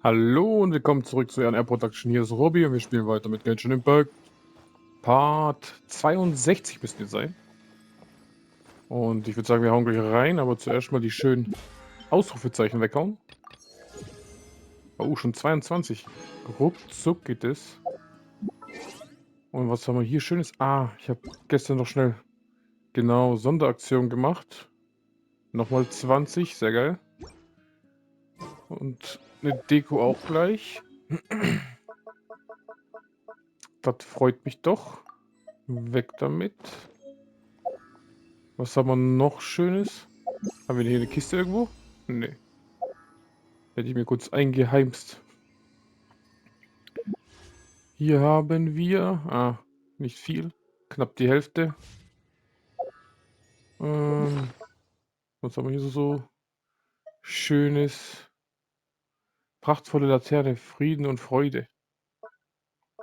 Hallo und willkommen zurück zu Air Production. Hier ist Robby und wir spielen weiter mit Genshin Impact. Part 62 müsste jetzt sein. Und ich würde sagen, wir hauen gleich rein, aber zuerst mal die schönen Ausrufezeichen weghauen. Oh, schon 22. Ruckzuck geht es. Und was haben wir hier Schönes? Ah, ich habe gestern noch schnell, genau, Sonderaktion gemacht. Nochmal 20, sehr geil. Und eine Deko auch gleich. Das freut mich doch. Weg damit. Was haben wir noch Schönes? Haben wir hier eine Kiste irgendwo? Nee. Hätte ich mir kurz eingeheimst. Hier haben wir... Ah, nicht viel. Knapp die Hälfte. Was haben wir hier so Schönes? Prachtvolle Laterne, Frieden und Freude.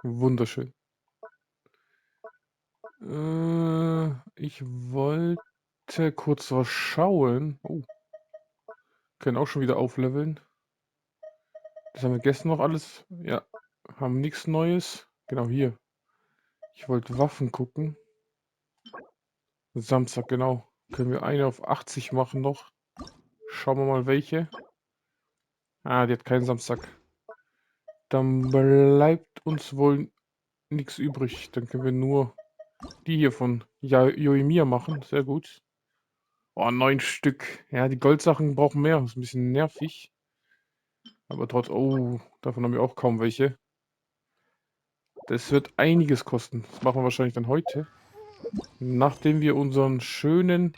Wunderschön. Ich wollte kurz was schauen. Oh, können auch schon wieder aufleveln. Das haben wir gestern noch alles. Ja, haben nichts Neues. Genau hier. Ich wollte Waffen gucken. Samstag, genau. Können wir eine auf 80 machen noch. Schauen wir mal welche. Ah, die hat keinen Samstag. Dann bleibt uns wohl nichts übrig. Dann können wir nur die hier von Yoimiya machen. Sehr gut. Oh, 9 Stück. Ja, die Goldsachen brauchen mehr. Ist ein bisschen nervig. Aber trotz... Oh, davon haben wir auch kaum welche. Das wird einiges kosten. Das machen wir wahrscheinlich dann heute. Nachdem wir unseren schönen...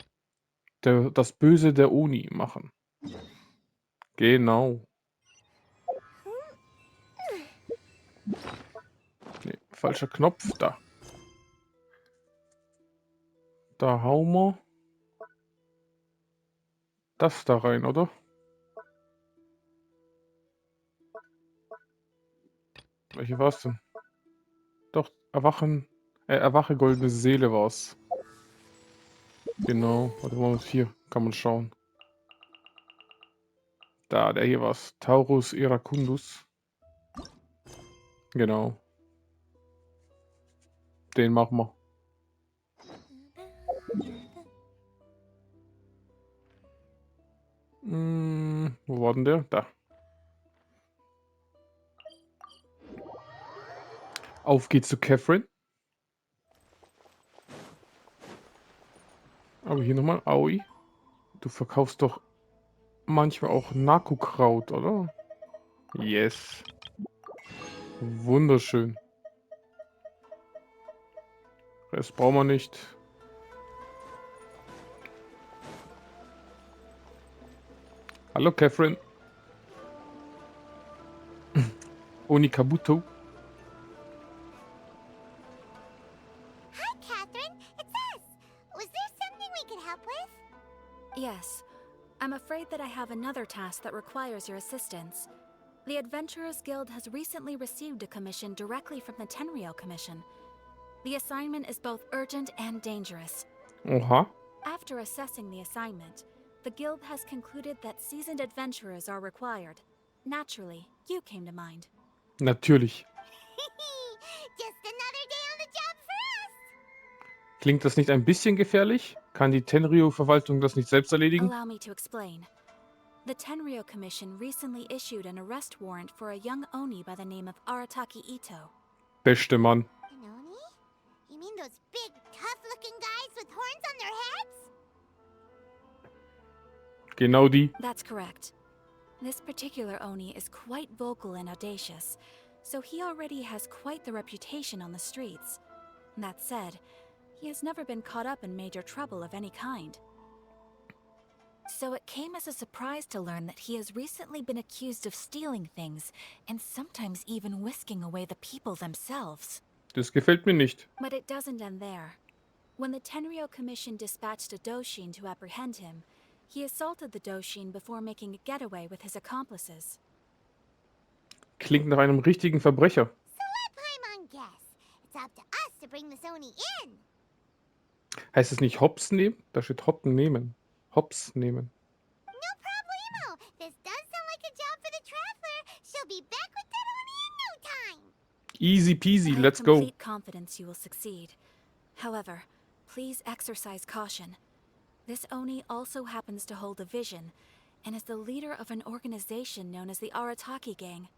das Böse der Oni machen. Genau. Nee, falscher Knopf. Da. Da hauen wir das da rein, oder? Welche war es denn? Doch, Erwache goldene Seele war's. Genau. Warte mal, hier kann man schauen. Da, der hier war's. Taurus Iracundus. Genau. Den machen wir. Wo war denn der? Da. Auf geht's zu Catherine. Aber hier nochmal. Aoi. Du verkaufst doch manchmal auch Naku-Kraut, oder? Yes. Wunderschön. Rest brauchen wir nicht. Hallo, Catherine. Onikabuto. Hi, Catherine. It's us. Was there something we could help with? Yes. I'm afraid that I have another task that requires your assistance. The Adventurers Guild has recently received a commission directly from the Tenryou Commission. The assignment is both urgent and dangerous. Oha. After assessing the assignment, the Guild has concluded that seasoned adventurers are required. Naturally, you came to mind. Natürlich. Just another day on the job for us. Klingt das nicht ein bisschen gefährlich? Kann die Tenryou-Verwaltung das nicht selbst erledigen? Allow me to explain. The Tenryou Commission recently issued an arrest warrant for a young Oni by the name of Arataki Itto. Beste Mann. An Oni? You mean those big, tough-looking guys with horns on their heads? Genau die. That's correct. This particular Oni is quite vocal and audacious, so he already has quite the reputation on the streets. That said, he has never been caught up in major trouble of any kind. So it came as a surprise to learn that he has recently been accused of stealing things, and sometimes even whisking away the people themselves. Das gefällt mir nicht. But it doesn't end there. When the Tenryou Commission dispatched a Doshin to apprehend him, he assaulted the Doshin before making a getaway with his accomplices. Klingt nach einem richtigen Verbrecher. So let Paimon guess. It's up to us to bring this Oni in. Heißt es nicht Hops nehmen? Da steht Hoppen nehmen. Hops nehmen. No problemo. This does sound like a job for the Traveler. She'll be back with that Oni in no time. Easy peasy, I have let's go. complete confidence you will succeed. However, please exercise caution. This Oni also happens to hold a vision, and is the leader of an organization known as the Arataki Gang.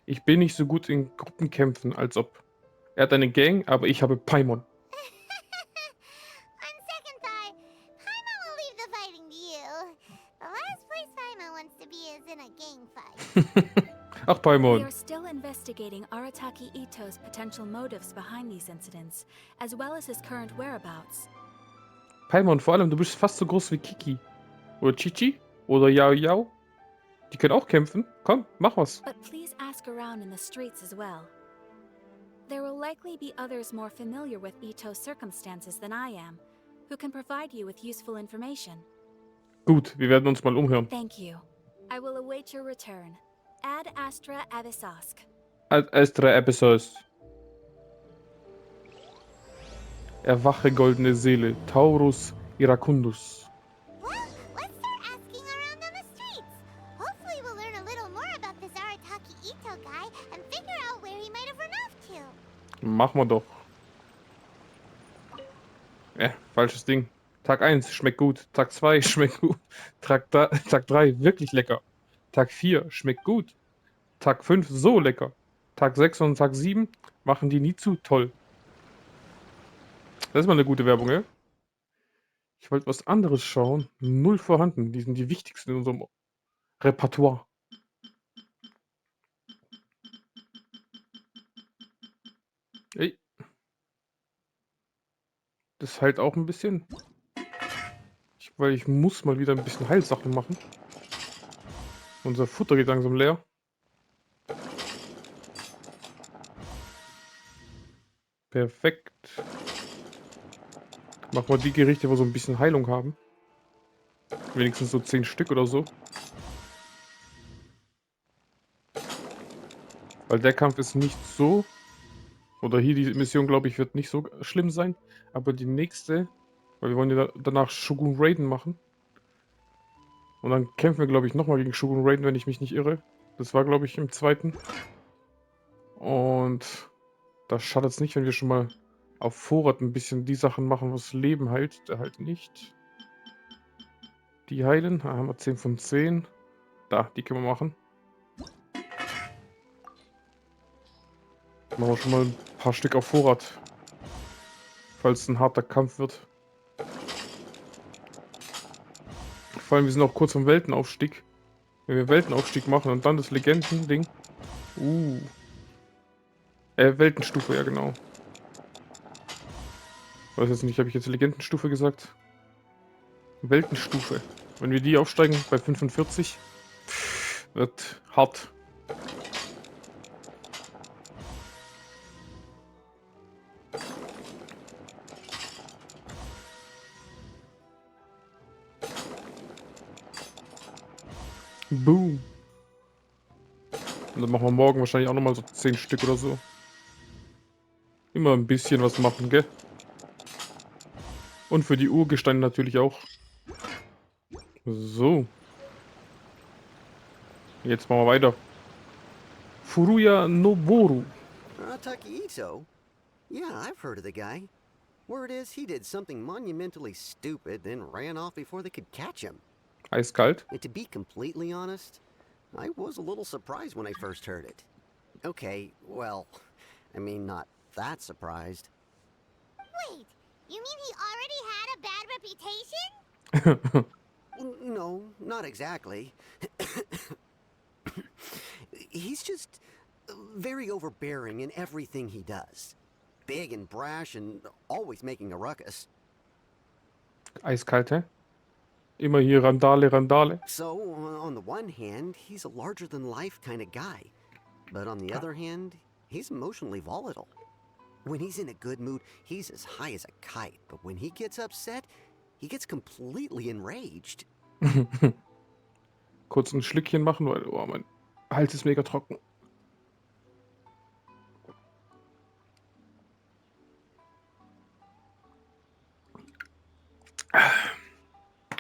Ich bin nicht so gut in Gruppenkämpfen, als ob. Er hat eine Gang, aber ich habe Paimon. On second thought, Paimon will leave the fighting to you. The last place Paimon wants to be is in a gang fight. Ach, We Paimon. are still investigating Arataki Itto's potential motives behind these incidents, as well as his current whereabouts. Paimon, vor allem, du bist fast so groß wie Kiki. Oder Chichi. Oder Yao Yao. Die können auch kämpfen. Komm, mach was. But please ask around in the streets as well. There will likely be others more familiar with Itto's circumstances than I am, who can provide you with useful information. Gut, wir werden uns mal umhören. Thank you. I will await your return. Ad Astra Abyssosque. Astra Episodes. Erwache, goldene Seele. Taurus Iracundus. Well, let's start asking around on the streets. Hopefully we'll learn a little more about this Arataki Itto guy and figure out where he might have run off to. Machen wir doch. Falsches Ding. Tag 1 schmeckt gut. Tag 2 schmeckt gut. Tag 3 wirklich lecker. Tag 4 schmeckt gut. Tag 5 so lecker. Tag 6 und Tag 7 machen die nie zu toll. Das ist mal eine gute Werbung, ja? Ich wollte was anderes schauen. Null vorhanden. Die sind die wichtigsten in unserem Repertoire. Ey. Das heilt auch ein bisschen. Weil ich muss mal wieder ein bisschen Heilsachen machen. Unser Futter geht langsam leer. Perfekt. Machen wir die Gerichte, wo so ein bisschen Heilung haben. Wenigstens so 10 Stück oder so. Weil der Kampf ist nicht so... Oder hier die Mission, glaube ich, wird nicht so schlimm sein. Aber die nächste... Weil wir wollen ja danach Shogun Raiden machen. Und dann kämpfen wir, glaube ich, nochmal gegen Shogun Raiden, wenn ich mich nicht irre. Das war, glaube ich, im zweiten. Und da schadet es nicht, wenn wir schon mal auf Vorrat ein bisschen die Sachen machen, was Leben heilt. Der halt nicht. Die heilen. Da haben wir 10 von 10. Da, die können wir machen. Machen wir schon mal ein paar Stück auf Vorrat. Falls es ein harter Kampf wird. Vor allem, wir sind auch kurz vom Weltenaufstieg. Wenn wir Weltenaufstieg machen und dann das Legenden-Ding. Weltenstufe, ja genau. Weiß jetzt nicht, habe ich jetzt Legendenstufe gesagt? Weltenstufe. Wenn wir die aufsteigen bei 45, wird hart. Boom. Und dann machen wir morgen wahrscheinlich auch nochmal so 10 Stück oder so. Immer ein bisschen was machen, gell? Und für die Urgesteine natürlich auch. So. Jetzt machen wir weiter. Furuya Noboru. Arataki Itto? Yeah, I've heard of the guy. Word is he did something monumentally stupid, then ran off before they could catch him. Eiskalt. And to be completely honest, I was a little surprised when I first heard it. Okay, well, I mean, not that surprised. Wait, you mean he already had a bad reputation? No, not exactly. He's just very overbearing in everything he does. Big and brash and always making a ruckus. Eiskalt, hä? Immer hier Randale, Randale. So, on the one hand, he's a larger-than-life kind of guy. But on the other hand, he's emotionally volatile. When he's in a good mood, he's as high as a kite. But when he gets upset, he gets completely enraged. Kurz ein Schlückchen machen, weil mein Hals ist mega trocken.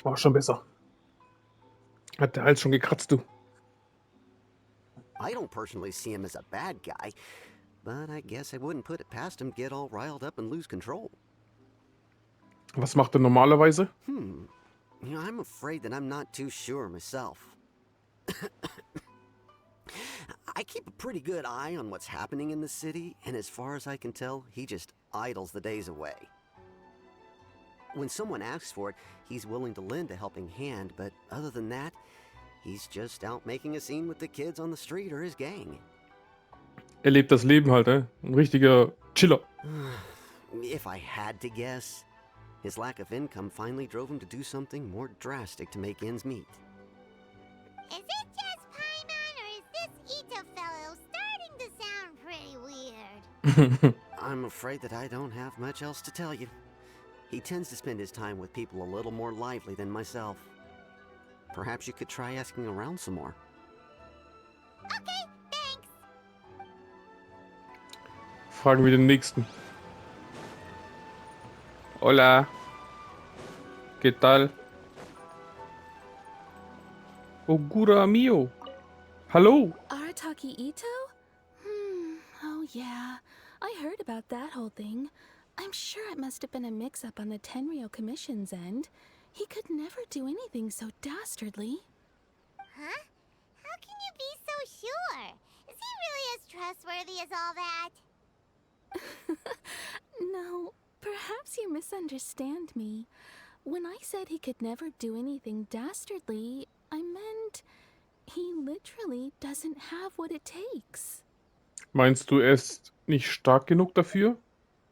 Oh, schon besser. Hat der Hals schon gekratzt, du. I don't personally see him as a bad guy, but I guess I wouldn't put it past him to get all riled up and lose control. Was macht er normalerweise? You know, I'm afraid that I'm not too sure myself. I keep a pretty good eye on what's happening in the city, and as far as I can tell, he just idles the days away. When someone asks for it, he's willing to lend a helping hand, but other than that, he's just out making a scene with the kids on the street or his gang. Er lebt das Leben halt, Ein richtiger Chiller. If I had to guess, his lack of income finally drove him to do something more drastic to make ends meet. Is it just Paimon, or is this Itto fellow starting to sound pretty weird? I'm afraid that I don't have much else to tell you. He tends to spend his time with people a little more lively than myself. Perhaps you could try asking around some more. Okay, thanks. Fragen wir den nächsten. Hola. ¿Qué tal? Ogura mio. Hello. Arataki Itto? Oh yeah. I heard about that whole thing. I'm sure it must have been a mix-up on the Tenryou Commission's end. He could never do anything so dastardly. Huh? How can you be so sure? Is he really as trustworthy as all that? No, perhaps you misunderstand me. When I said he could never do anything dastardly, I meant he literally doesn't have what it takes. Meinst du, er ist nicht stark genug dafür?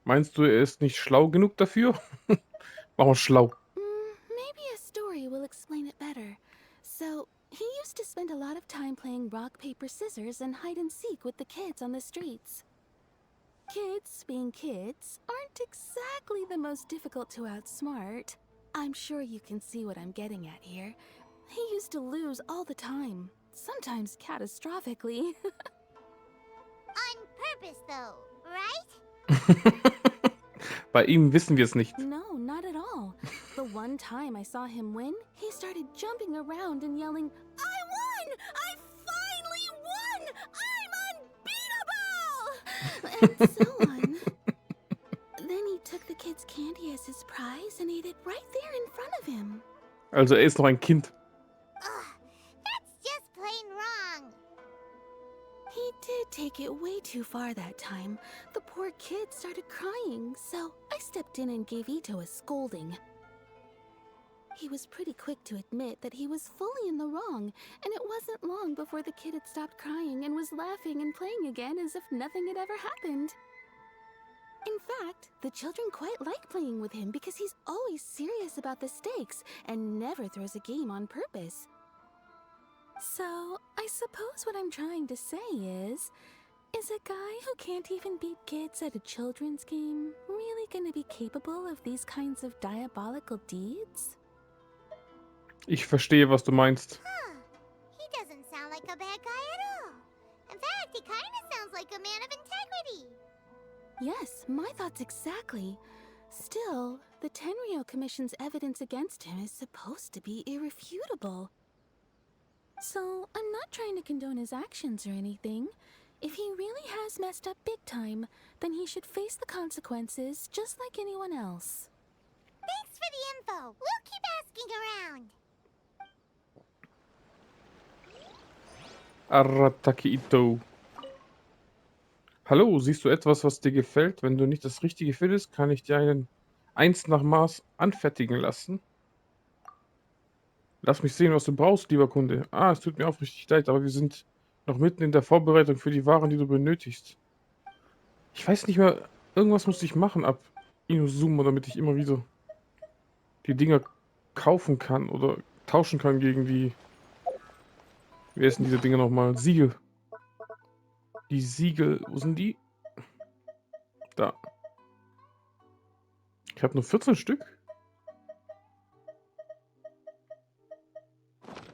Meinst du, er ist nicht schlau genug dafür? Machen wir schlau. Maybe a story will explain it better. So, he used to spend a lot of time playing rock, paper, scissors and hide and seek with the kids on the streets. Kids, being kids, aren't exactly the most difficult to outsmart. I'm sure you can see what I'm getting at here. He used to lose all the time, sometimes catastrophically. On purpose, though, right? Bei ihm wissen wir es nicht. No, not at all. The one time I saw him win, he started jumping around and yelling, "I won! I finally won! I'm unbeatable!" and so on. Then he took the kid's candy as his prize and ate it right there in front of him. Also er ist noch ein Kind. Ugh, that's just plain wrong. He did take it way too far that time. The poor kid started crying, so I stepped in and gave Itto a scolding. He was pretty quick to admit that he was fully in the wrong, and it wasn't long before the kid had stopped crying and was laughing and playing again as if nothing had ever happened. In fact, the children quite like playing with him because he's always serious about the stakes and never throws a game on purpose. So, I suppose what I'm trying to say is a guy who can't even beat kids at a children's game really gonna be capable of these kinds of diabolical deeds? Ich verstehe, was du meinst. Huh. He doesn't sound like a bad guy at all. In fact, he kind of sounds like a man of integrity. Yes, my thoughts exactly. Still, the Tenryou Commission's evidence against him is supposed to be irrefutable. So, I'm not trying to condone his actions or anything. If he really has messed up big time, then he should face the consequences just like anyone else. Thanks for the info. We'll keep asking around. Arataki Itto. Hallo, siehst du etwas, was dir gefällt? Wenn du nicht das Richtige findest, kann ich dir eins nach Maß anfertigen lassen. Lass mich sehen, was du brauchst, lieber Kunde. Ah, es tut mir aufrichtig leid, aber wir sind noch mitten in der Vorbereitung für die Waren, die du benötigst. Ich weiß nicht mehr, irgendwas musste ich machen ab Inazuma, damit ich immer wieder die Dinger kaufen kann oder tauschen kann gegen die... Wie heißen diese Dinger nochmal? Siegel. Die Siegel, wo sind die? Da. Ich habe nur 14 Stück.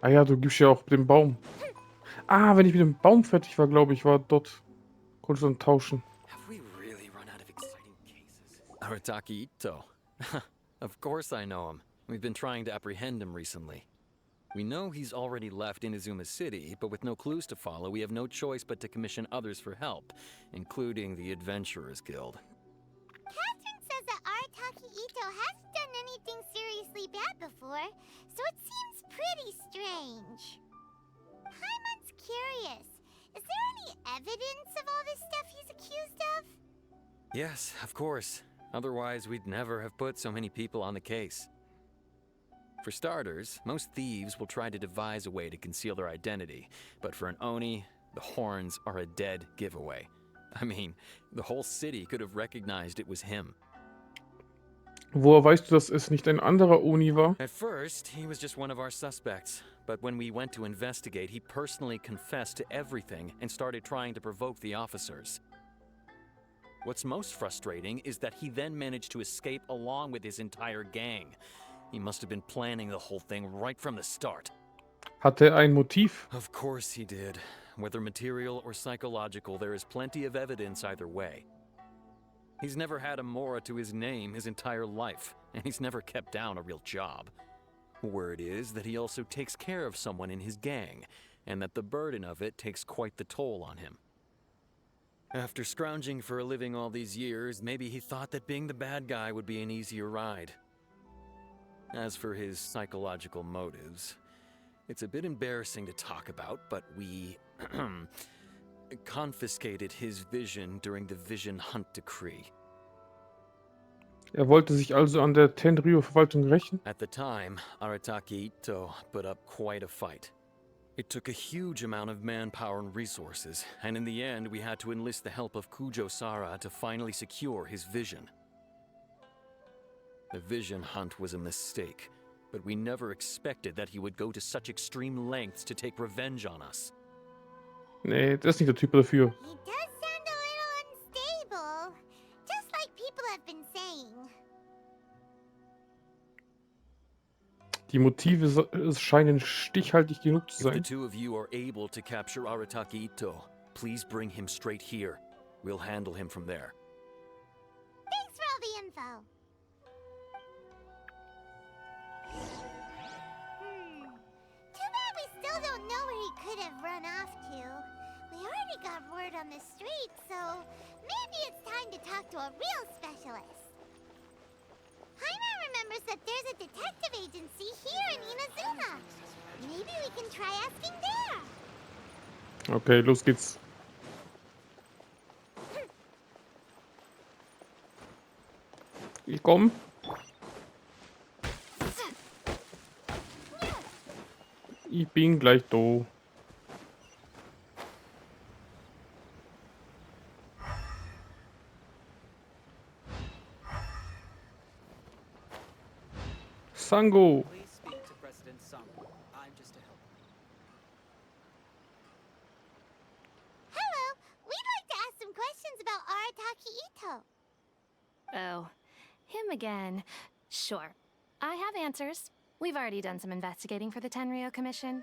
Ah ja, du gibst ja auch den Baum. Ah, wenn ich mit dem Baum fertig war, glaube ich, war dort. Konnte ich dann tauschen. Have we really run out of exciting cases? Arataki Itto. Of course I know him. We've been trying to apprehend him recently. We know he's already left Inazuma City, but with no clues to follow, we have no choice but to commission others for help, including the Adventurers Guild. Catherine says that Arataki Itto hasn't done anything seriously bad before, so it seems pretty strange. Paimon's curious. Is there any evidence of all this stuff he's accused of? Yes, of course. Otherwise, we'd never have put so many people on the case. For starters, most thieves will try to devise a way to conceal their identity, but for an Oni, the horns are a dead giveaway. I mean, the whole city could have recognized it was him. Woher weißt du, dass es nicht ein anderer Oni war? At first, he was just one of our suspects, but when we went to investigate, he personally confessed to everything and started trying to provoke the officers. What's most frustrating is that he then managed to escape along with his entire gang. He must have been planning the whole thing right from the start. Hatte er ein Motiv? Of course he did. Whether material or psychological, there is plenty of evidence either way. He's never had a Mora to his name his entire life, and he's never kept down a real job. Word is that he also takes care of someone in his gang, and that the burden of it takes quite the toll on him. After scrounging for a living all these years, maybe he thought that being the bad guy would be an easier ride. As for his psychological motives, it's a bit embarrassing to talk about, but we confiscated his vision during the Vision Hunt Decree. Wollte sich also an der Tenryou-Verwaltung rächen? At the time, Arataki Itto put up quite a fight. It took a huge amount of manpower and resources, and in the end we had to enlist the help of Kujo-Sara to finally secure his vision. The Vision Hunt was a mistake, but we never expected that he would go to such extreme lengths to take revenge on us. Nee, das ist nicht der Typ dafür. He does sound a little unstable, just like people have been saying. Die Motive scheinen stichhaltig genug zu If the sein. two of you are able to capture Arataki Itto, please bring him straight here. We'll handle him from there. Thanks for all the info. Too bad we still don't know where he could have run off to. We already got word on the street, so maybe it's time to talk to a real specialist. Paimon remembers that there's a detective agency here in Inazuma. Maybe we can try asking there. Okay, los geht's. Ich komm. Ich bin gleich da. Sango. Please speak to President Sango. I'm just a helper. Hello, we'd like to ask some questions about Arataki Itto. Oh, him again. Sure. I have answers. We've already done some investigating for the Tenryou Commission.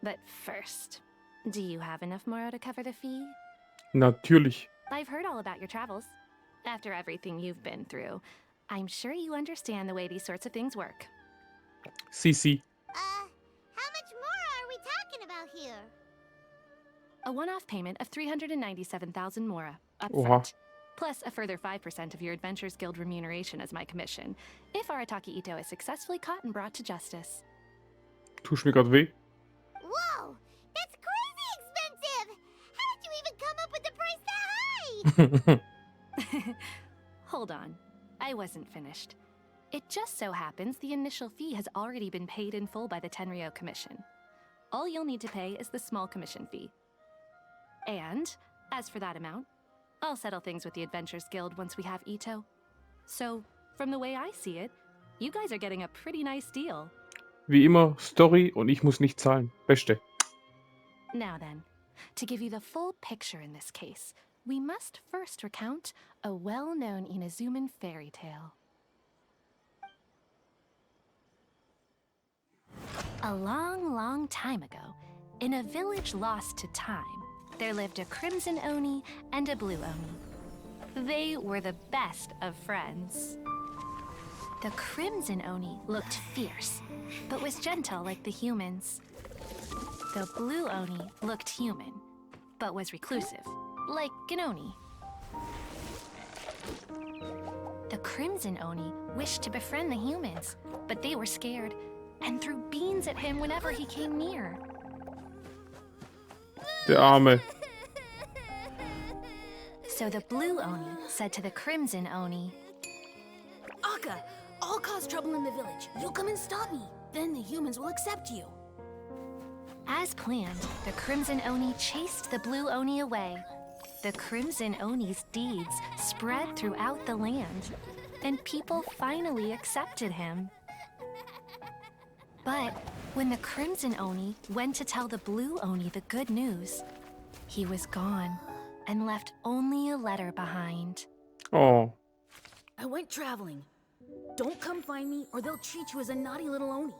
But first, do you have enough Moro to cover the fee? Natürlich. I've heard all about your travels. After everything you've been through, I'm sure you understand the way these sorts of things work. CC. How much more are we talking about here? A one-off payment of 397,000 Mora up Oha. front, plus a further 5% of your Adventurers Guild remuneration as my commission, if Arataki Itto is successfully caught and brought to justice. Tust mir grad weh. Whoa, that's crazy expensive! How did you even come up with the price that high? Hold on. I wasn't finished. It just so happens the initial fee has already been paid in full by the Tenryou Commission. All you'll need to pay is the small commission fee. And, as for that amount, I'll settle things with the Adventurers Guild once we have Itto. So, from the way I see it, you guys are getting a pretty nice deal. Wie immer, Story und ich muss nicht zahlen. Beste. Now then, to give you the full picture in this case, we must first recount a well-known Inazuman fairy tale. A long, long time ago, in a village lost to time, there lived a crimson Oni and a blue Oni. They were the best of friends. The crimson Oni looked fierce, but was gentle like the humans. The blue Oni looked human, but was reclusive, like an Oni. The crimson Oni wished to befriend the humans, but they were scared and threw beans at him whenever he came near. Der Arme. So the blue Oni said to the crimson Oni, Akka, I'll cause trouble in the village. You'll come and stop me. Then the humans will accept you. as planned, the crimson Oni chased the blue Oni away. The crimson Oni's deeds spread throughout the land, and people finally accepted him. But when the crimson Oni went to tell the blue Oni the good news, he was gone and left only a letter behind. Oh, I went traveling. Don't come find me or they'll treat you as a naughty little Oni.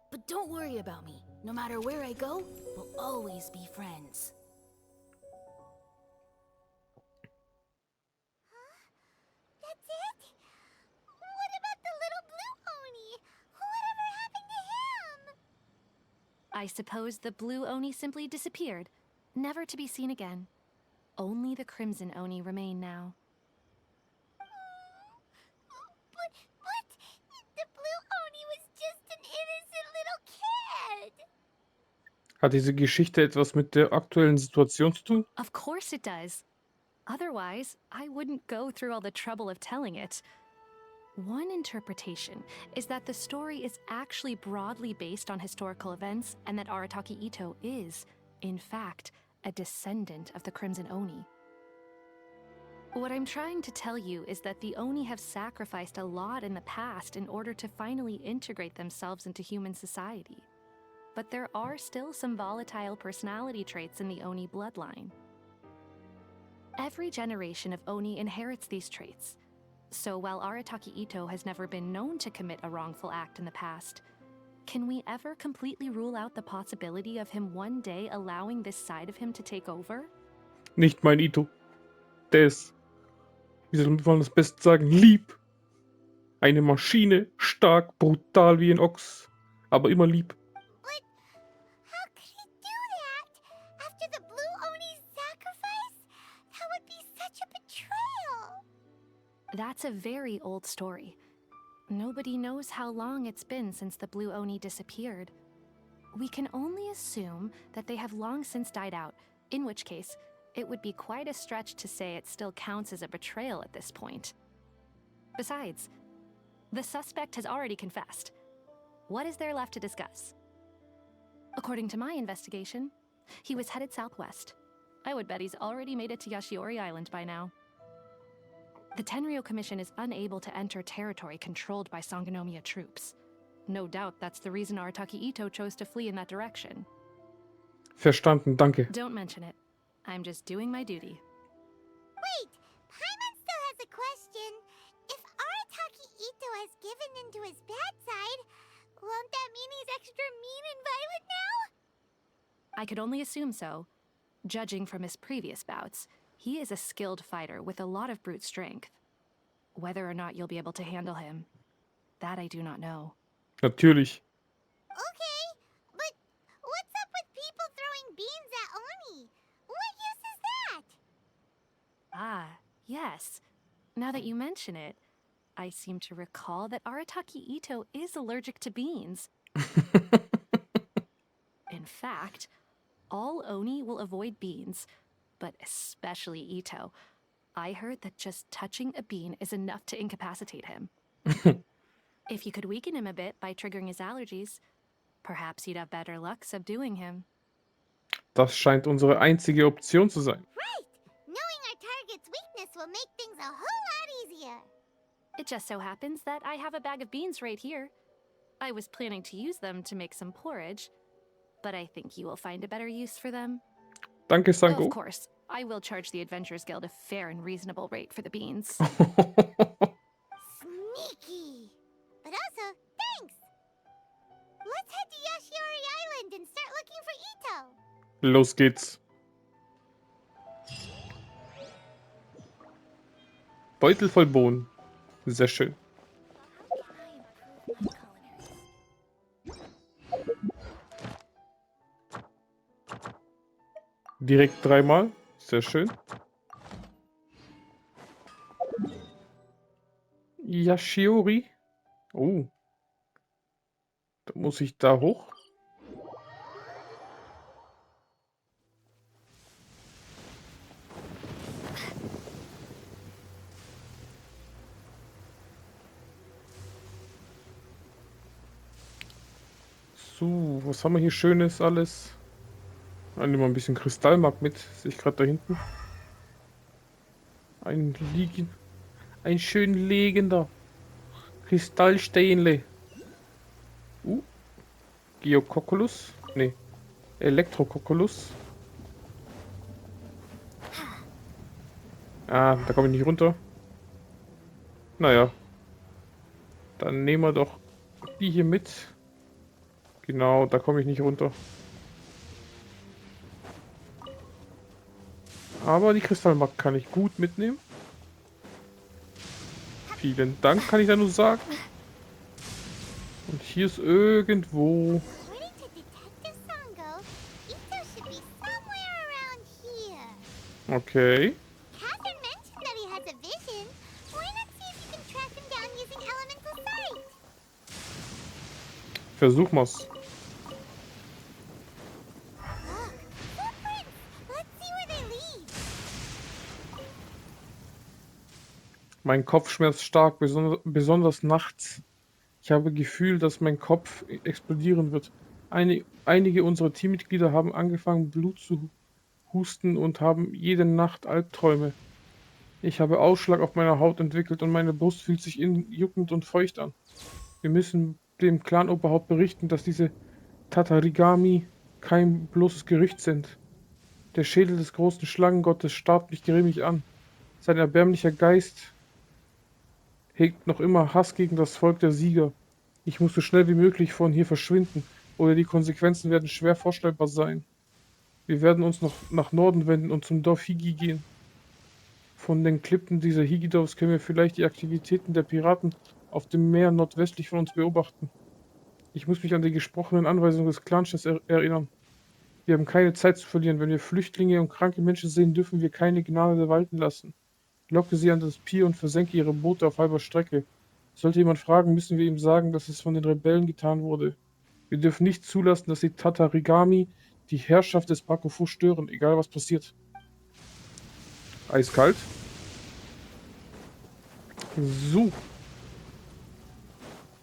But don't worry about me. No matter where I go, we'll always be friends. That's it? What about the little blue Oni? Whatever happened to him? I suppose the blue Oni simply disappeared, never to be seen again. Only the crimson Oni remain now. But the blue Oni was just an innocent little kid. hat diese Geschichte etwas mit der aktuellen Situation zu tun? Of course it does. Otherwise, I wouldn't go through all the trouble of telling it. One interpretation is that the story is actually broadly based on historical events and that Arataki Itto is, in fact, a descendant of the Crimson Oni. What I'm trying to tell you is that the Oni have sacrificed a lot in the past in order to finally integrate themselves into human society. But there are still some volatile personality traits in the Oni bloodline. Every generation of Oni inherits these traits. So while Arataki Itto has never been known to commit a wrongful act in the past, can we ever completely rule out the possibility of him one day allowing this side of him to take over? Nicht mein Ito. Der ist, wie soll man das best sagen, lieb. Eine Maschine, stark, brutal wie ein Ochs, aber immer lieb. But how could he do that? After the blue Oni's sacrifice? That would be such a betrayal. That's a very old story. Nobody knows how long it's been since the blue Oni disappeared. We can only assume that they have long since died out, in which case, it would be quite a stretch to say it still counts as a betrayal at this point. Besides, the suspect has already confessed. What is there left to discuss? According to my investigation, he was headed southwest. I would bet he's already made it to Yashiori Island by now. The Tenryou Commission is unable to enter territory controlled by Sangonomiya troops. No doubt that's the reason Arataki Itto chose to flee in that direction. Verstanden, danke. Don't mention it. I'm just doing my duty. Wait, Paimon still has a question. If Arataki Itto has given into his bad side, won't that mean he's extra mean and violent now? I could only assume so. Judging from his previous bouts, he is a skilled fighter with a lot of brute strength. Whether or not you'll be able to handle him, that I do not know. Natürlich. Okay, but what's up with people throwing beans at Oni? What use is that? Ah, yes. Now that you mention it, I seem to recall that Arataki Itto is allergic to beans. In fact, all Oni will avoid beans, but especially Itto. I heard that just touching a bean is enough to incapacitate him. If you could weaken him a bit by triggering his allergies, perhaps you'd have better luck subduing him. Das scheint unsere einzige Option zu sein. Right! Knowing our target's weakness will make things a whole lot easier. It just so happens that I have a bag of beans right here. I was planning to use them to make some porridge, but I think you will find a better use for them. Danke, Sango. Of course, I will charge the Adventurers Guild a fair and reasonable rate for the beans. Sneaky! But also, thanks! Let's head to Yashiori Island and start looking for Itto. Los geht's. Beutel voll Bohnen. Sehr schön. How can I improve my Direkt 3-mal. Sehr schön. Yashiori. Oh. Da muss ich da hoch. So, was haben wir hier Schönes alles? Nehmen wir ein bisschen Kristallmark mit. Sehe ich gerade da hinten. Ein schön legender Kristallsteinle. Geococulus? Nee. Elektrococulus. Ah, da komme ich nicht runter. Naja. Dann nehmen wir doch die hier mit. Genau, da komme ich nicht runter. Aber die Kristallmark kann ich gut mitnehmen. Vielen Dank, kann ich da nur sagen. Und hier ist irgendwo... According to Detective Sango, Itto should be somewhere around here. Okay. Catherine mentioned that he has a vision. Why not see if you can track him down using elemental sight? Versuch mal's. Look, footprints! Let's see where they lead. Mein Kopf schmerzt stark, besonders nachts. Ich habe Gefühl, dass mein Kopf explodieren wird. Einige unserer Teammitglieder haben angefangen, Blut zu husten und haben jede Nacht Albträume. Ich habe Ausschlag auf meiner Haut entwickelt und meine Brust fühlt sich juckend und feucht an. Wir müssen dem Clan-Oberhaupt berichten, dass diese Tatarigami kein bloßes Gerücht sind. Der Schädel des großen Schlangengottes starrt mich grimmig an. Sein erbärmlicher Geist hegt noch immer Hass gegen das Volk der Sieger. Ich muss so schnell wie möglich von hier verschwinden, oder die Konsequenzen werden schwer vorstellbar sein. Wir werden uns noch nach Norden wenden und zum Dorf Higi gehen. Von den Klippen dieser Higi-Dorfs können wir vielleicht die Aktivitäten der Piraten auf dem Meer nordwestlich von uns beobachten. Ich muss mich an die gesprochenen Anweisungen des Clanchefs erinnern. Wir haben keine Zeit zu verlieren. Wenn wir Flüchtlinge und kranke Menschen sehen, dürfen wir keine Gnade walten lassen. Locke sie an das Pier und versenke ihre Boote auf halber Strecke. Sollte jemand fragen, müssen wir ihm sagen, dass es von den Rebellen getan wurde. Wir dürfen nicht zulassen, dass die Tatarigami die Herrschaft des Bakufu stören, egal was passiert. Eiskalt. So.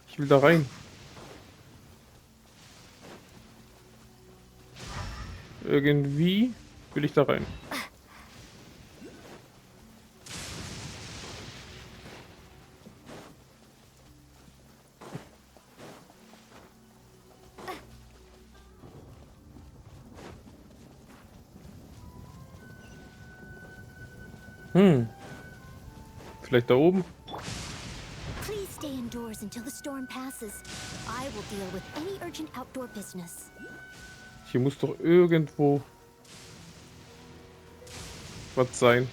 Ich will da rein. Irgendwie will ich da rein. Vielleicht da oben? Please stay indoors until the storm passes. I will deal with any urgent outdoor business. Hier muss doch irgendwo was sein.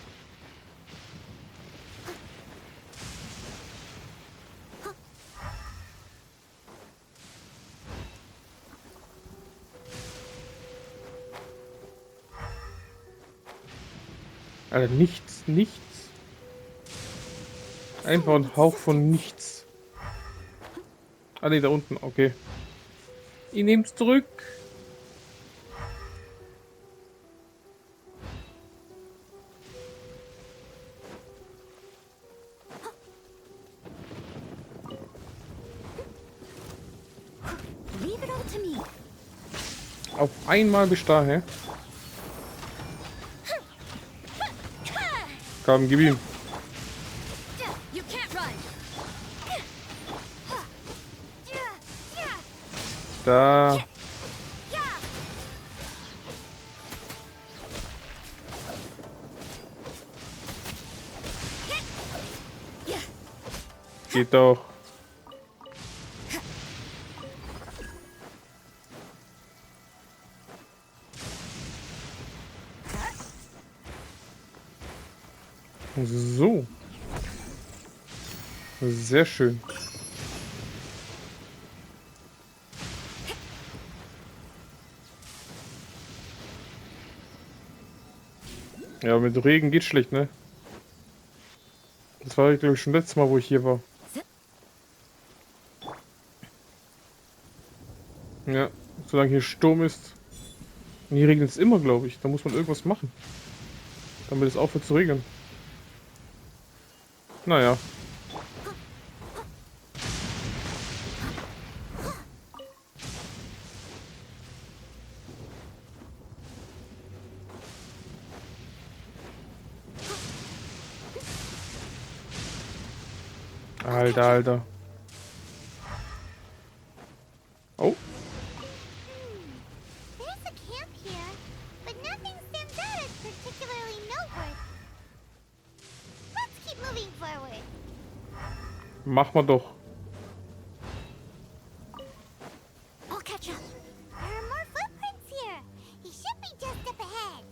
Alter, nichts, nichts. Einfach ein Hauch von nichts. Ah ne, da unten, okay. Ich nehm's zurück. Leave it all to me. Auf einmal bis dahin. Komm, gib ihm. You can't run. Da. Geht doch. So. Sehr schön. Ja, mit Regen geht schlecht, ne? Das war, glaube ich, schon letztes Mal, wo ich hier war. Ja, solange hier Sturm ist. Und hier regnet es immer, glaube ich. Da muss man irgendwas machen, damit es aufhört zu regnen. Naja. Alter, Alter. Oh. There's a camp here, but nothing stands out as particularly noteworthy. Let's keep moving forward. Mach mal doch. I'll catch up. There are more footprints here. He should be just up ahead.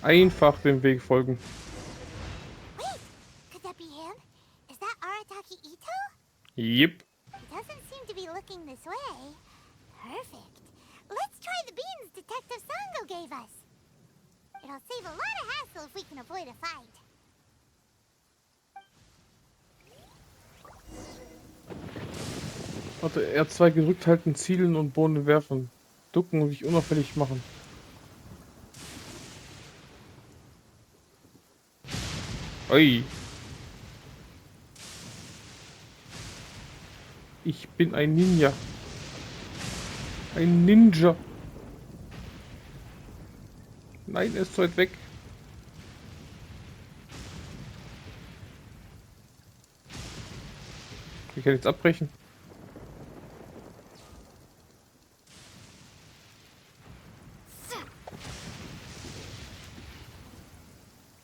Einfach dem Weg folgen. Wait, could that be him? Is that Arataki Itto? Yep. He doesn't seem to be looking this way. Perfect. Let's try the beans Detective Sango gave us. It'll save a lot of hassle if we can avoid a fight. Warte, R2 gedrückt halten, zielen und Bohnen werfen. Ducken und sich unauffällig machen. Ui. Ich bin ein Ninja. Ein Ninja. Nein, er ist zu weit weg. Ich kann jetzt abbrechen.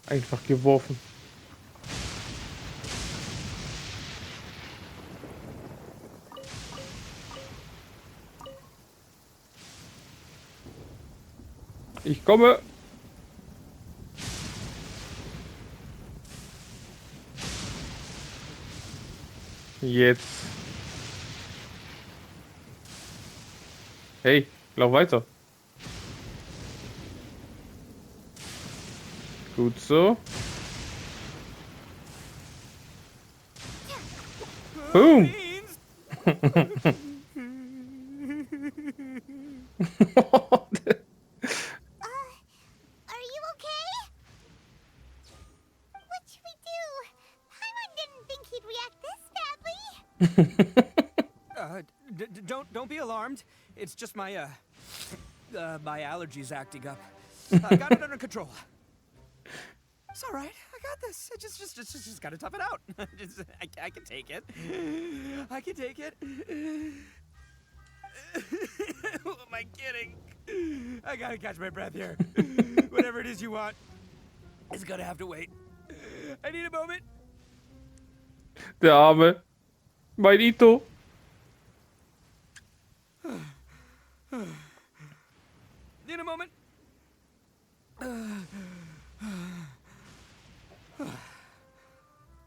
Einfach geworfen. Ich komme. Jetzt. Hey, lauf weiter. Gut so. Boom. Are you okay? What should we do? Paimon didn't think he'd react this badly. Don't be alarmed. It's just my my allergies acting up. I got it under control. It's all right. I got this. I just gotta tough it out. I can take it. I can take it. Who am I kidding? I gotta catch my breath here. Whatever it is you want, it's gonna have to wait. I need a moment. Der Arme. Mein Itto. Need a moment.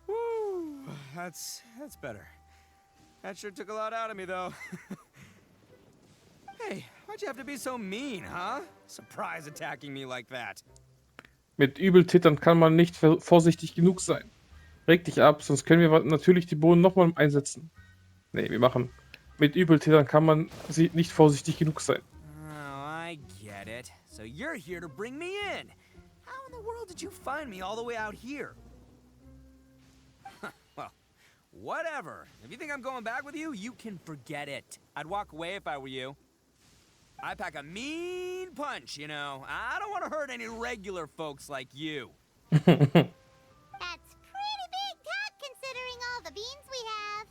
Woo, that's better. That sure took a lot out of me, though. Hey, why'd you have to be so mean, huh? Surprise attacking me like that. Mit Übeltätern kann man nicht vorsichtig genug sein. Reg dich ab, sonst können wir natürlich die Bohnen nochmal einsetzen. Nee, wir machen. Mit Übeltätern kann man sie nicht vorsichtig genug sein. Oh, I get it. So you're here to bring me in. How in the world did you find me all the way out here? Well, whatever. If you think I'm going back with you, you can forget it. I'd walk away if I were you. I pack a mean punch, you know. I don't want to hurt any regular folks like you. That's pretty big talk considering all the beans we have.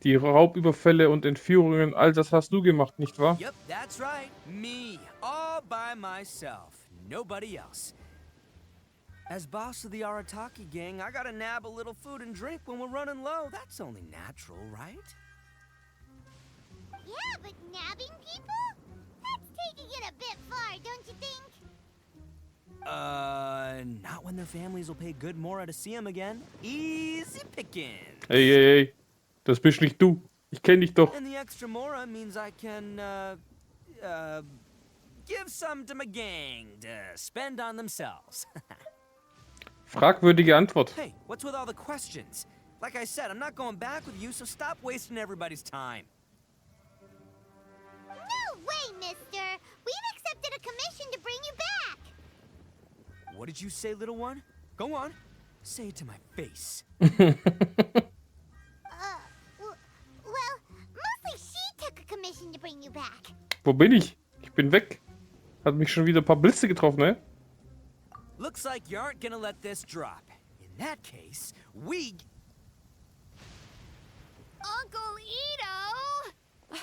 Die Raubüberfälle und Entführungen, all das hast du gemacht, nicht wahr? Yep, that's right. Me. All by myself. Nobody else. As boss of the Arataki gang, I gotta nab a little food and drink when we're running low. That's only natural, right? Yeah, but nabbing people? That's taking it a bit far, don't you think? Not when their families will pay good more to see them again. Easy picking. Ey, ey, ey. Das bist nicht du. Ich kenne dich doch. And the extra mora means I can, give some to my gang to spend on themselves. Fragwürdige Antwort. Hey, what's with all the questions? Like I said, I'm not going back with you, so stop wasting everybody's time. No way, mister! We've accepted a commission to bring you back! What did you say, little one? Go on. Say it to my face. Well, mostly she took a commission to bring you back. Wo bin ich? Ich bin weg. Hat mich schon wieder ein paar Blitze getroffen, ne? Looks like you aren't gonna let this drop. In that case, we... Uncle Itto!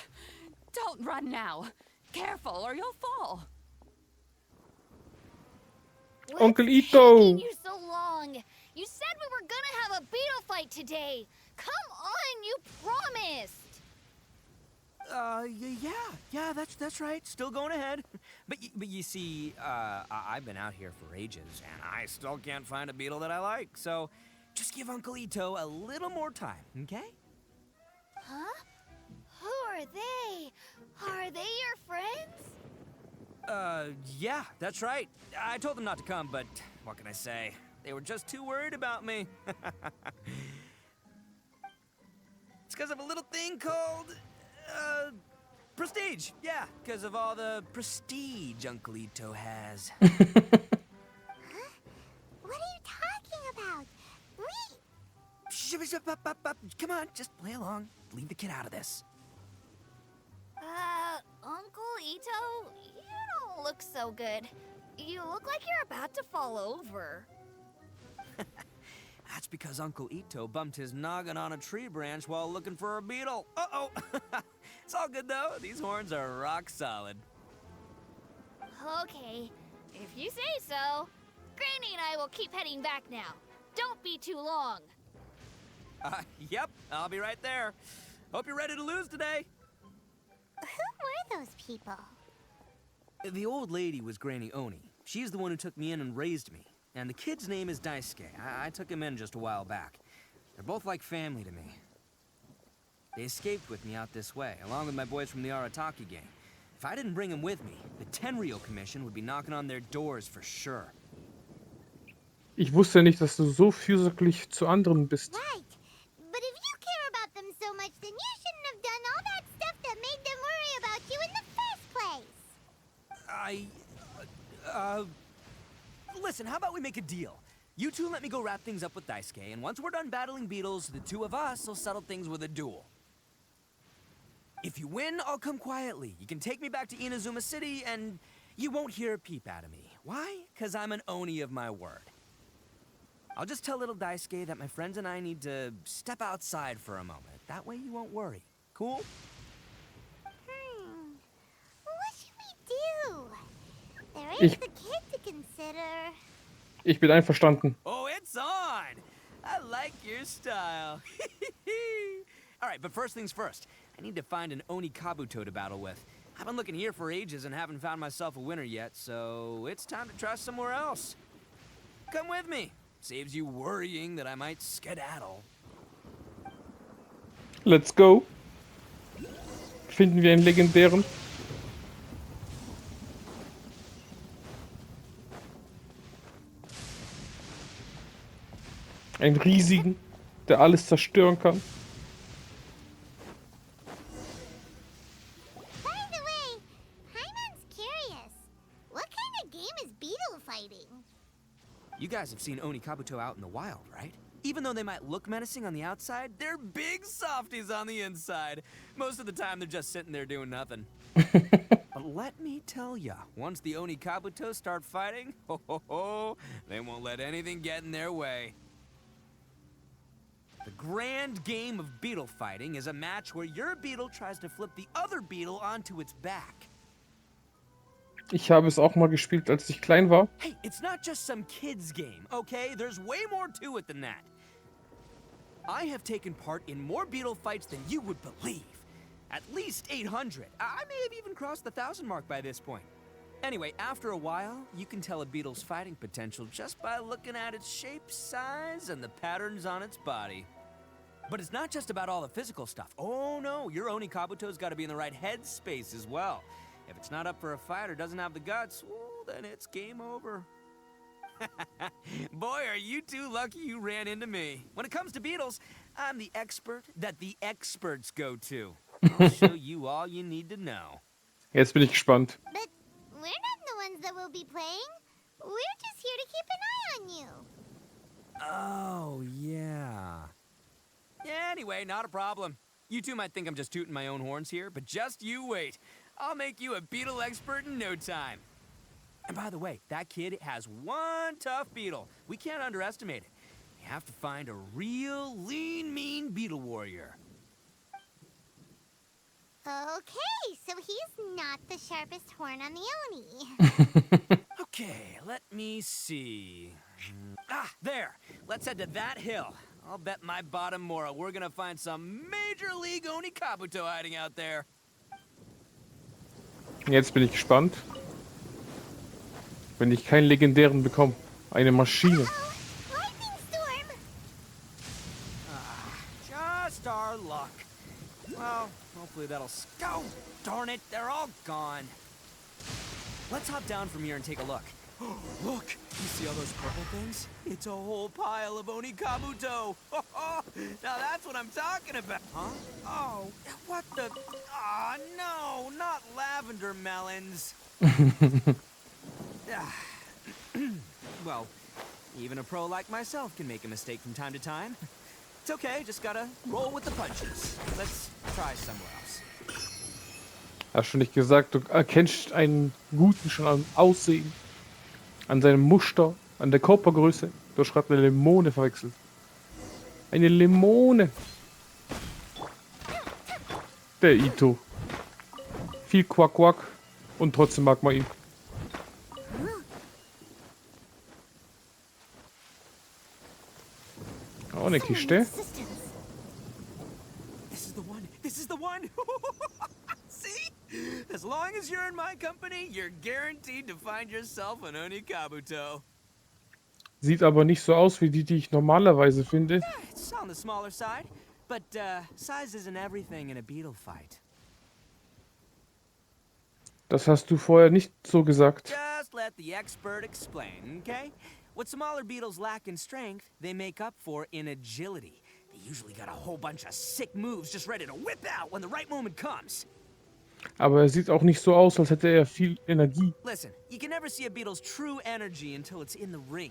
Don't run now. Careful or you'll fall. Uncle What's Itto! taking you so long? You said we were gonna have a beetle fight today. Come on, you promised. Yeah, that's right. Still going ahead. But you see, I've been out here for ages, and I still can't find a beetle that I like. So, just give Uncle Itto a little more time, okay? Huh? Who are they? Are they your friends? Yeah, that's right. I told them not to come, but what can I say? They were just too worried about me. It's because of a little thing called, prestige. Yeah, because of all the prestige Uncle Itto has. What are you talking about? Come on, just play along. Leave the kid out of this. Uncle Itto, you don't look so good. You look like you're about to fall over. That's because Uncle Itto bumped his noggin on a tree branch while looking for a beetle. Uh-oh. It's all good, though. These horns are rock solid. Okay, if you say so. Granny and I will keep heading back now. Don't be too long. Yep, I'll be right there. Hope you're ready to lose today. Who were those people? The old lady was Granny Oni. She's the one who took me in and raised me. And the kid's name is Daisuke. I took him in just a while back. They're both like family to me. They escaped with me out this way, along with my boys from the Arataki gang. If I didn't bring them with me, the Tenryou Commission would be knocking on their doors for sure. Ich wusste nicht, dass du so fürsorglich zu anderen bist. Right. But if you care about them so much, then you shouldn't have done all that stuff that made them worry about you in the first place. Listen, how about we make a deal? You two let me go wrap things up with Daisuke, and once we're done battling beetles, the two of us will settle things with a duel. If you win, I'll come quietly. You can take me back to Inazuma City, and you won't hear a peep out of me. Why? 'Cause I'm an Oni of my word. I'll just tell little Daisuke that my friends and I need to step outside for a moment. That way you won't worry. Cool? What should we do? There is Ich- the kid to consider. Ich bin einverstanden. Oh, it's on! I like your style. All right, but first things first. I need to find an Oni Kabuto to battle with. I've been looking here for ages and haven't found myself a winner yet, so it's time to try somewhere else. Come with me. Saves you worrying that I might skedaddle. Let's go. Finden wir einen legendären. Einen riesigen, der alles zerstören kann. By the way, Hyman's curious. What kind of game is beetle fighting? You guys have seen Oni Kabuto out in the wild, right? Even though they might look menacing on the outside, they're big softies on the inside. Most of the time, they're just sitting there doing nothing. But let me tell ya, once the Oni Kabuto start fighting, they won't let anything get in their way. The grand game of beetle fighting is a match where your beetle tries to flip the other beetle onto its back. Ich habe es auch mal gespielt, als ich klein war. Hey, it's not just some kid's game, okay? There's way more to it than that. I have taken part in more beetle fights than you would believe. At least 800. I may have even crossed the 1,000 mark by this point. Anyway, after a while, you can tell a beetle's fighting potential just by looking at its shape, size, and the patterns on its body. But it's not just about all the physical stuff. Oh no, your Oni Kabuto's got to be in the right headspace as well. If it's not up for a fight or doesn't have the guts, well, then it's game over. Boy, are you two lucky you ran into me. When it comes to beetles, I'm the expert that the experts go to. I'll show you all you need to know. Jetzt bin ich gespannt. But we're not the ones that will be playing. We're just here to keep an eye on you. Oh, yeah. Anyway, not a problem. You two might think I'm just tooting my own horns here, but just you wait. I'll make you a beetle expert in no time. And by the way, that kid has one tough beetle. We can't underestimate it. You have to find a real lean, mean beetle warrior. Okay, so he's not the sharpest horn on the Oni. Okay, let me see. Ah, there. Let's head to that hill. I'll bet my bottom moral we're gonna find some major league Oni Kabuto hiding out there. Jetzt bin ich gespannt. Wenn ich keinen legendären bekomme. Eine Maschine. Uh-oh, lightning storm! Just our luck. Well, hopefully that'll... Oh, darn it, they're all gone. Let's hop down from here and take a look. Look, you see all those purple things? It's a whole pile of Oni Kabuto. Now that's what I'm talking about. Huh? Oh, what the... Ah, no, not lavender melons. Well, even a pro like myself can make a mistake from time to time. It's okay, just gotta roll with the punches. Let's try somewhere else. Hast du nicht gesagt, du erkennst einen Guten schon am Aussehen, an seinem Muster, an der Körpergröße? Du hast gerade eine Limone verwechselt. Eine Limone. Der Itto. Viel Quack-Quack und trotzdem mag man ihn. Oh, eine Kiste. This is the one. This is the one. See? As long as you're in my company, you're guaranteed to find yourself an Oni Kabuto. Sieht aber nicht so aus wie die, die ich normalerweise finde. It's on the smaller side, but size isn't everything in a beetle fight. Das hast du vorher nicht so gesagt. Just let the expert explain, okay? What smaller beetles lack in strength, they make up for in agility. They usually got a whole bunch of sick moves just ready to whip out when the right moment comes. Aber er sieht auch nicht so aus, als hätte er viel Energie. Listen, you can never see a beetle's true energy until it's in the ring.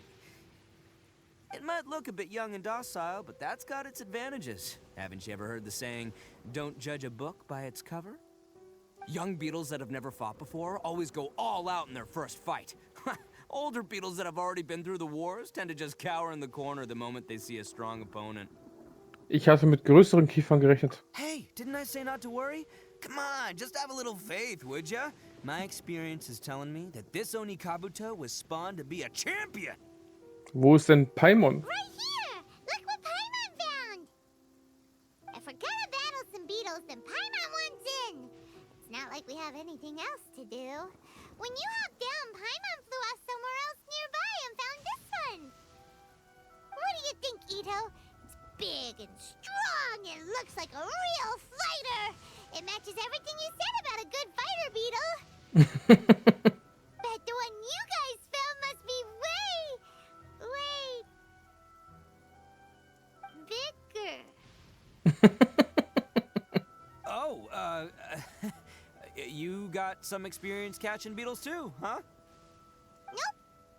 It might look a bit young and docile, but that's got its advantages. Haven't you ever heard the saying, don't judge a book by its cover? Young beetles that have never fought before always go all out in their first fight. Older beetles that have already been through the wars tend to just cower in the corner the moment they see a strong opponent. Ich hatte mit größeren Kiefern gerechnet. Hey, didn't I say not to worry? Come on, just have a little faith, would ya? My experience is telling me that this Oni Kabuto was spawned to be a champion. Wo ist denn Paimon? Right here! Look what Paimon found! If we're gonna battle some beetles, then Paimon wants in! It's not like we have anything else to do. When you hopped down, Paimon flew off somewhere else nearby and found this one! What do you think, Itto? It's big and strong and looks like a real fighter! It matches everything you said about a good fighter beetle! Bet the one you guys found must be way... bigger. Oh, you got some experience catching beetles too, huh? Nope.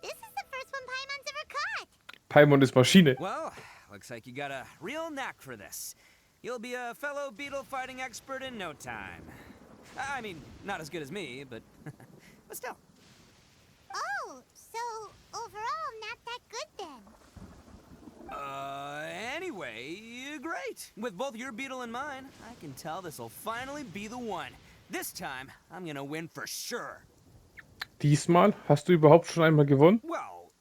This is the first one Paimon's ever caught. Paimon ist Maschine. Well, looks like you got a real knack for this. You'll be a fellow beetle fighting expert in no time. I mean, not as good as me, but but still. Oh, so overall not that good then. Anyway, great. With both your beetle and mine, I can tell this'll finally be the one. This time, I'm gonna win for sure. Diesmal hast du überhaupt schon einmal gewonnen? Well,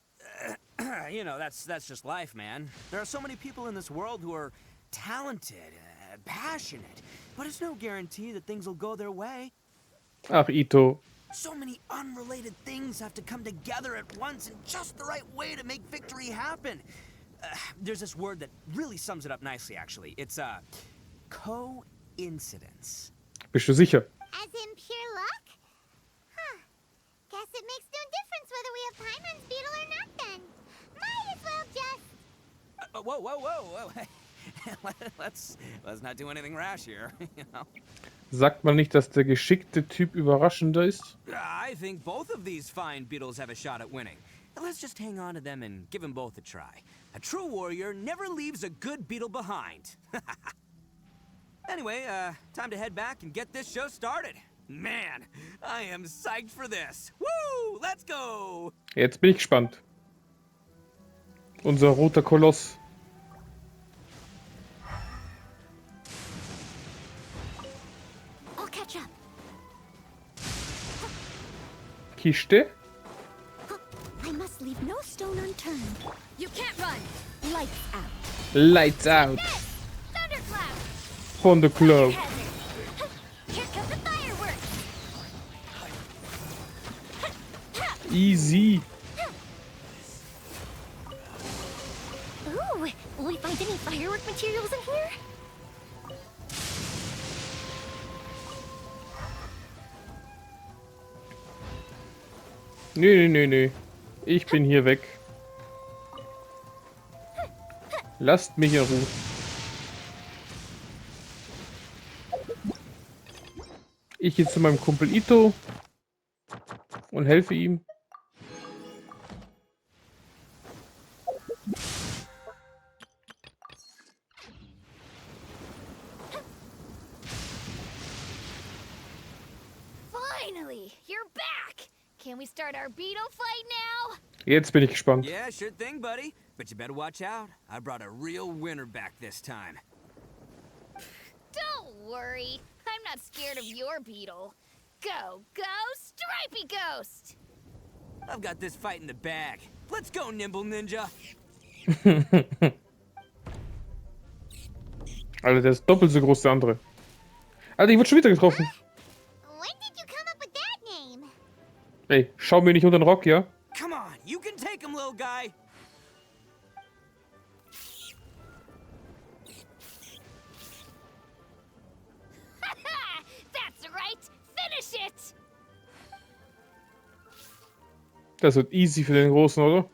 you know, that's just life, man. There are so many people in this world who are talented, passionate, but it's no guarantee that things will go their way. Ach, Itto. So many unrelated things have to come together at once in just the right way to make victory happen. There's this word that really sums it up nicely, actually. It's, coincidence. Bist du sicher? As in pure luck? Huh. Guess it makes no difference whether we have Paimon's beetle or not then. Might as well just... Whoa. let's not do anything rash here, you know? Sagt man nicht, dass der geschickte Typ überraschender ist? I think both of these fine beetles have a shot at winning. Let's just hang on to them and give them both a try. A true warrior never leaves a good beetle behind. Anyway, time to head back and get this show started. Man, I am psyched for this. Woo! Let's go! Jetzt bin ich gespannt. Unser roter Koloss. I'll catch up. Kiste? I must leave no stone unturned. You can't run. Lights out. Lights out. Thundercloud. Von der Club. Hazard. Here come the fireworks. Easy. Ooh, will we find any firework materials in here? Nee. Ich bin hier weg. Lasst mich in Ruhe. Ich gehe zu meinem Kumpel Itto und helfe ihm. Finally, you're back. Can we start our beetle fight now? Jetzt bin ich gespannt. Yeah, sure thing, buddy. But you better watch out. I brought a real winner back this time. Don't worry. I'm not scared of your beetle. Go, Stripey Ghost! I've got this fight in the bag. Let's go, Nimble Ninja. Alter, der ist doppelt so groß wie der andere. Alter, ich wurde schon wieder getroffen. When did you come up with that name? Ey, schau mir nicht unter den Rock, ja? Come on, you can take him, little guy. That's right! Finish it! Das wird easy für den Großen, oder?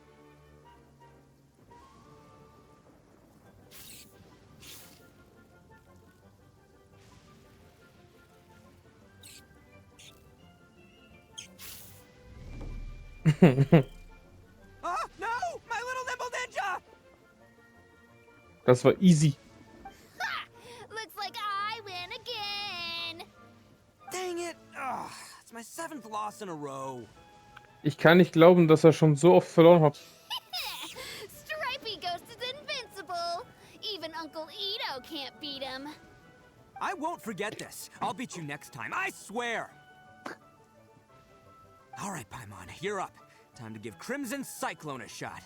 Oh, no! My little Nimble Ninja! Das war easy. Ha! Looks like I win again! Dang it! Ugh, it's my 7th loss in a row. Ich kann nicht glauben, dass er schon so oft verloren hat. Stripey Ghost is invincible! Even Uncle Itto can't beat him. I won't forget this. I'll beat you next time, I swear! Alright, Paimon, you're up. Time to give Crimson Cyclone a shot.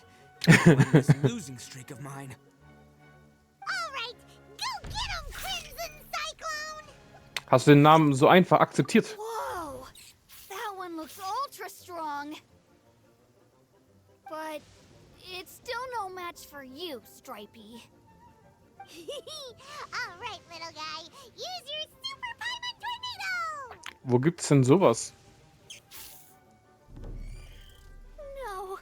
End this losing streak of mine. All right, go get him, Crimson Cyclone! Hast du den Namen so einfach akzeptiert? Whoa! That one looks ultra strong. But it's still no match for you, Stripey. All right, little guy, use your Super Paimon Tornado! Wo gibt's denn sowas? No,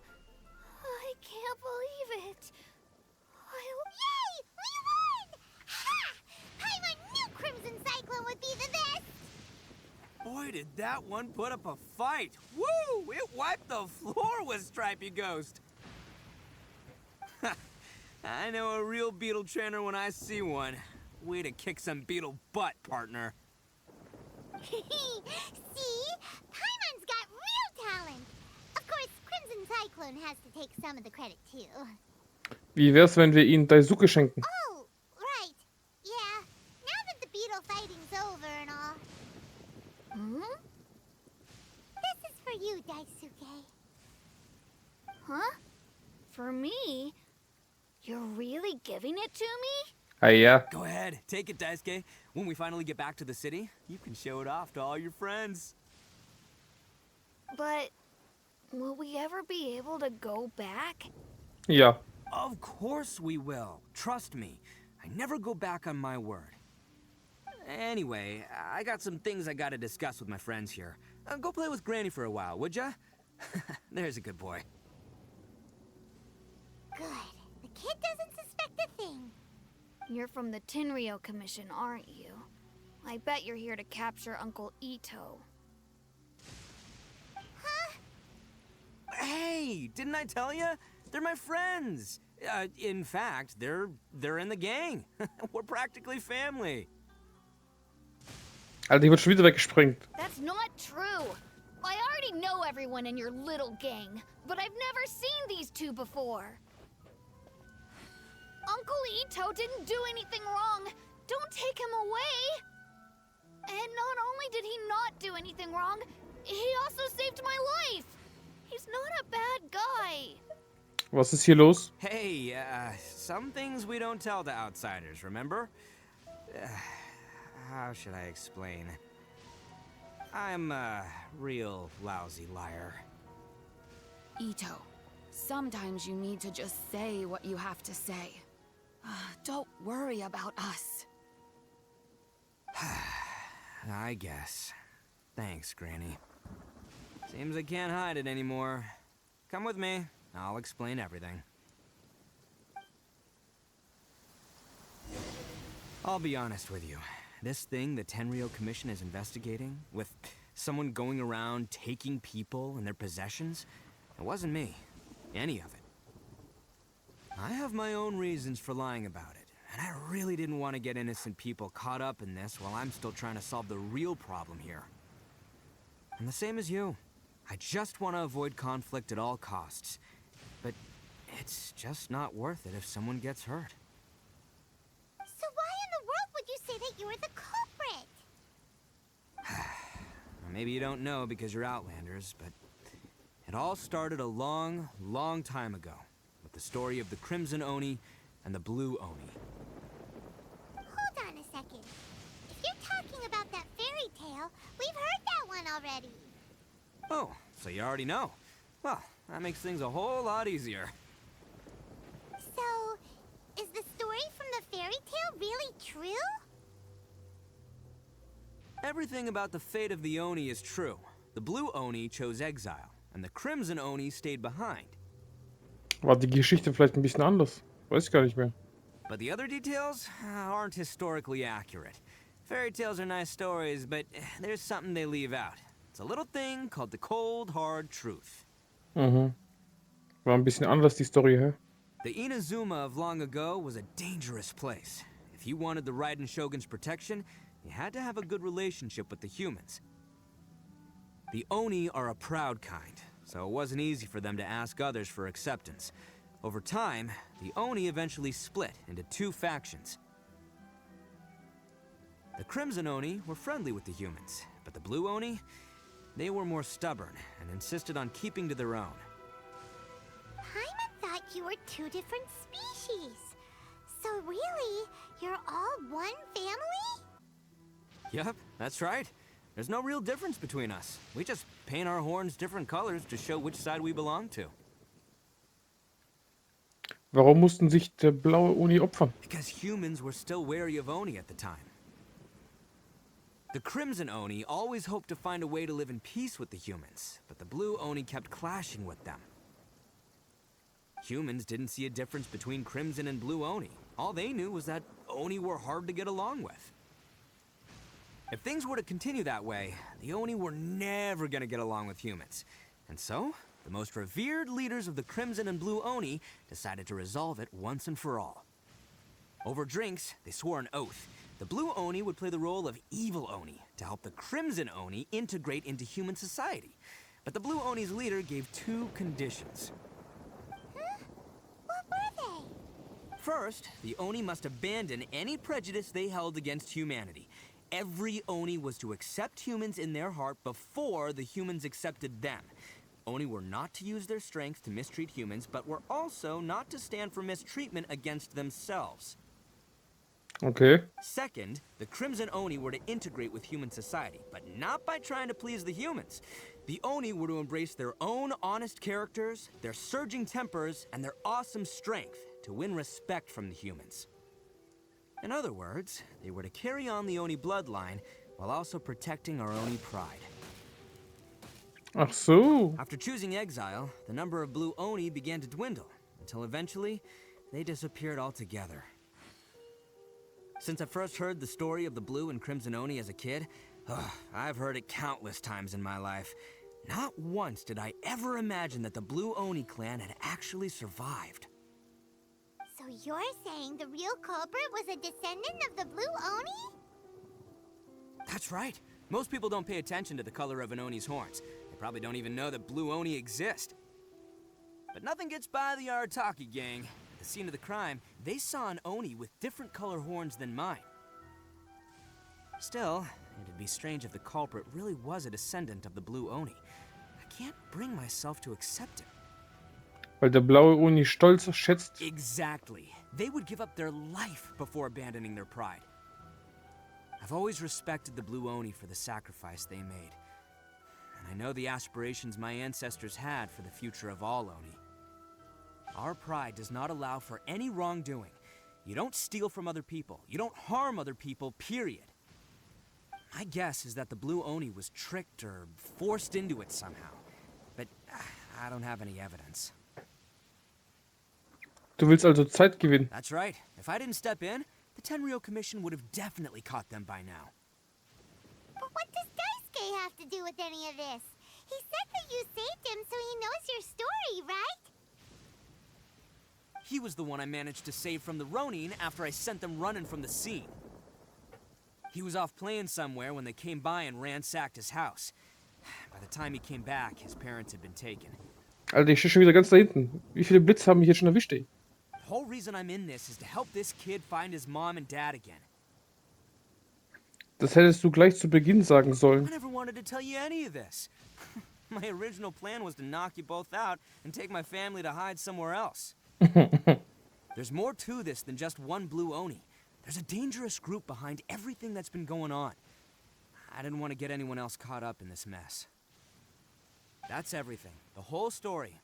I can't believe it. Yay! We won! Ha! Paimon knew Crimson Cyclone would be the best! Boy, did that one put up a fight. Woo! It wiped the floor with Stripey Ghost. I know a real beetle trainer when I see one. Way to kick some beetle butt, partner. See? Paimon's got real talent! Of course, Crimson Cyclone has to take some of the credit, too. Wie wär's, wenn wir ihm Daisuke schenken? Oh, right. Yeah, now that the beetle fighting's over and all. Hmm? This is for you, Daisuke. Huh? For me? You're really giving it to me? Ah ja. Go ahead, take it, Daisuke. When we finally get back to the city, you can show it off to all your friends. But will we ever be able to go back? Ja. Of course we will. Trust me. I never go back on my word. Anyway, I got some things I gotta discuss with my friends here. Go play with Granny for a while, would ya? There's a good boy. Good. The kid doesn't suspect a thing. You're from the Tenryou Commission, aren't you? I bet you're here to capture Uncle Itto. Huh? Hey, didn't I tell you? They're my friends. In fact, they're in the gang. We're practically family. Alter, die wird schon wieder weggesprengt. That's not true. I already know everyone in your little gang, but I've never seen these two before. Uncle Itto didn't do anything wrong. Don't take him away. And not only did he not do anything wrong, he also saved my life. He's not a bad guy. Was ist hier los? Hey, some things we don't tell to outsiders, remember? How should I explain? I'm a real lousy liar. Itto, sometimes you need to just say what you have to say. Don't worry about us. I guess. Thanks, Granny. Seems I can't hide it anymore. Come with me. I'll explain everything. I'll be honest with you. This thing the Tenryou Commission is investigating, with someone going around taking people and their possessions, it wasn't me. Any of it. I have my own reasons for lying about it, and I really didn't want to get innocent people caught up in this while I'm still trying to solve the real problem here. I'm the same as you. I just want to avoid conflict at all costs. But it's just not worth it if someone gets hurt. So why in the world would you say that you were the culprit? Maybe you don't know because you're Outlanders, but it all started a long, long time ago with the story of the Crimson Oni and the Blue Oni. Hold on a second. If you're talking about that fairy tale, we've heard that one already. Oh, so you already know. Well, that makes things a whole lot easier. So, is the story from the fairy tale really true? Everything about the fate of the Oni is true. The Blue Oni chose exile, and the Crimson Oni stayed behind. War die Geschichte vielleicht ein bisschen anders? Weiß ich gar nicht mehr. But the other details aren't historically accurate. Fairy tales are nice stories, but there's something they leave out. It's a little thing called the cold, hard truth. Mhm. War ein bisschen anders die Story, hä? The Inazuma of long ago was a dangerous place. If you wanted the Raiden Shogun's protection, you had to have a good relationship with the humans. The Oni are a proud kind, so it wasn't easy for them to ask others for acceptance. Over time, the Oni eventually split into two factions. The Crimson Oni were friendly with the humans, but the Blue Oni, they were more stubborn and insisted on keeping to their own. Paimon thought you were two different species. So really, you're all one family? Yep, that's right. There's no real difference between us. We just paint our horns different colors to show which side we belong to. Warum mussten sich der blaue Uni opfern? Because humans were still wary of Oni at the time. The Crimson Oni always hoped to find a way to live in peace with the humans, but the Blue Oni kept clashing with them. Humans didn't see a difference between Crimson and Blue Oni. All they knew was that Oni were hard to get along with. If things were to continue that way, the Oni were never gonna get along with humans. And so, the most revered leaders of the Crimson and Blue Oni decided to resolve it once and for all. Over drinks, they swore an oath. The Blue Oni would play the role of evil Oni to help the Crimson Oni integrate into human society. But the Blue Oni's leader gave two conditions. Huh? What were they? First, the Oni must abandon any prejudice they held against humanity. Every Oni was to accept humans in their heart before the humans accepted them. Oni were not to use their strength to mistreat humans, but were also not to stand for mistreatment against themselves. Okay. Second, the Crimson Oni were to integrate with human society, but not by trying to please the humans. The Oni were to embrace their own honest characters, their surging tempers, and their awesome strength to win respect from the humans. In other words, they were to carry on the Oni bloodline while also protecting our Oni pride. Ach so. After choosing exile, the number of blue Oni began to dwindle, until eventually, they disappeared altogether. Since I first heard the story of the blue and crimson Oni as a kid, I've heard it countless times in my life. Not once did I ever imagine that the blue Oni clan had actually survived. So you're saying the real culprit was a descendant of the blue Oni? That's right. Most people don't pay attention to the color of an Oni's horns. They probably don't even know that blue Oni exist. But nothing gets by the Arataki gang. At the scene of the crime, they saw an Oni with different color horns than mine. Still, it'd be strange if the culprit really was a descendant of the blue Oni. I can't bring myself to accept it. Weil der blaue Uni stolz schätzt. Exactly. They would give up their life before abandoning their pride. I've always respected the blue Oni for the sacrifice they made. And I know the aspirations my ancestors had for the future of all Oni. Our pride does not allow for any wrongdoing. You don't steal from other people. You don't harm other people, period. My guess is that the blue Oni was tricked or forced into it somehow. But I don't have any evidence. Du willst also Zeit gewinnen. That's right. If I didn't step in, the Tenryou Commission would have definitely caught them by now. But what does Daisuke have to do with any of this? He said that you saved him so he knows your story, right? He was the one I managed to save from the Ronin after I sent them running from the scene. He was off playing somewhere when they came by and ransacked his house. By the time he came back, his parents had been taken. Alter, ich stehe schon wieder ganz da hinten. Wie viele Blitze haben mich jetzt schon erwischt, ey? The whole reason I'm in this is to help this kid find his mom and dad again. Das hättest du gleich zu Beginn sagen I sollen. never wanted to tell you any of this. My original plan was to knock you both out and take my family to hide somewhere else. There's more to this than just one blue Oni. There's a dangerous group behind everything that's been going on. I didn't want to get anyone else caught up in this mess. That's everything. The whole story.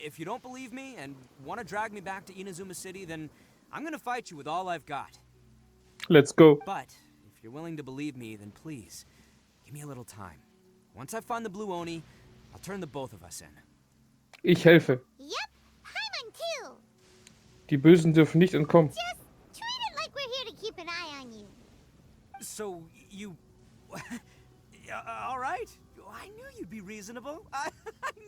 If you don't believe me and want to drag me back to Inazuma City, then I'm gonna fight you with all I've got. Let's go. But if you're willing to believe me, then please, give me a little time. Once I find the blue Oni, I'll turn the both of us in. Ich helfe. Yep, Paimon too. Die Bösen dürfen nicht entkommen. Just treat it like we're here to keep an eye on you. So, you... all right. I knew you'd be reasonable. I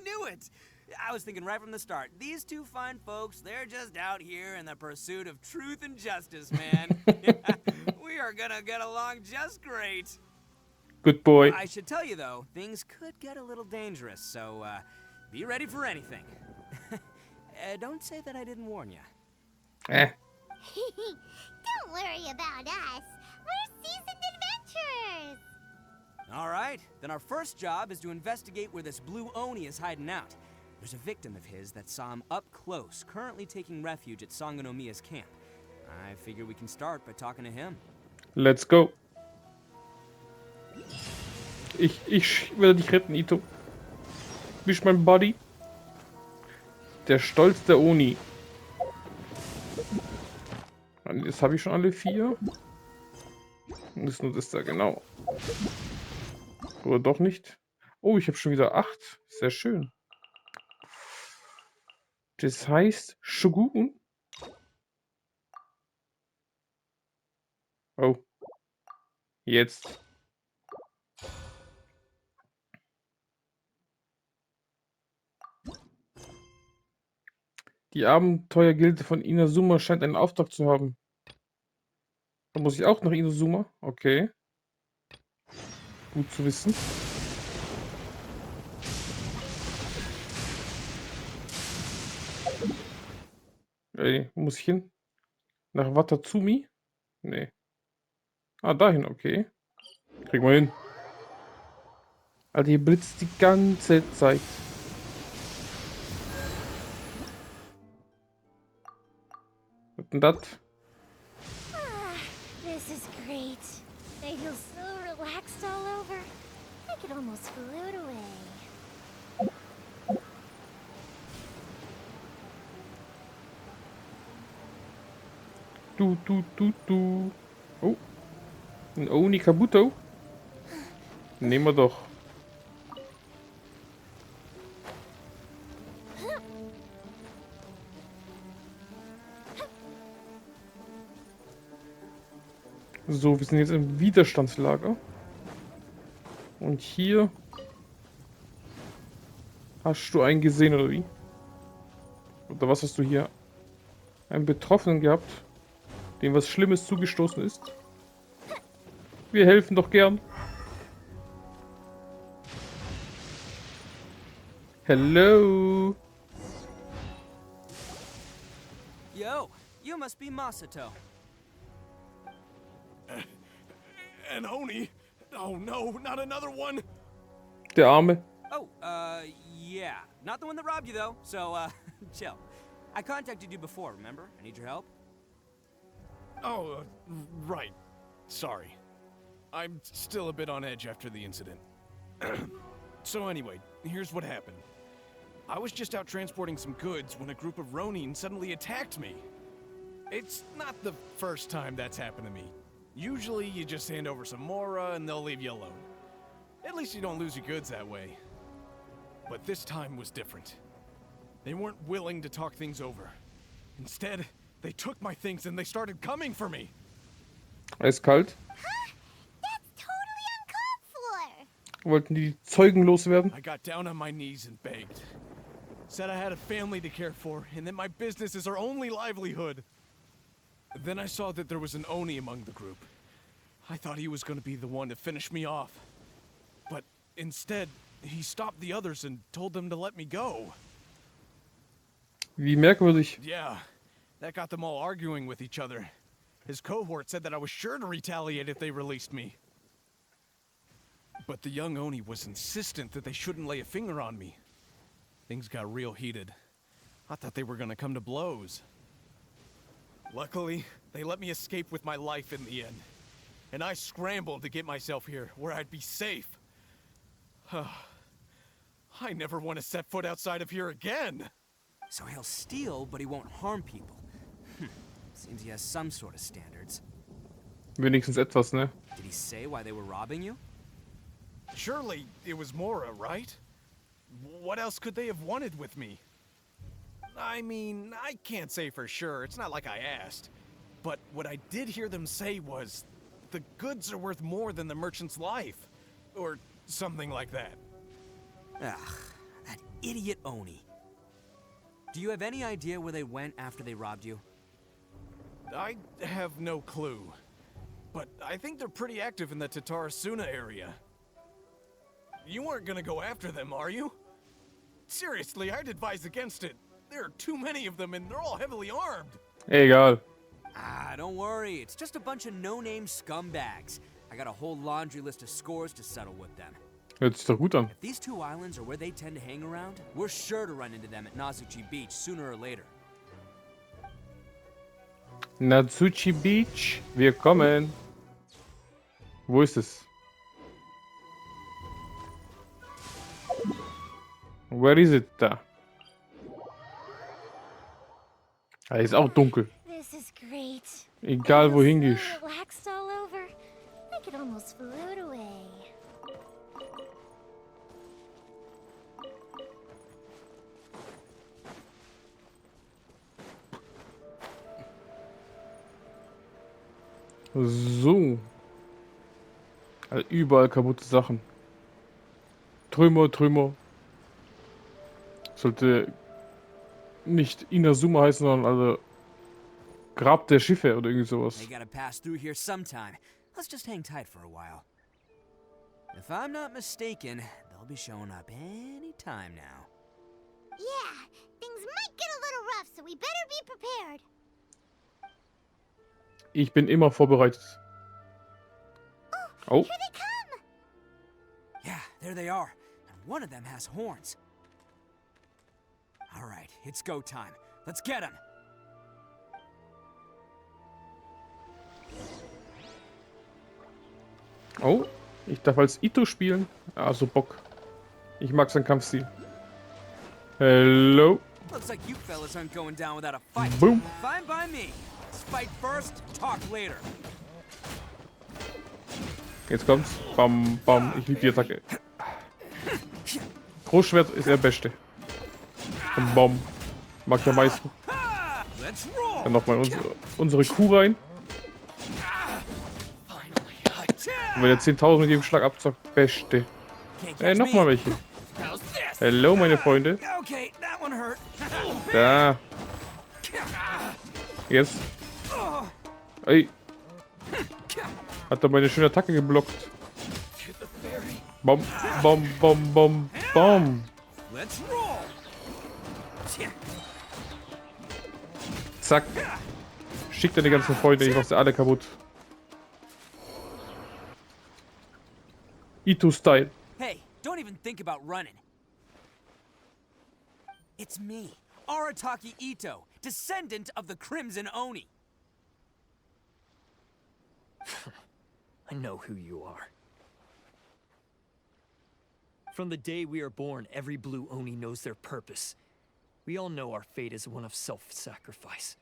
knew it. I was thinking right from the start, these two fine folks, they're just out here in the pursuit of truth and justice, man. We are gonna get along just great. Good boy. I should tell you, though, things could get a little dangerous, so be ready for anything. Don't say that I didn't warn you. Don't worry about us. We're seasoned adventurers. All right, then our first job is to investigate where this blue Oni is hiding out. There's a victim of his that saw him up close, currently taking refuge at Sangonomiya's camp. I figure we can start by talking to him. Let's go. Ich werde dich retten, Itto. Wisch mein Body. Der Stolz der Oni. Jetzt habe ich schon alle 4. Und ist nur das da, genau. Oder doch nicht. Oh, ich habe schon wieder 8. Sehr schön. Das heißt Shogun. Oh. Jetzt. Die Abenteuergilde von Inazuma scheint einen Auftrag zu haben. Da muss ich auch nach Inazuma? Okay. Gut zu wissen. Ey, wo muss ich hin? Nach Watatsumi? Nee. Ah, dahin, okay. Kriegen wir hin. Alter, hier blitzt die ganze Zeit. Was denn das? think it almost float away. Du. Oh. Een Oni Kabuto? Nehmen wir doch. So, wir sind jetzt im Widerstandslager. Und hier... Hast du einen gesehen, oder wie? Oder was hast du hier? Einen Betroffenen gehabt, dem was Schlimmes zugestoßen ist? Wir helfen doch gern. Hello. Yo, you must be Masato. An Oni? Oh no, not another one! Der Arme. Oh, yeah. Not the one that robbed you, though, so, chill. I contacted you before, remember? I need your help. Oh, right. Sorry. I'm still a bit on edge after the incident. So anyway, here's what happened. I was just out transporting some goods when a group of Ronin suddenly attacked me. It's not the first time that's happened to me. Usually you just hand over some Mora and they'll leave you alone. At least you don't lose your goods that way. But this time was different. They weren't willing to talk things over. Instead, they took my things and they started coming for me. Eiskalt. Huh? That's totally uncalled for. Wollten die Zeugen loswerden? I got down on my knees and begged. Said I had a family to care for and that my business is our only livelihood. Then I saw that there was an Oni among the group. I thought he was going to be the one to finish me off. But instead, he stopped the others and told them to let me go. Wie merkwürdig. Yeah, that got them all arguing with each other. His cohort said that I was sure to retaliate if they released me. But the young Oni was insistent that they shouldn't lay a finger on me. Things got real heated. I thought they were gonna come to blows. Luckily, they let me escape with my life in the end. And I scrambled to get myself here, where I'd be safe. I never want to set foot outside of here again! So he'll steal, but he won't harm people. Seems he has some sort of standards. Wenigstens etwas, ne? Did he say why they were robbing you? Surely it was Mora, right? What else could they have wanted with me? I mean, I can't say for sure, it's not like I asked. But what I did hear them say was, the goods are worth more than the merchant's life. Or something like that. Ugh, that idiot Oni. Do you have any idea where they went after they robbed you? I have no clue. But I think they're pretty active in the Tatarasuna area. You weren't gonna go after them, are you? Seriously, I'd advise against it. There are too many of them and they're all heavily armed. Egal. Ah, don't worry. It's just a bunch of no-name scumbags. I got a whole laundry list of scores to settle with them. Hört sich doch gut an. If these two islands are where they tend to hang around, we're sure to run into them at Nazuchi Beach sooner or later. Natsuchi Beach. Wir kommen. Wo ist es? Where is it? Da. Ah, ist auch dunkel. This is great. Egal wohin gehst. So relaxed all over. I could almost float away. So. Also überall kaputte Sachen. Trümmer. Sollte nicht Inazuma heißen, sondern also Grab der Schiffe oder irgendwie sowas. They gotta pass through here sometime. Let's just hang tight for a while. If I'm not mistaken, they'll be showing up any time now. Yeah, things might get a little rough, so we better be prepared. Ich bin immer vorbereitet. Oh. Here they come! Yeah, there they are. And one of them has horns. All right, it's go time. Let's get him. Oh, Ich darf als Itto spielen. Also Bock. Ich mag seinen Kampfstil. Hello. Looks like you fellas aren't going down without a fight. Boom. Fine by me. Fight first, talk later. Jetzt kommt's. Bam, bam. Ich liebe die Attacke. Großschwert ist der Beste. Bam, bam. Mag ich am meisten. Let's roll. Dann nochmal unsere Kuh rein. Und wenn der 10.000 mit jedem Schlag abzockt, Beste. Nochmal welche. Hello, meine Freunde. Okay, that one hurt. Da. Jetzt. Ey. Hat er meine schöne Attacke geblockt. Bom, bom, bom, bom, bom. Let's roll. Zack. Schickt er die ganzen Freunde, ich mach sie alle kaputt. Itto-Style. Hey, don't even think about running. It's me, Arataki Itto, descendant of the Crimson Oni. I know who you are. From the day we are born, every blue Oni knows their purpose. We all know our fate is one of self-sacrifice.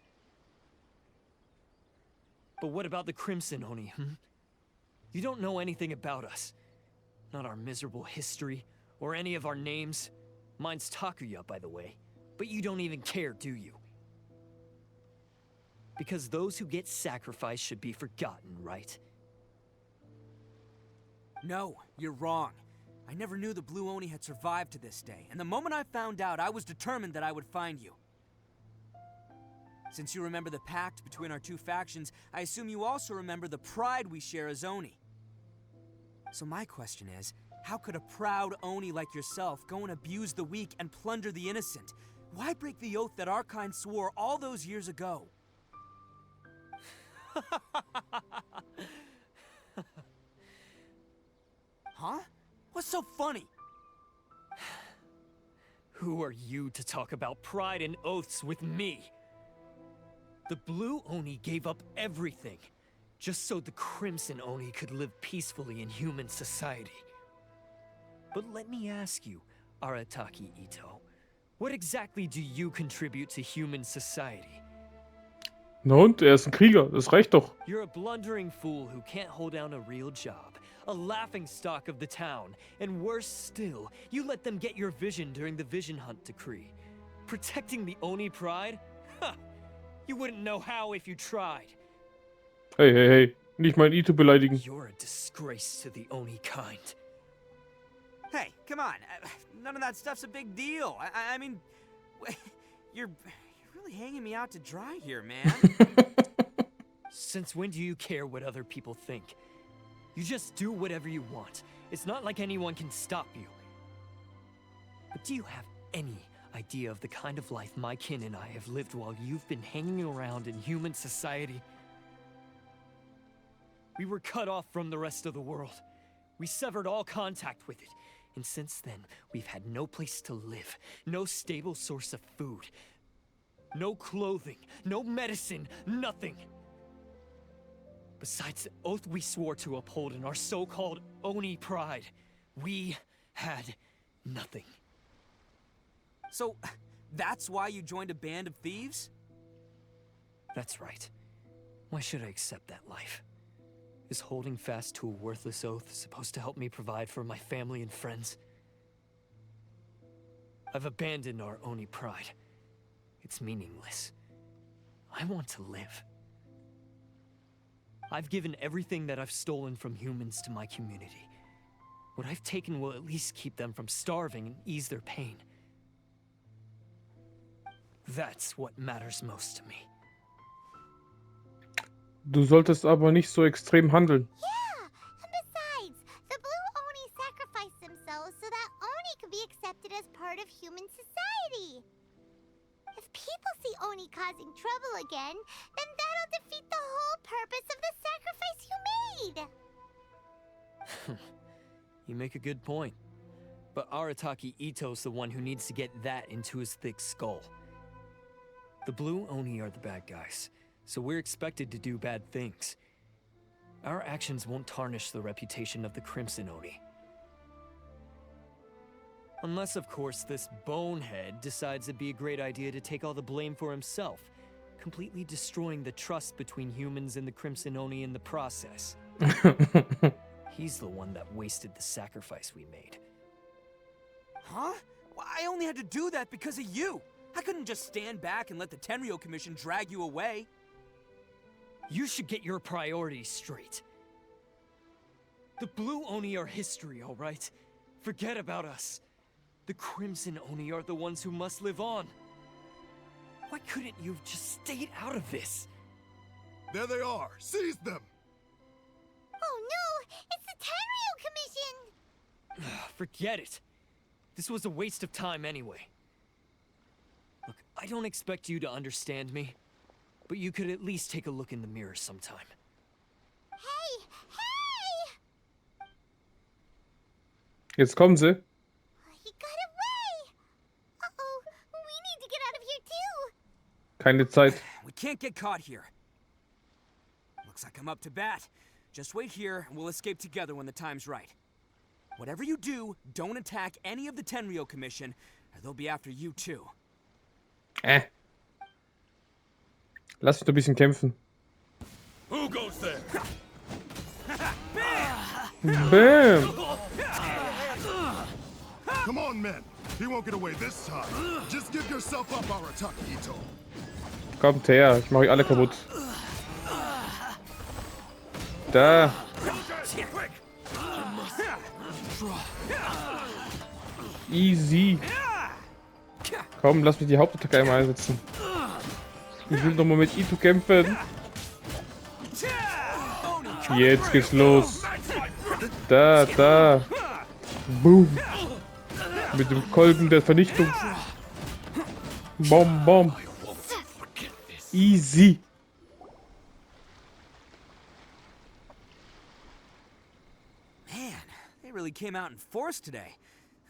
But what about the Crimson Oni, You don't know anything about us. Not our miserable history, or any of our names. Mine's Takuya, by the way. But you don't even care, do you? Because those who get sacrificed should be forgotten, right? No, you're wrong. I never knew the Blue Oni had survived to this day, and the moment I found out, I was determined that I would find you. Since you remember the pact between our two factions, I assume you also remember the pride we share as Oni. So my question is, how could a proud Oni like yourself go and abuse the weak and plunder the innocent? Why break the oath that our kind swore all those years ago? Huh? What's so funny? Who are you to talk about pride and oaths with me? The Blue Oni gave up everything, just so the Crimson Oni could live peacefully in human society. But let me ask you, Arataki Itto, what exactly do you contribute to human society? Na und? Er ist ein Krieger. Das reicht doch. You're a blundering fool who can't hold down a real job, a laughingstock of the town, and worse still, you let them get your vision during the Vision Hunt decree. Protecting the Oni pride? Ha! You wouldn't know how if you tried. Hey, hey, hey. Nicht mein Itto beleidigen. You're a disgrace to the Oni kind. Hey, come on. None of that stuff's a big deal. I mean, you're really hanging me out to dry here, man. Since when do you care what other people think? You just do whatever you want. It's not like anyone can stop you. But do you have any idea of the kind of life my kin and I have lived while you've been hanging around in human society? We were cut off from the rest of the world. We severed all contact with it. And since then, we've had no place to live, no stable source of food, no clothing, no medicine, nothing. Besides the oath we swore to uphold in our so-called Oni pride, we had nothing. So, that's why you joined a band of thieves? That's right. Why should I accept that life? Is holding fast to a worthless oath supposed to help me provide for my family and friends? I've abandoned our Oni pride. It's meaningless. I want to live. I've given everything that I've stolen from humans to my community. What I've taken will at least keep them from starving and ease their pain. That's what matters most to me. Du solltest aber nicht so extrem handeln. Yeah, and besides, the Blue Oni sacrificed themselves so that Oni could be accepted as part of human society. If people see Oni causing trouble again, then that'll defeat the whole purpose of the sacrifice you made. You make a good point. But Arataki Itto's the one who needs to get that into his thick skull. The Blue Oni are the bad guys, so we're expected to do bad things. Our actions won't tarnish the reputation of the Crimson Oni. Unless, of course, this bonehead decides it'd be a great idea to take all the blame for himself, completely destroying the trust between humans and the Crimson Oni in the process. He's the one that wasted the sacrifice we made. Huh? Well, I only had to do that because of you. I couldn't just stand back and let the Tenryo Commission drag you away. You should get your priorities straight. The Blue Oni are history, all right? Forget about us. The Crimson Oni are the ones who must live on. Why couldn't you have just stayed out of this? There they are! Seize them! Oh no! It's the Tenryo Commission! Forget it. This was a waste of time anyway. Look, I don't expect you to understand me, but you could at least take a look in the mirror sometime. Hey! Hey! Jetzt kommen sie. He got away! Uh-oh, we need to get out of here too! Keine Zeit. We can't get caught here. Looks like I'm up to bat. Just wait here, and we'll escape together when the time's right. Whatever you do, don't attack any of the Tenryo Commission, or they'll be after you too. Lass uns ein bisschen kämpfen. Who goes there? Bam! Come on, men. He won't get away this time. Just give yourself up, Arataki Itto. Kommt her, ich mach euch alle kaputt. Da. Easy. Komm, lass mich die Hauptattacke einmal einsetzen. Ich will doch mal mit Itto kämpfen. Jetzt geht's los. Da. Boom. Mit dem Kolben der Vernichtung. Bom. Easy. Man, they really came out in force today.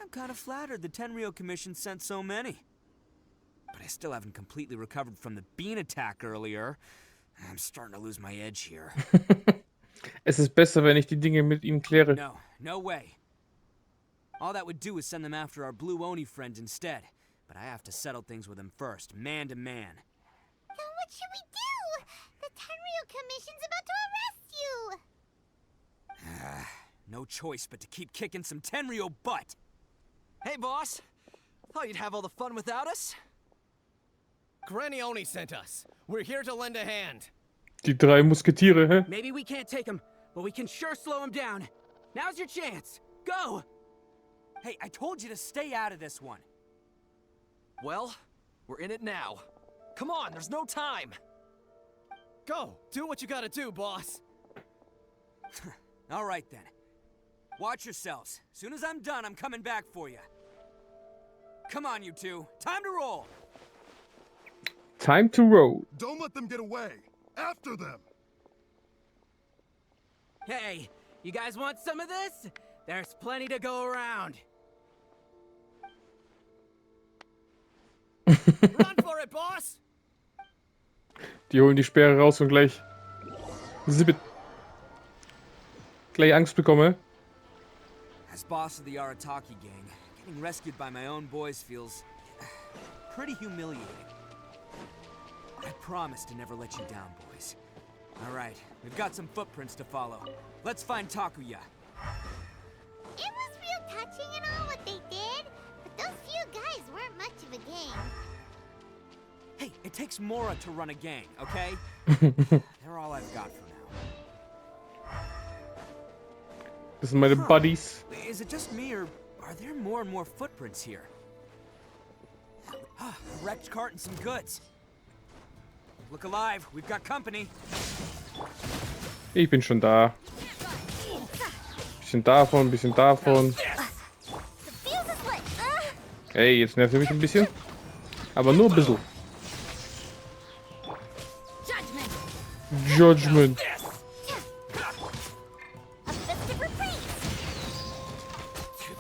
I'm kind of flattered the Tenryo Commission sent so many. But I still haven't completely recovered from the bean attack earlier. I'm starting to lose my edge here. Es ist besser, wenn ich die Dinge mit ihm kläre. No way. All that would do is send them after our Blue Oni friends instead. But I have to settle things with them first, man to man. Then what should we do? The Tenryo Commission's about to arrest you! No choice but to keep kicking some Tenryo butt. Hey, boss. Thought you'd have all the fun without us? Granny Oni sent us. We're here to lend a hand. Die drei Musketiere, hä? Maybe we can't take him, but we can sure slow him down. Now's your chance. Go! Hey, I told you to stay out of this one. Well, we're in it now. Come on, there's no time. Go, do what you gotta do, boss. All right then. Watch yourselves. Soon as I'm done, I'm coming back for you. Come on, you two. Time to roll. Time to roll. Don't let them get away. After them. Hey, you guys want some of this? There's plenty to go around. Run for it, boss! Die holen die Speere raus und gleich. Zippet. Gleich Angst bekomme. As boss of the Arataki gang, getting rescued by my own boys feels pretty humiliating. I promise to never let you down, boys. All right, we've got some footprints to follow. Let's find Takuya. It was real touching and all what they did, but those few guys weren't much of a gang. Hey, it takes Mora to run a gang, okay? They're all I've got for now. Das sind meine Buddies. Is it just me, or are there more and more footprints here? A wrecked cart and some goods. Look alive, we've got company. Ich bin schon da. Bisschen davon, bisschen davon. Hey, jetzt nervt ihr mich ein bisschen. Aber nur ein bisschen. Judgment.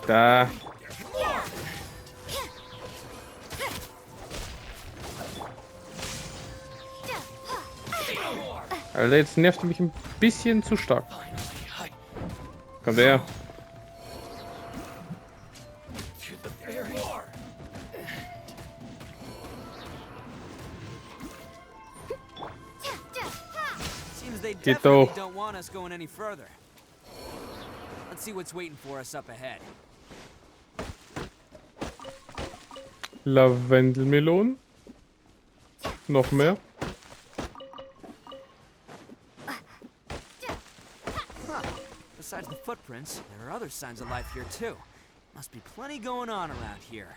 Da. Alter, jetzt nervt er mich ein bisschen zu stark. Kommt her. Seems they Geht definitely doch. don't want us going any further. Let's see what's waiting for us up ahead. Lavendelmelonen. Noch mehr. Besides the footprints, there are other signs of life here too. Must be plenty going on around here.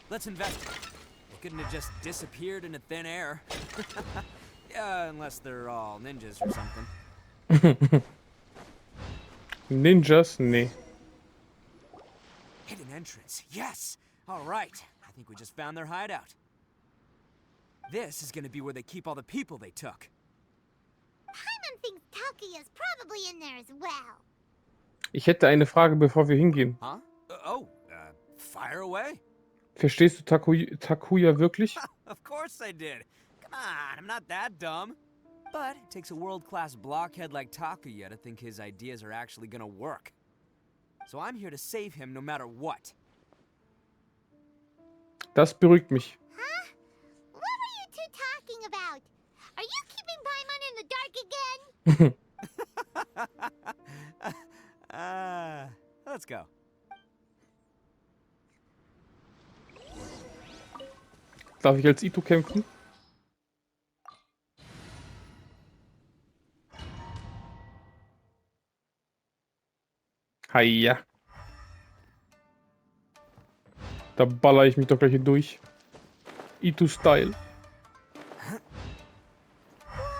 Let's investigate. They couldn't have just disappeared into thin air. Yeah, unless they're all ninjas or something. Ninjas? Nee. Hidden entrance, yes! Alright, I think we just found their hideout. This is gonna be where they keep all the people they took. Paimon thinks Takuya's probably in there as well. Ich hätte eine Frage, bevor wir hingehen. Huh? Fire away. Verstehst du Takuya wirklich? Of course I did. Come on, I'm not that dumb. But it takes a world-class blockhead like Takuya to think his ideas are actually gonna work. So I'm here to save him no matter what. Das beruhigt mich. Huh? What were you two talking about? Are you keeping Paimon in the dark again? Let's go. Darf ich als Itto kämpfen? Haja. Da baller ich mich doch gleich hier durch. Itto-Style.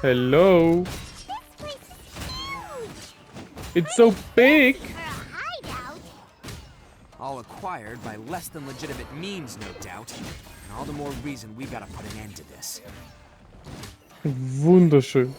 Hello. This place is huge. It's so big. For a hideout. All acquired by less than legitimate means, no doubt. And all the more reason we gotta put an end to this. Wunderschön.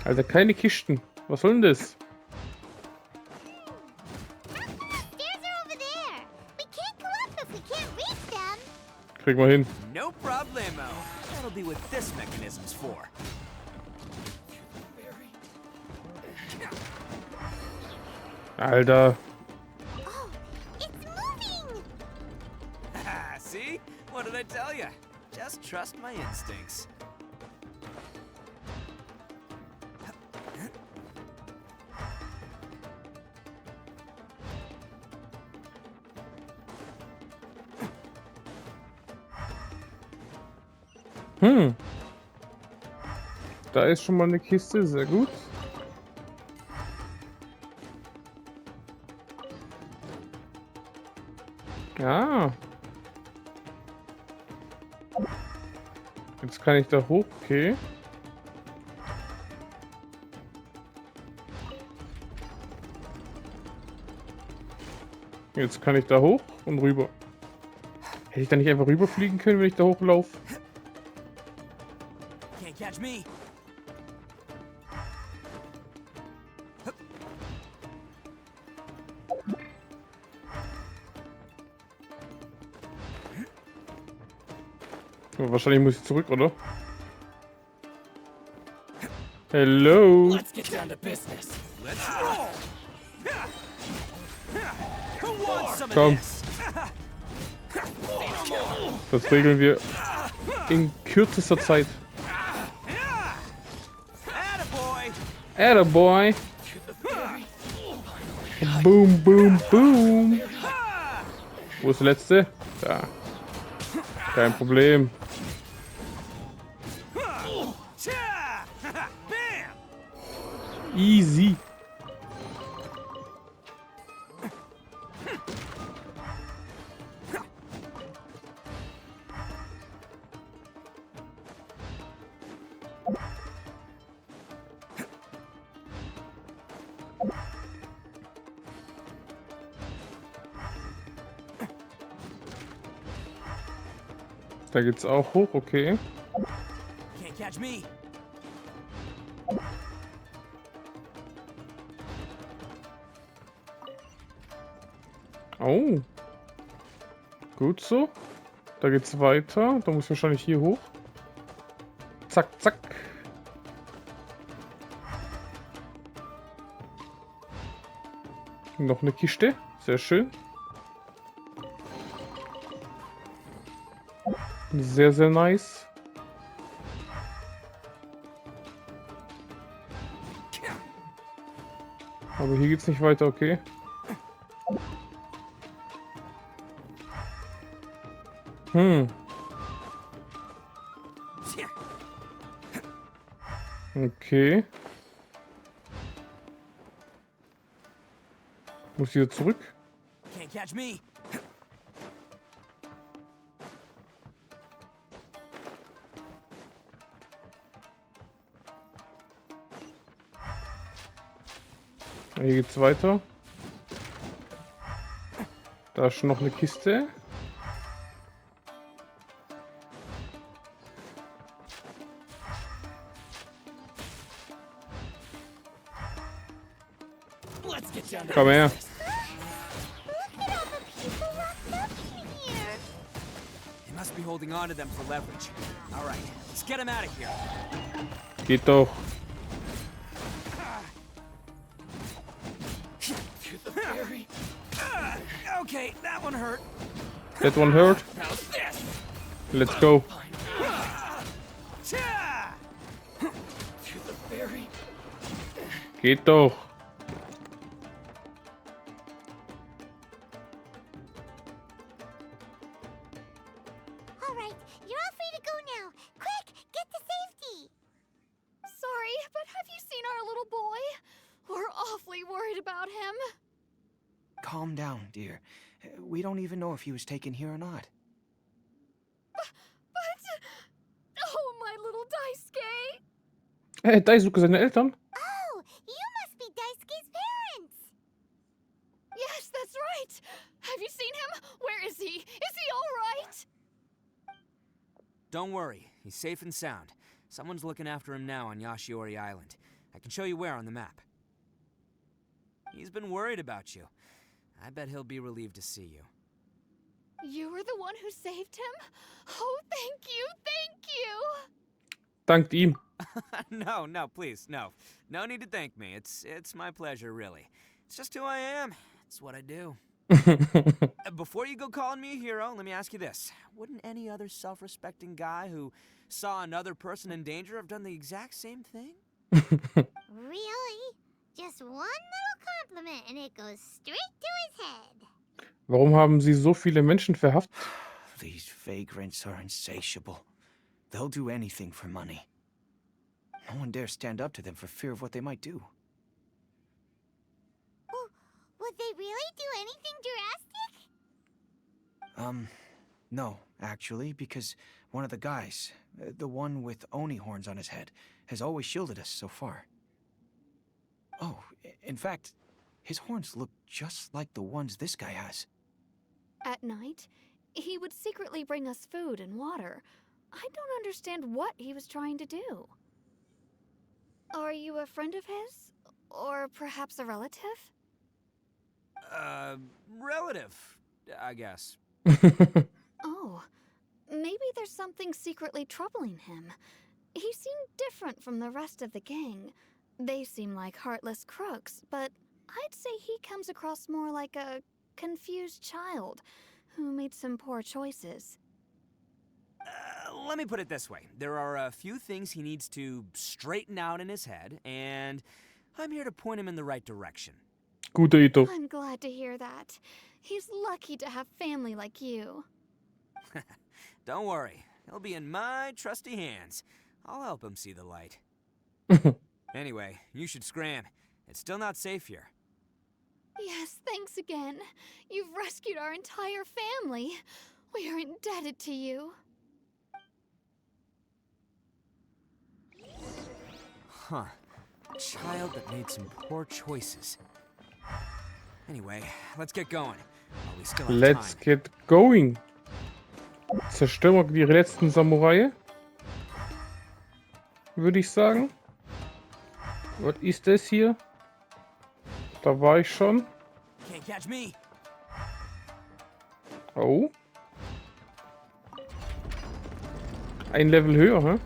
Alter, keine Kisten. Was soll denn das? Stairs are over there. We can't go up if we can't reach them. Krieg mal hin. No problemo. That'll be what this mechanism's for. Alter. Oh, it's moving. See? What did I tell you? Just trust my instincts. Da ist schon mal eine Kiste, sehr gut. Ja. Jetzt kann ich da hoch, okay. Jetzt kann ich da hoch und rüber. Hätte ich da nicht einfach rüberfliegen können, wenn ich da hochlaufe? Can't catch me. Wahrscheinlich muss ich zurück, oder? Hello. Let's get down to business. Let's roll. Who wants some Komm. of this? Das regeln wir in kürzester Zeit. Attaboy. Attaboy. Boom, boom, boom. Wo ist der letzte? Da. Kein Problem. Easy. Da geht's auch hoch, okay. Can't catch me. Oh. Gut so. Da geht's weiter. Da muss ich wahrscheinlich hier hoch. Zack, zack. Noch eine Kiste. Sehr schön. Sehr, sehr nice. Aber hier geht's nicht weiter, okay. Okay. Muss wieder zurück. Can't catch me. Hier geht's weiter. Da ist noch eine Kiste. Komm her. Look at all the people locked up in here. They must be holding on to them for leverage. All right, let's get them out of here. Geht doch. Okay, that one hurt. That one hurt. How's this? Let's go. Geht doch. All right, you're all free to go now. Quick, get to safety. Sorry, but have you seen our little boy? We're awfully worried about him. Calm down, dear. We don't even know if he was taken here or not. But... Oh, my little Daisuke! Daisuke, seine Eltern? Oh, you must be Daisuke's parents. Yes, that's right! Have you seen him? Where is he? Is he alright? Don't worry, he's safe and sound. Someone's looking after him now on Yashiori Island. I can show you where on the map. He's been worried about you. I bet he'll be relieved to see you. You were the one who saved him? Oh, thank you, thank you! Dankt ihm. No, please, no. No need to thank me. It's my pleasure, really. It's just who I am. It's what I do. Before you go calling me a hero, let me ask you this. Wouldn't any other self-respecting guy who saw another person in danger have done the exact same thing? Really? Just one little compliment and it goes straight to his head. Warum haben sie so viele Menschen verhaftet? These vagrants are insatiable. They'll do anything for money. No one dares stand up to them for fear of what they might do. Well, would they really do anything drastic? No, actually, because one of the guys, the one with Oni horns on his head, has always shielded us so far. Oh, in fact, his horns look just like the ones this guy has. At night, he would secretly bring us food and water. I don't understand what he was trying to do. Are you a friend of his? Or perhaps a relative? Relative, I guess. Oh, maybe there's something secretly troubling him. He seemed different from the rest of the gang. They seem like heartless crooks, but I'd say he comes across more like a confused child who made some poor choices. Let me put it this way. There are a few things he needs to straighten out in his head, and I'm here to point him in the right direction. Gute Itto. I'm glad to hear that. He's lucky to have family like you. Don't worry. He'll be in my trusty hands. I'll help him see the light. Anyway, you should scram. It's still not safe here. Yes, thanks again. You've rescued our entire family. We are indebted to you. Huh. A child that made some poor choices. Anyway, let's get going. While we still have Let's time. get going. Zerstören wir die letzten Samurai. Würde ich sagen. Was ist das hier? Da war ich schon. Can't catch me. Oh. Ein Level höher, hä?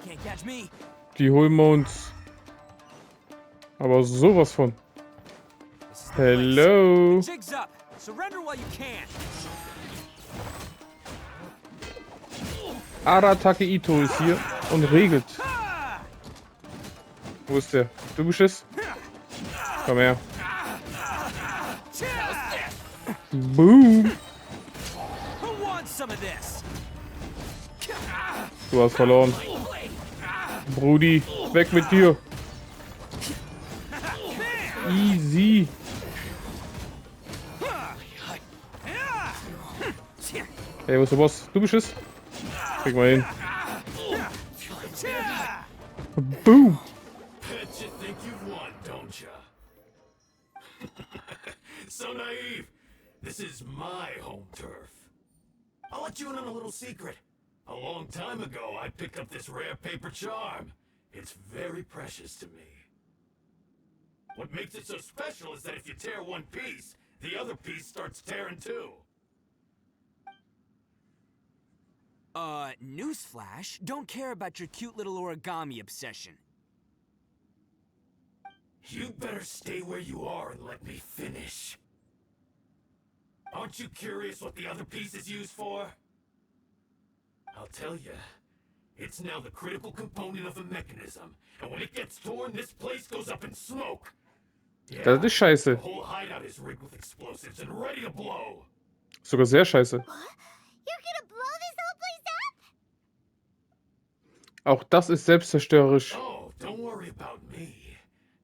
Can't catch me. Die holen wir uns. Aber sowas von. This is the Hello. place. Jig's up. Surrender while you can. Arataki Itto ist hier und regelt. Wo ist der? Du bist es? Komm her. Boom. Who wants some of this? Du hast verloren. Brudi, weg mit dir. Easy. Hey, wo ist der Boss? Du bist es? Krieg mal hin. Boom. Bet you think you've won, don't ya? So naive. This is my home turf. I'll let you in on a little secret. A long time ago, I picked up this rare paper charm. It's very precious to me. What makes it so special is that if you tear one piece, the other piece starts tearing too. Newsflash, don't care about your cute little origami obsession. You'd better stay where you are and let me finish. Aren't you curious what the other piece is used for? I'll tell you. It's now the critical component of the mechanism, and when it gets torn, this place goes up in smoke. Das ist scheiße. The whole hideout is rigged with explosives and ready to blow. Sogar sehr scheiße. You're gonna blow this whole place up? Auch das ist selbstzerstörerisch. Oh, don't worry about me.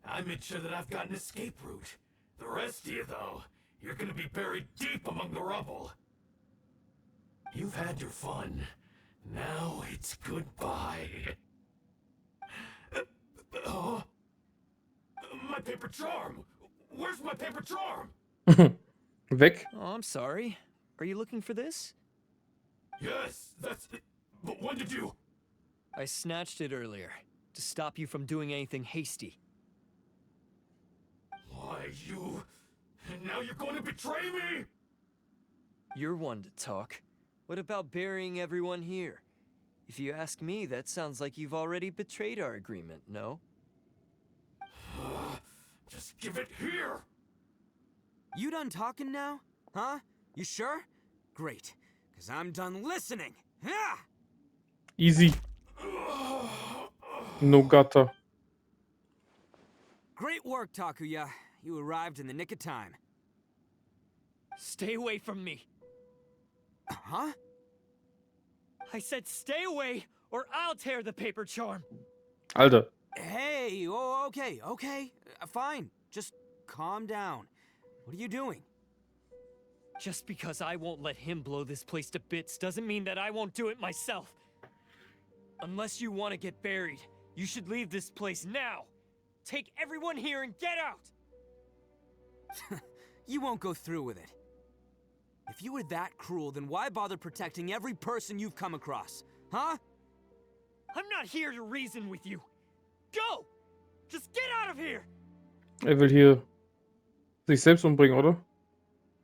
I made sure that I've got an escape route. The rest of you, though, you're gonna be buried deep among the rubble. You've had your fun. Now it's goodbye. My paper charm! Where's my paper charm? Weg. Oh, I'm sorry. Are you looking for this? Yes, that's it. But when did you... I snatched it earlier, to stop you from doing anything hasty. Why, you... And now you're going to betray me? You're one to talk. What about burying everyone here? If you ask me, that sounds like you've already betrayed our agreement, no? Just give it here! You done talking now? Huh? You sure? Great, because I'm done listening. Ah! Easy. No gutter. Great work, Takuya. You arrived in the nick of time. Stay away from me. Huh? I said stay away, or I'll tear the paper charm. Alter. Hey, oh, okay. Fine. Just calm down. What are you doing? Just because I won't let him blow this place to bits doesn't mean that I won't do it myself. Unless you want to get buried, you should leave this place now. Take everyone here and get out! You won't go through with it. If you were that cruel, then why bother protecting every person you've come across? Huh? I'm not here to reason with you. Go! Just get out of here! Er will hier sich selbst umbringen, oder?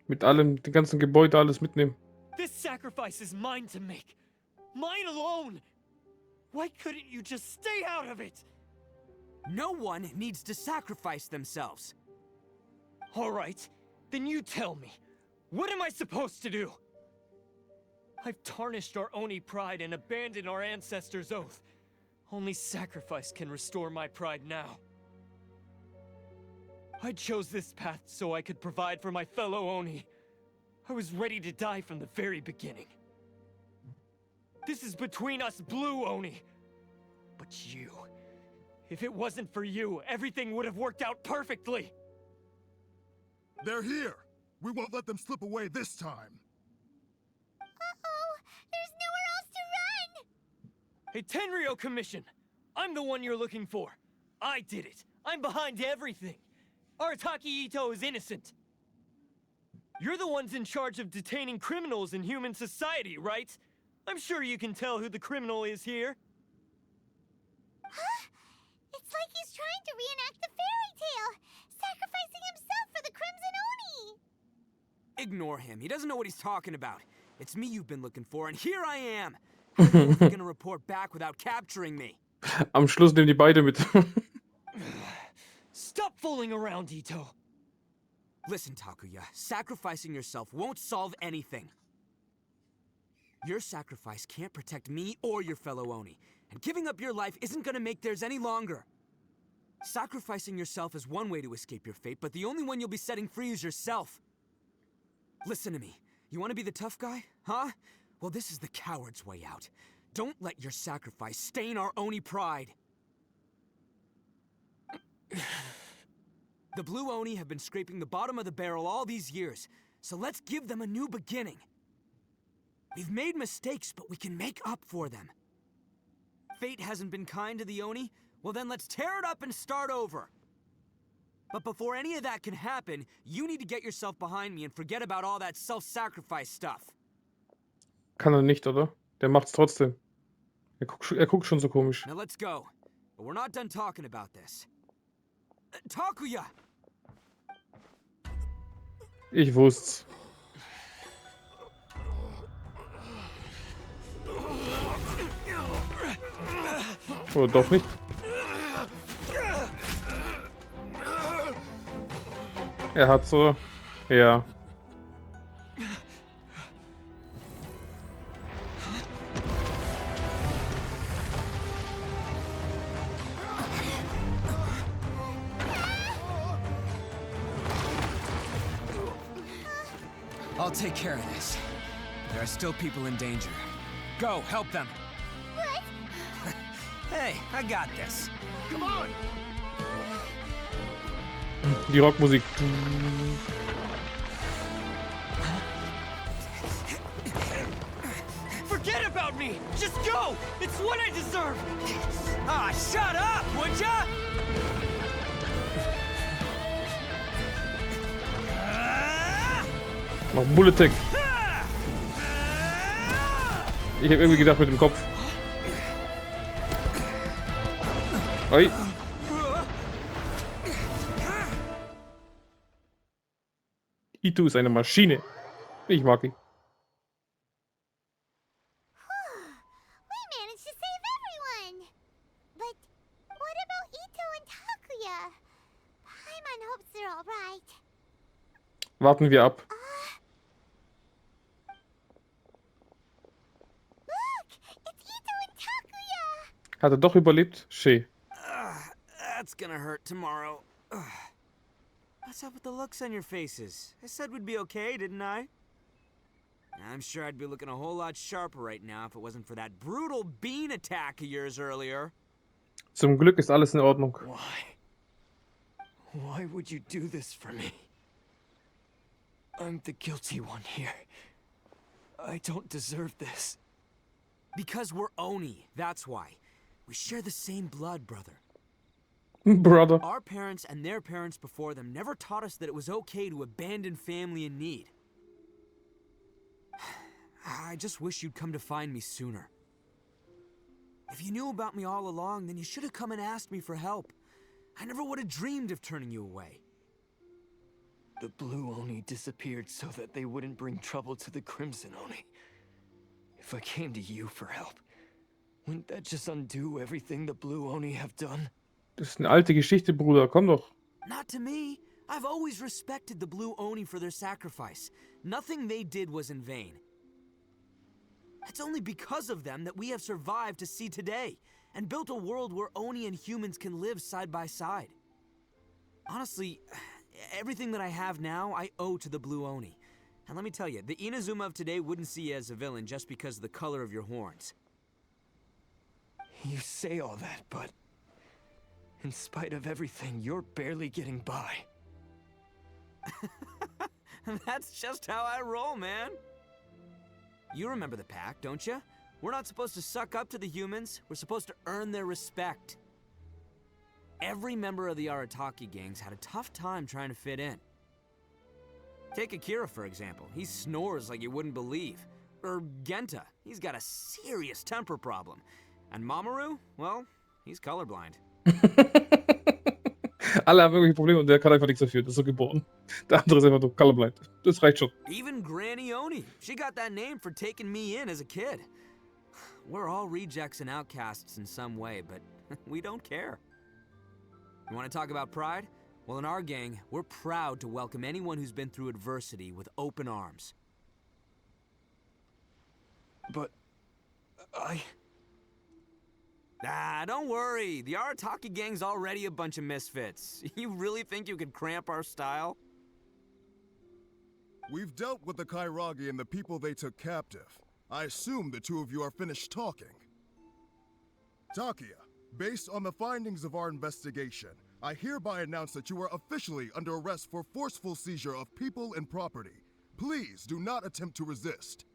Mit allem, die ganzen Gebäude, alles mitnehmen. This sacrifice is mine to make. Mine alone! Why couldn't you just stay out of it? No one needs to sacrifice themselves. All right, then you tell me. What am I supposed to do? I've tarnished our Oni pride and abandoned our ancestors' oath. Only sacrifice can restore my pride now. I chose this path so I could provide for my fellow Oni. I was ready to die from the very beginning. This is between us blue Oni. But you... If it wasn't for you, everything would have worked out perfectly! They're here! We won't let them slip away this time! Uh-oh! There's nowhere else to run! Hey, Tenryo Commission! I'm the one you're looking for! I did it! I'm behind everything! Arataki Itto is innocent! You're the ones in charge of detaining criminals in human society, right? I'm sure you can tell who the criminal is here. Huh? It's like he's trying to reenact the fairy tale, sacrificing himself for the Crimson Oni! Ignore him. He doesn't know what he's talking about. It's me you've been looking for, and here I am! How are you gonna report back without capturing me? Am Schluss nehmen die beide mit. Stop fooling around, Itto! Listen, Takuya, sacrificing yourself won't solve anything. Your sacrifice can't protect me or your fellow Oni, and giving up your life isn't gonna make theirs any longer. Sacrificing yourself is one way to escape your fate, but the only one you'll be setting free is yourself. Listen to me. You want to be the tough guy, huh? Well, this is the coward's way out. Don't let your sacrifice stain our Oni pride. The Blue Oni have been scraping the bottom of the barrel all these years, so let's give them a new beginning. We've made mistakes, but we can make up for them. Fate hasn't been kind to the Oni? Well then let's tear it up and start over. But before any of that can happen, you need to get yourself behind me and forget about all that self-sacrifice stuff. Kann er nicht, oder? Der macht's trotzdem. Er guckt schon so komisch. Now let's go. But we're not done talking about this. Takuya! Ich wusste's. Oder doch nicht? Er hat so... Ja. I'll take care of this. There are still people in danger. Go, help them. What? Hey, I got this. Come on! Die Rockmusik. Forget about me! Just go! It's what I deserve! Ah, shut up, would ya? Noch Bullet-Tech. Ich habe irgendwie gedacht mit dem Kopf. Oi. Itto ist eine Maschine. Ich mag ihn. We managed to save everyone! But what about Itto and Takuya? Paimon hopes they're alright. Warten wir ab. Look! It's Itto and Takuya! Hat er doch überlebt? Schön. That's gonna hurt tomorrow. What's up with the looks on your faces? I said we'd be okay, didn't I? I'm sure I'd be looking a whole lot sharper right now if it wasn't for that brutal bean attack of yours earlier. Zum Glück ist alles in Ordnung. Why? Why would you do this for me? I'm the guilty one here. I don't deserve this. Because we're Oni, that's why. We share the same blood, brother. Brother. Our parents and their parents before them never taught us that it was okay to abandon family in need. I just wish you'd come to find me sooner. If you knew about me all along, then you should have come and asked me for help. I never would have dreamed of turning you away. The Blue Oni disappeared so that they wouldn't bring trouble to the Crimson Oni. If I came to you for help, wouldn't that just undo everything the Blue Oni have done? Das ist eine alte Geschichte, Bruder. Komm doch. Not to me. I've always respected the Blue Oni for their sacrifice. Nothing they did was in vain. It's only because of them that we have survived to see today, and built a world where Oni and humans can live side by side. Honestly, everything that I have now, I owe to the Blue Oni. And let me tell you, the Inazuma of today wouldn't see you as a villain just because of the color of your horns. You say all that, but in spite of everything, you're barely getting by. That's just how I roll, man. You remember the pact, don't you? We're not supposed to suck up to the humans. We're supposed to earn their respect. Every member of the Arataki gangs had a tough time trying to fit in. Take Akira, for example. He snores like you wouldn't believe. Or Genta. He's got a serious temper problem. And Mamoru, well, he's colorblind. Alle haben irgendwelche Probleme und der kann einfach nichts dafür. Das ist so geboren. Der andere ist einfach nur colorblind. Das reicht schon. Even Granny Oni. She got that name for taking me in as a kid. We're all rejects and outcasts in some way, but we don't care. You want to talk about pride? Well, in our gang, we're proud to welcome anyone who's been through adversity with open arms. But Don't worry. The Arataki gang's already a bunch of misfits. You really think you could cramp our style? We've dealt with the Kairagi and the people they took captive. I assume the two of you are finished talking. Takia, based on the findings of our investigation, I hereby announce that you are officially under arrest for forceful seizure of people and property. Please do not attempt to resist.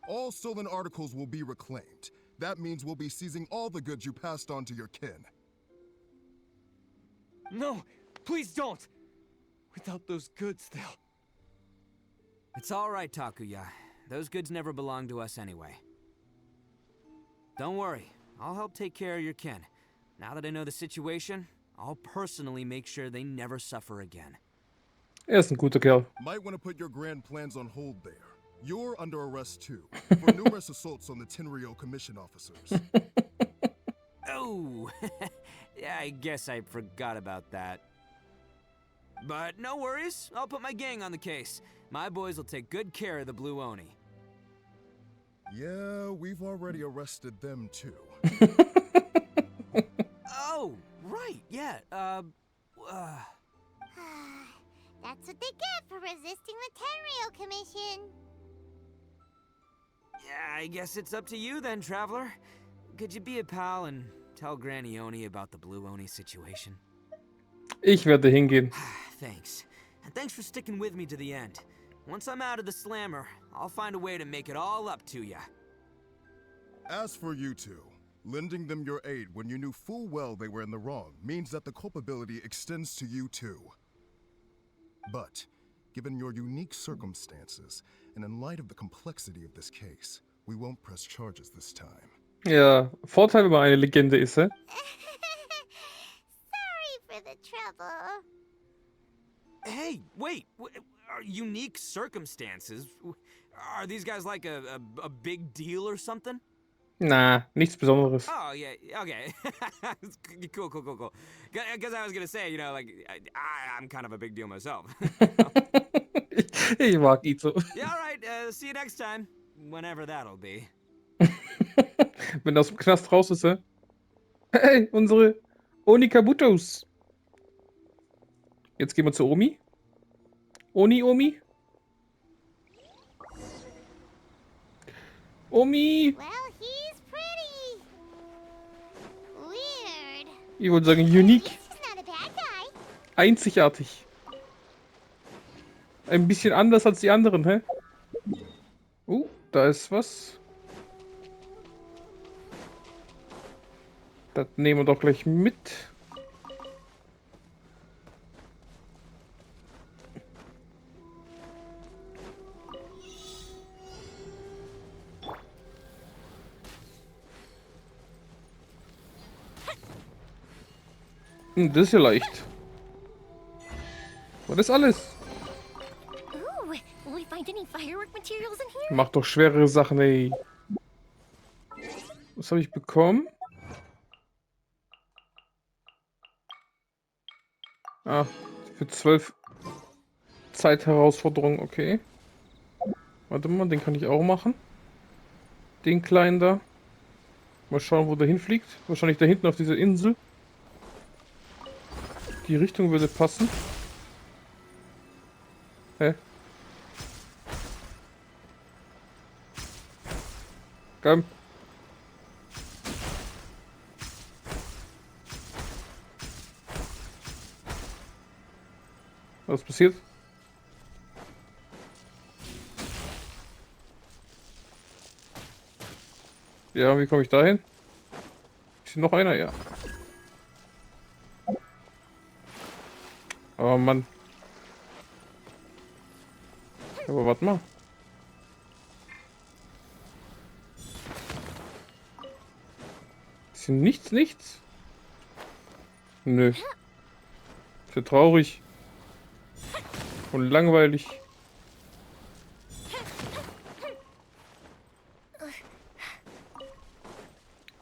All stolen articles will be reclaimed. That means we'll be seizing all the goods you passed on to your kin. No, please don't! Without those goods, they'll... It's all right, Takuya. Those goods never belonged to us anyway. Don't worry. I'll help take care of your kin. Now that I know the situation, I'll personally make sure they never suffer again. Ist ein guter Kerl. Might want to put your grand plans on hold there. You're under arrest too, for numerous assaults on the Tenryou Commission officers. Oh, yeah, I guess I forgot about that. But no worries, I'll put my gang on the case. My boys will take good care of the Blue Oni. Yeah, we've already arrested them too. Oh, right, yeah, That's what they get for resisting the Tenryou Commission. Yeah, I guess it's up to you then, Traveler. Could you be a pal and tell Granny Oni about the Blue Oni situation? Ich werde hingehen. Thanks. And thanks for sticking with me to the end. Once I'm out of the slammer, I'll find a way to make it all up to ya. As for you two, lending them your aid when you knew full well they were in the wrong means that the culpability extends to you too. But, given your unique circumstances, and in light of the complexity of this case, we won't press charges this time. Ja, Vorteil, wenn man eine Legende ist, hä? Sorry for the trouble. Hey, wait! Are unique circumstances? Are these guys like a big deal or something? Na, nichts Besonderes. Oh, yeah, okay. Cool. Because I was gonna say, you know, like, I'm kind of a big deal myself. Ich mag Itto. Yeah, alright, see you next time. Whenever that'll be. Wenn er aus dem Knast raus ist, hä? Hey, unsere Oni-Kabutos. Jetzt gehen wir zu Omi. Omi? Omi! Well, he's pretty. Weird. Ich würde sagen, unique. He's not a bad guy. Einzigartig. Ein bisschen anders als die anderen, hä? Da ist was. Das nehmen wir doch gleich mit. Das ist ja leicht. Was ist alles? Ooh, will we find any firework materials in here? Mach doch schwerere Sachen, ey. Was habe ich bekommen? Ah, für 12 Zeitherausforderungen, okay. Warte mal, den kann ich auch machen. Den kleinen da. Mal schauen, wo der hinfliegt. Wahrscheinlich da hinten auf dieser Insel. Die Richtung würde passen. Hä? Komm. Was passiert? Ja, wie komme ich da hin? Ist hier noch einer? Ja. Oh Mann. Aber warte mal. Ist hier nichts? Nö. Ist ja traurig. Und langweilig.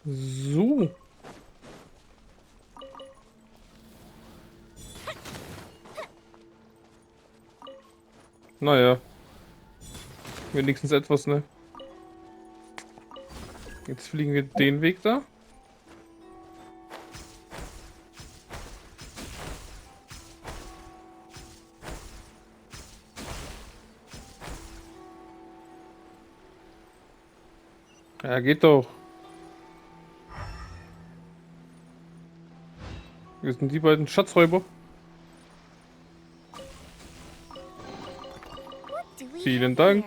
So. Naja. Wenigstens etwas, ne? Jetzt fliegen wir den Weg da. Ja, geht doch. Wir sind die beiden Schatzräuber. Vielen Dank.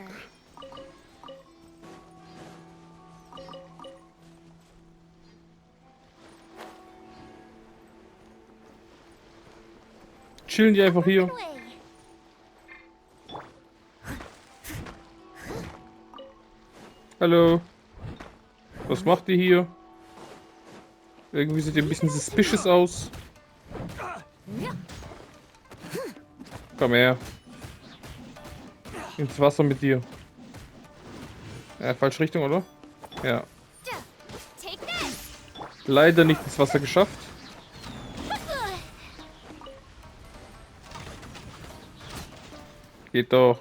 Chillen die einfach hier. Hallo. Was macht ihr hier? Irgendwie sieht ihr ein bisschen suspicious aus. Komm her. Ins Wasser mit dir. Ja, falsche Richtung, oder? Ja. Leider nicht ins Wasser geschafft. Geht doch.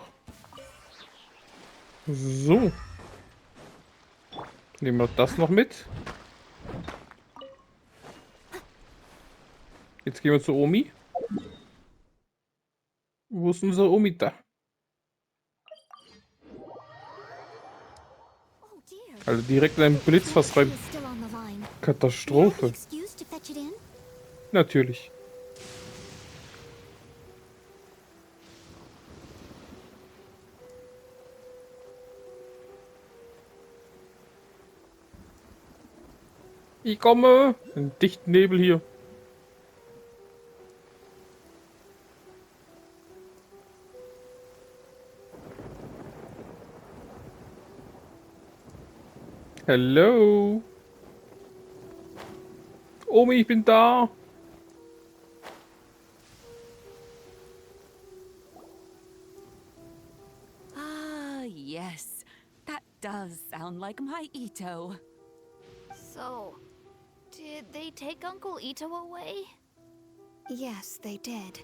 So. Nehmen wir das noch mit. Jetzt gehen wir zur Omi. Wo ist unsere Omi da? Also direkt in einen Blitzfass rein. Katastrophe. Natürlich. Ich komme. Ein dichten Nebel hier. Hallo. Omi, ich bin da. Ah, yes. That does sound like my Itto. So, did they take Uncle Itto away? Yes, they did.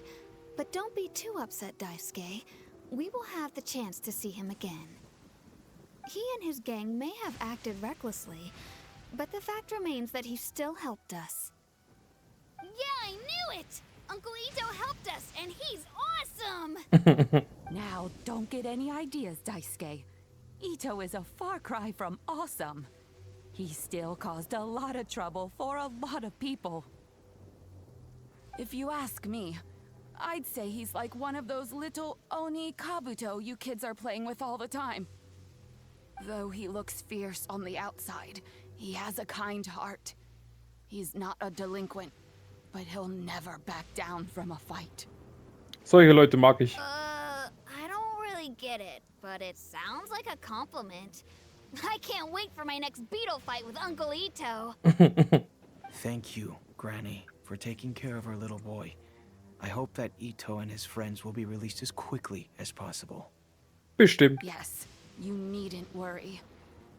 But don't be too upset, Daisuke. We will have the chance to see him again. He and his gang may have acted recklessly, but the fact remains that he still helped us. Yeah, I knew it! Uncle Itto helped us, and he's awesome! Now, don't get any ideas, Daisuke. Itto is a far cry from awesome. He still caused a lot of trouble for a lot of people. If you ask me, I'd say he's like one of those little Oni Kabuto you kids are playing with all the time. Though he looks fierce on the outside, he has a kind heart. He's not a delinquent, but he'll never back down from a fight. Solche Leute mag ich. I don't really get it, but it sounds like a compliment. I can't wait for my next beetle fight with Uncle Itto. Thank you, Granny, for taking care of our little boy. I hope that Itto and his friends will be released as quickly as possible. Bestimmt. Yes, you needn't worry.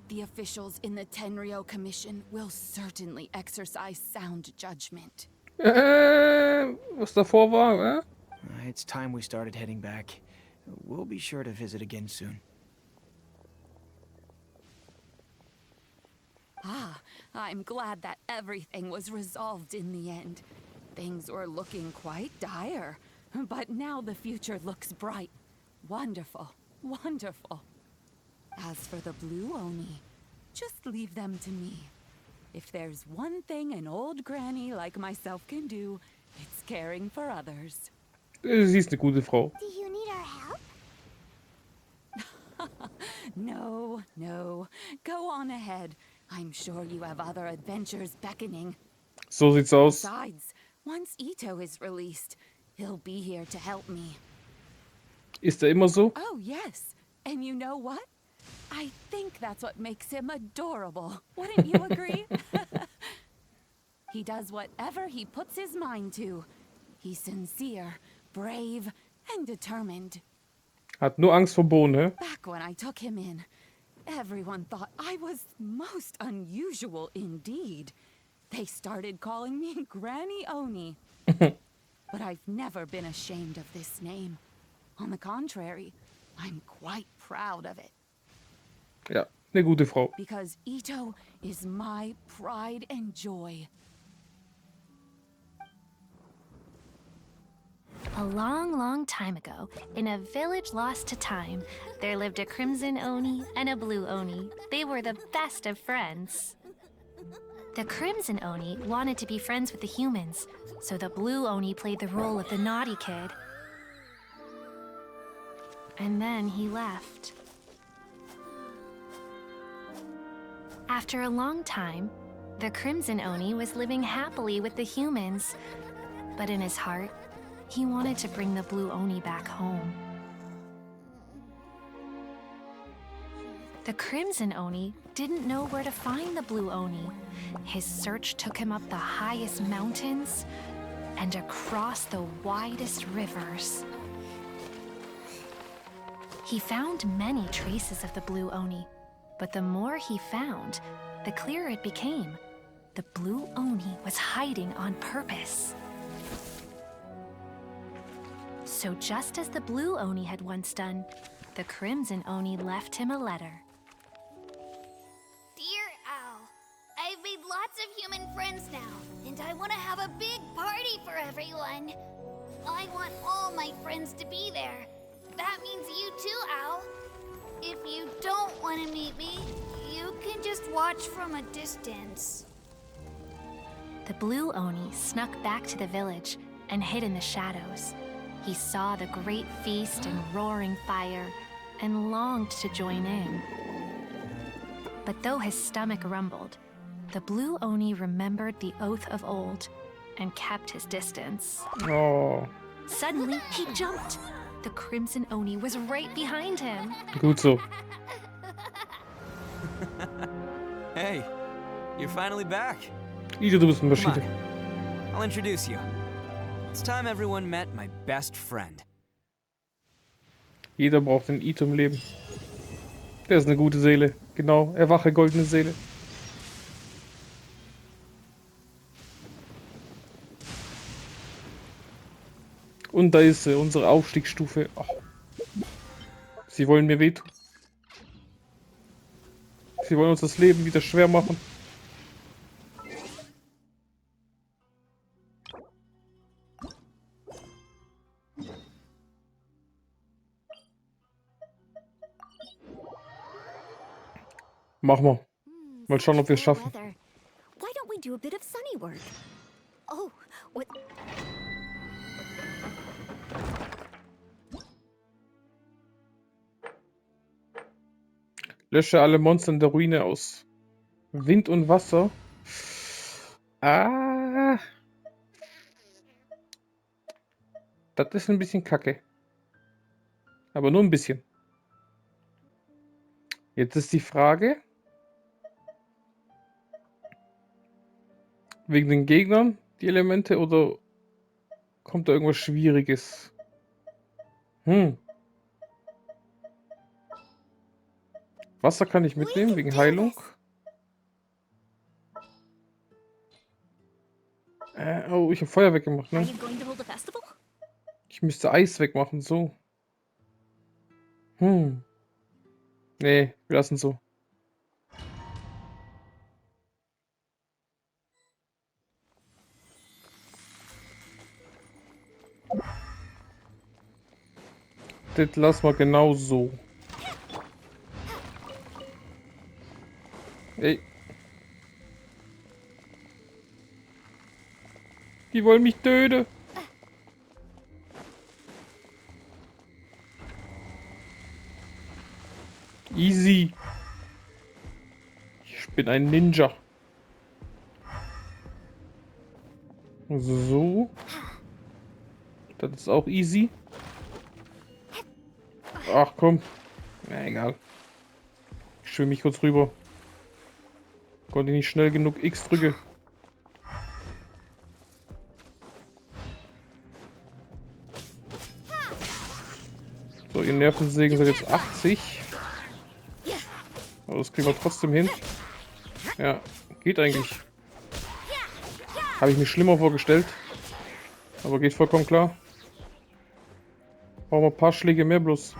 The officials in the Tenryou Commission will certainly exercise sound judgment. Was davor war, It's time we started heading back. We'll be sure to visit again soon. Ah, I'm glad that everything was resolved in the end. Things were looking quite dire, but now the future looks bright. Wonderful, wonderful. As for the Blue Oni, just leave them to me. If there's one thing an old granny like myself can do, it's caring for others. Sie ist eine gute Frau. Do you need our help? No, no. Go on ahead. I'm sure you have other adventures beckoning. So sieht's aus. Besides, once Itto is released, He'll be here to help me. Ist er immer so? Oh, yes. And you know what? I think that's what makes him adorable. Wouldn't you agree? He does whatever he puts his mind to. He's sincere, brave, and determined. Hat nur Angst vor Bohnen, hä? Back when I took him in, everyone thought I was most unusual indeed. They started calling me Granny Oni. But I've never been ashamed of this name. On the contrary, I'm quite proud of it. Ja, eine gute Frau. Because Itto is my pride and joy. A long, long time ago, in a village lost to time, there lived a crimson Oni and a blue Oni. They were the best of friends. The crimson Oni wanted to be friends with the humans, so the blue Oni played the role of the naughty kid. And then he left. After a long time, the crimson Oni was living happily with the humans, but in his heart, he wanted to bring the blue Oni back home. The crimson Oni didn't know where to find the blue Oni. His search took him up the highest mountains and across the widest rivers. He found many traces of the blue Oni, but the more he found, the clearer it became. The blue Oni was hiding on purpose. So just as the blue Oni had once done, the crimson Oni left him a letter. Dear Owl, I've made lots of human friends now, and I want to have a big party for everyone. I want all my friends to be there. That means you too, Owl. If you don't want to meet me, you can just watch from a distance. The blue Oni snuck back to the village and hid in the shadows. He saw the great feast and roaring fire and longed to join in. But though his stomach rumbled, the blue Oni remembered the oath of old and kept his distance. Oh. Suddenly, he jumped. The crimson Oni was right behind him. Gut so. Hey, you're finally back. Itto, du bist ein Come Maschine. on, I'll introduce you. It's time everyone met my best friend. Jeder braucht einen Itto im Leben. Der ist eine gute Seele. Genau, erwache goldene Seele. Und da ist sie, unsere Aufstiegsstufe. Oh. Sie wollen mir wehtun. Sie wollen uns das Leben wieder schwer machen. Mach mal. Mal schauen, ob wir es schaffen. Why don't we do a bit of sunny work? Oh, what? Lösche alle Monster in der Ruine aus. Wind und Wasser. Ah. Das ist ein bisschen kacke. Aber nur ein bisschen. Jetzt ist die Frage. Wegen den Gegnern, die Elemente, oder kommt da irgendwas Schwieriges? Wasser kann ich mitnehmen, wegen Heilung. Oh, ich habe Feuer weggemacht, ne? Ich müsste Eis wegmachen, so. Nee, wir lassen so. Das lassen wir genau so. Ey. Die wollen mich töten. Easy. Ich bin ein Ninja. So. Das ist auch easy. Ach komm. Na egal. Ich schwimme mich kurz rüber. Konnte nicht schnell genug X drücke. So, ihr Nervensägen sind jetzt 80. Aber das kriegen wir trotzdem hin. Ja, geht eigentlich. Habe ich mir schlimmer vorgestellt. Aber geht vollkommen klar. Brauchen wir ein paar Schläge mehr bloß.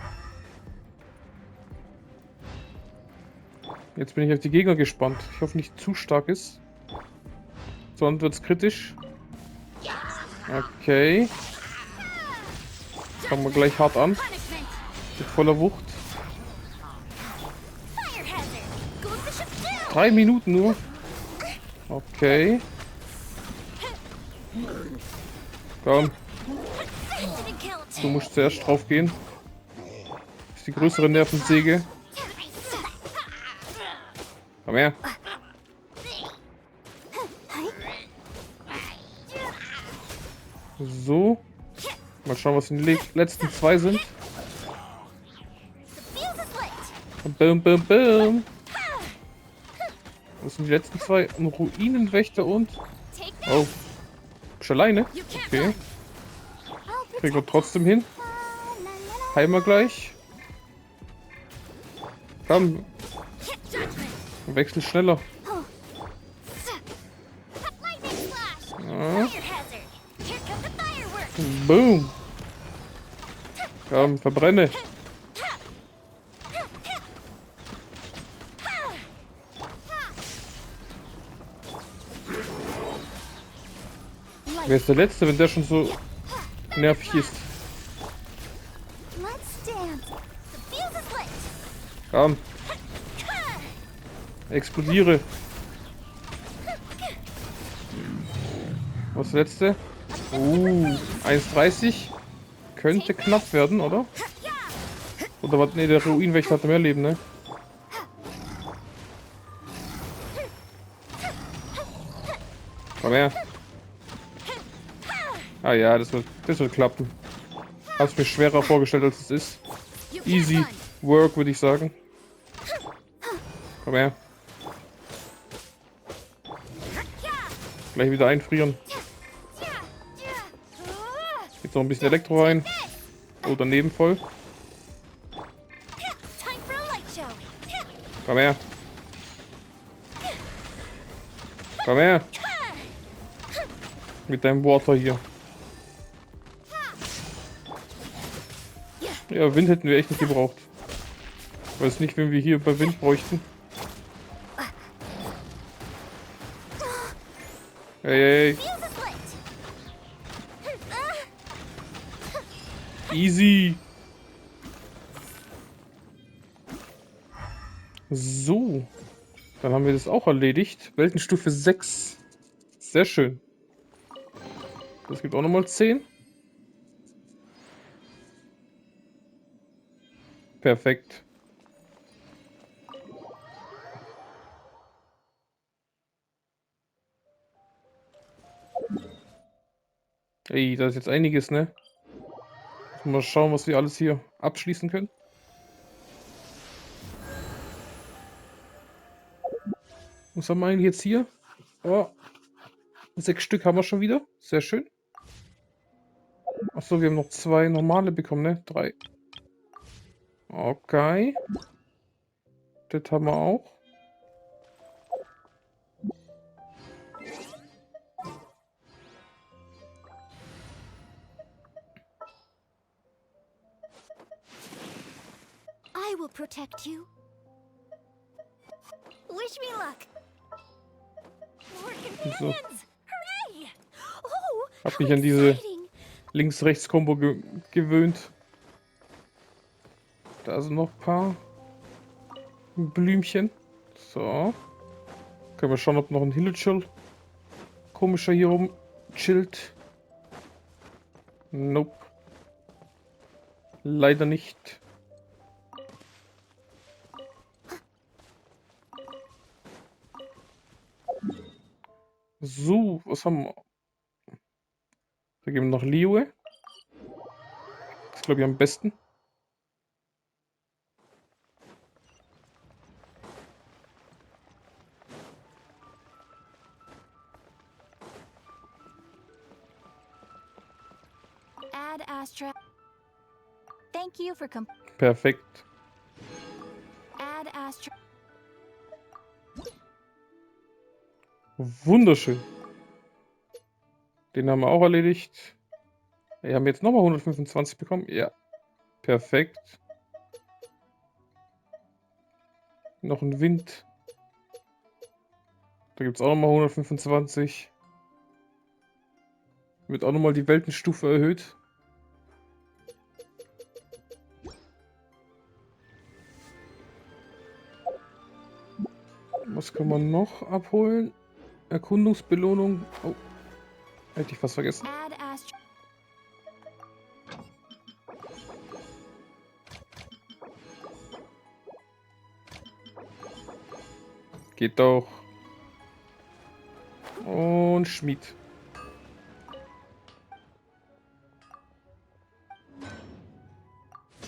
Jetzt bin ich auf die Gegner gespannt. Ich hoffe nicht zu stark ist. Sonst wird es kritisch. Okay. Fangen wir gleich hart an. Mit voller Wucht. 3 Minuten nur. Okay. Komm. Du musst zuerst drauf gehen. Das ist die größere Nervensäge. Komm her. So. Mal schauen, was die letzten 2 sind. Bum, bum, bum. Das sind die letzten 2. Ein Ruinenwächter und... Oh. Bist du alleine? Okay. Kriegen wir trotzdem hin. Heilen wir gleich. Komm. Wechsel schneller. Ja. Boom. Komm, verbrenne. Wer ist der Letzte, wenn der schon so nervig ist? Komm. Explodiere. Was ist der Letzte? 1,30. Könnte knapp werden, oder? Oder was? Ne, der Ruinwächter hatte mehr Leben, ne? Komm her. Ah ja, das wird klappen. Hab's mir schwerer vorgestellt, als es ist. Easy work, würde ich sagen. Komm her. Gleich wieder einfrieren. Jetzt noch ein bisschen Elektro rein. Oh, daneben voll. Komm her. Komm her. Mit deinem Water hier. Ja, Wind hätten wir echt nicht gebraucht. Ich weiß nicht, wen wir hier bei Wind bräuchten. Hey, hey. Easy. So. Dann haben wir das auch erledigt. Weltenstufe 6. Sehr schön. Das gibt auch nochmal 10. Perfekt. Ey, da ist jetzt einiges, ne? Mal schauen, was wir alles hier abschließen können. Was haben wir eigentlich jetzt hier? Oh, 6 Stück haben wir schon wieder. Sehr schön. Achso, wir haben noch 2 normale bekommen, ne? 3. Okay. Das haben wir auch. I will protect you. Wish me luck. More So. companions. Hooray! Oh, Hab mich an diese Links-Rechts-Kombo gewöhnt. Da sind noch ein paar Blümchen. So. Können wir schauen, ob noch ein Hilichurl komischer hier rum chillt. Nope. Leider nicht. So, was haben wir? Da geben wir noch Liyue. glaube ich, am besten. Add Astra. Thank you for Perfekt. Add Astra. Wunderschön. Den haben wir auch erledigt. Wir haben jetzt nochmal 125 bekommen. Ja. Perfekt. Noch ein Wind. Da gibt es auch nochmal 125. Wird auch nochmal die Weltenstufe erhöht. Was kann man noch abholen? Erkundungsbelohnung. Oh, hätte ich fast vergessen. Add Astra. Geht doch. Und Schmied.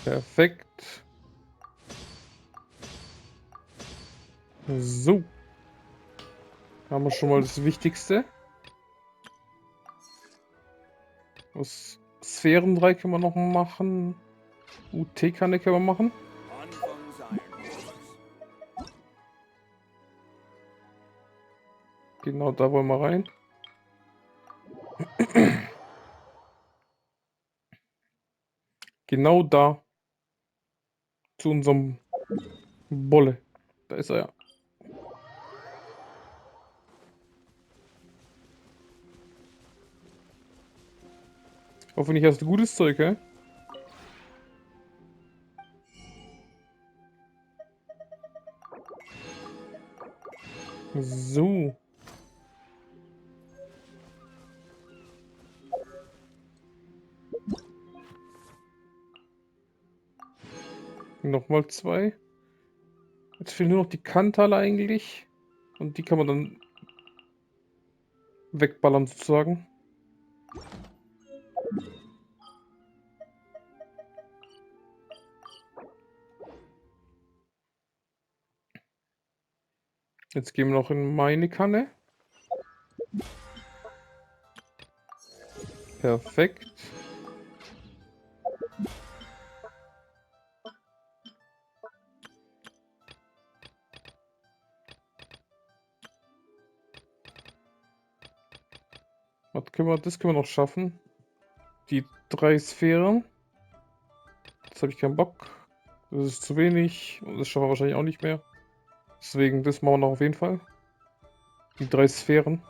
Perfekt. So. Haben wir schon mal das Wichtigste. Was Sphären 3 können wir noch machen. UT-Kanne können wir machen. Genau, da wollen wir rein. Genau da. Zu unserem Bolle. Da ist er ja. Hoffentlich hast du gutes Zeug, hä? So. Nochmal 2. Jetzt fehlen nur noch die Kantale eigentlich. Und die kann man dann wegballern sozusagen. Jetzt gehen wir noch in meine Kanne. Perfekt. Das können wir noch schaffen. Die 3 Sphären. Jetzt habe ich keinen Bock. Das ist zu wenig. Und das schaffen wir wahrscheinlich auch nicht mehr. Deswegen, das machen wir noch auf jeden Fall. Die 3 Sphären.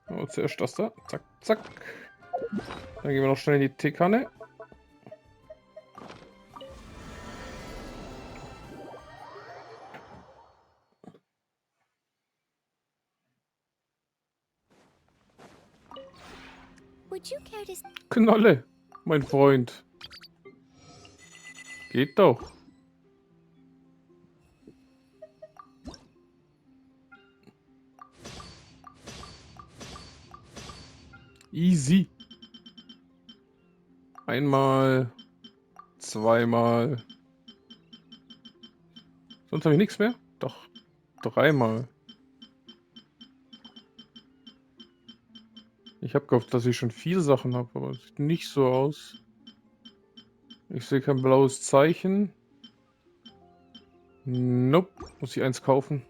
Und zuerst das da. Zack, zack. Dann gehen wir noch schnell in die Teekanne. Would you care to... Knolle, mein Freund. Geht doch. Easy. Einmal. Zweimal. Sonst habe ich nichts mehr? Doch. 3-mal. Ich habe gehofft, dass ich schon 4 Sachen habe, aber es sieht nicht so aus. Ich sehe kein blaues Zeichen. Nope. Muss ich eins kaufen.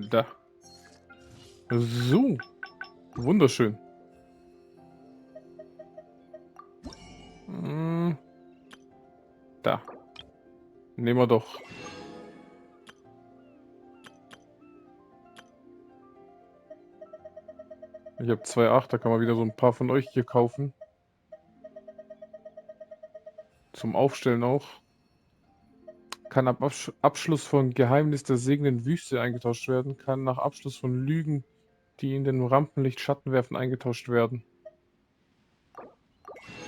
Da. So. Wunderschön. Da. Nehmen wir doch. Ich habe 2,8, da kann man wieder so ein paar von euch hier kaufen. Zum Aufstellen auch. Kann ab Abschluss von Geheimnis der segnenden Wüste eingetauscht werden. Kann nach Abschluss von Lügen, die in den Rampenlicht Schatten werfen, eingetauscht werden.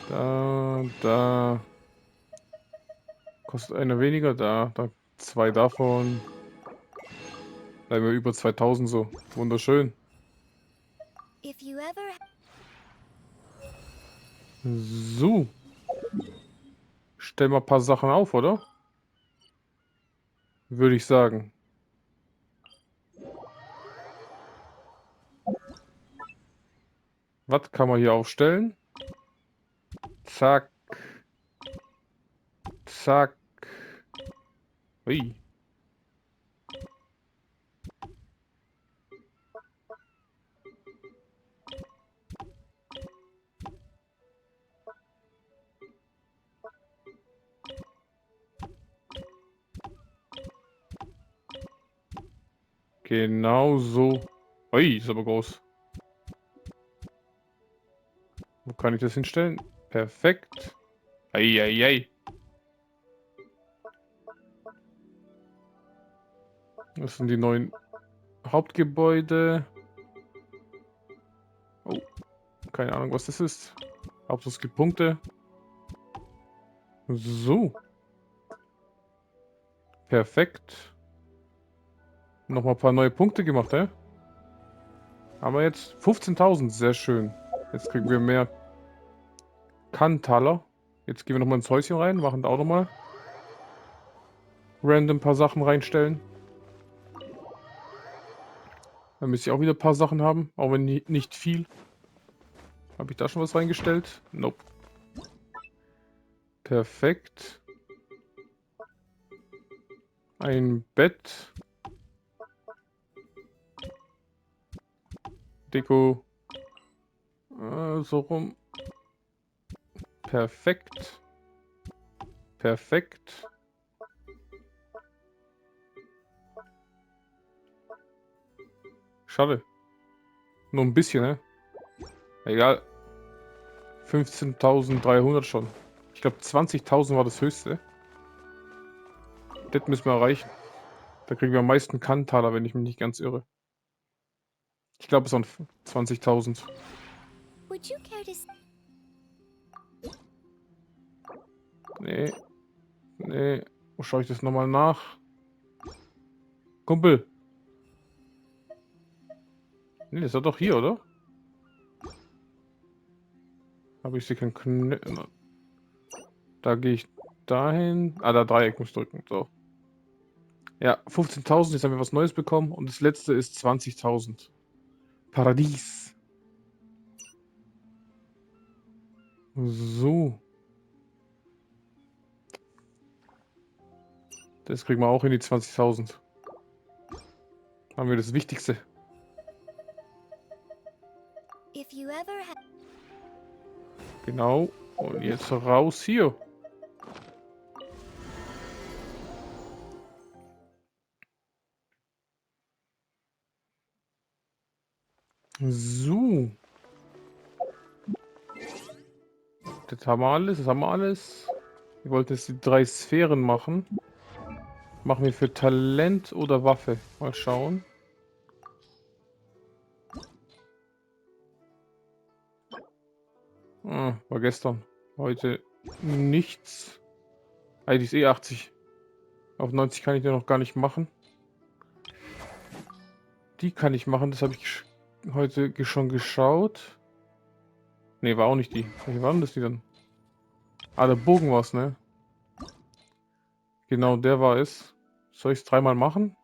Da. Kostet einer weniger. Da 2 davon. Bleiben wir über 2000 so. Wunderschön. If you ever So. Stell mal ein paar Sachen auf, oder? Würde ich sagen. Was kann man hier aufstellen? Zack. Zack. Ui. Genau so. Ui, ist aber groß. Wo kann ich das hinstellen? Perfekt. Eieiei. Das sind die neuen Hauptgebäude. Oh, keine Ahnung, was das ist. Hauptsache es gibt Punkte. So. Perfekt. Nochmal ein paar neue Punkte gemacht, hä? Haben wir jetzt 15.000. Sehr schön. Jetzt kriegen wir mehr Kantaler. Jetzt gehen wir nochmal ins Häuschen rein. Machen da auch nochmal random ein paar Sachen reinstellen. Dann müsste ich auch wieder ein paar Sachen haben. Auch wenn nicht viel. Habe ich da schon was reingestellt? Nope. Perfekt. Ein Bett. Deko. So rum. Perfekt. Perfekt. Schade. Nur ein bisschen, ne? Egal. 15.300 schon. Ich glaube 20.000 war das höchste. Das müssen wir erreichen. Da kriegen wir am meisten Kantaler, wenn ich mich nicht ganz irre. Ich glaube es waren 20.000. would you care to Nee. Nee. Wo schaue ich das nochmal nach? Kumpel. Nee, das war doch hier, oder? Aber ich sehe keinen Knöpfe. Da gehe ich dahin. Ah, da Dreieck muss ich drücken. So. Ja, 15.000. Jetzt haben wir was Neues bekommen. Und das letzte ist 20.000. Paradies. So. Das kriegen wir auch in die 20.000. Haben wir das Wichtigste. if you ever Genau. Und jetzt raus hier. So. Das haben wir alles. Das haben wir alles. Wir wollten jetzt die 3 Sphären machen. Machen wir für Talent oder Waffe? Mal schauen. Ah, war gestern. Heute nichts. Eigentlich ist eh 80. Auf 90 kann ich ja noch gar nicht machen. Die kann ich machen. Das habe ich heute schon geschaut. Ne, war auch nicht die. Welche waren das die dann? Ah, der Bogen war es, ne? Genau, der war es. Soll ich es 3-mal machen?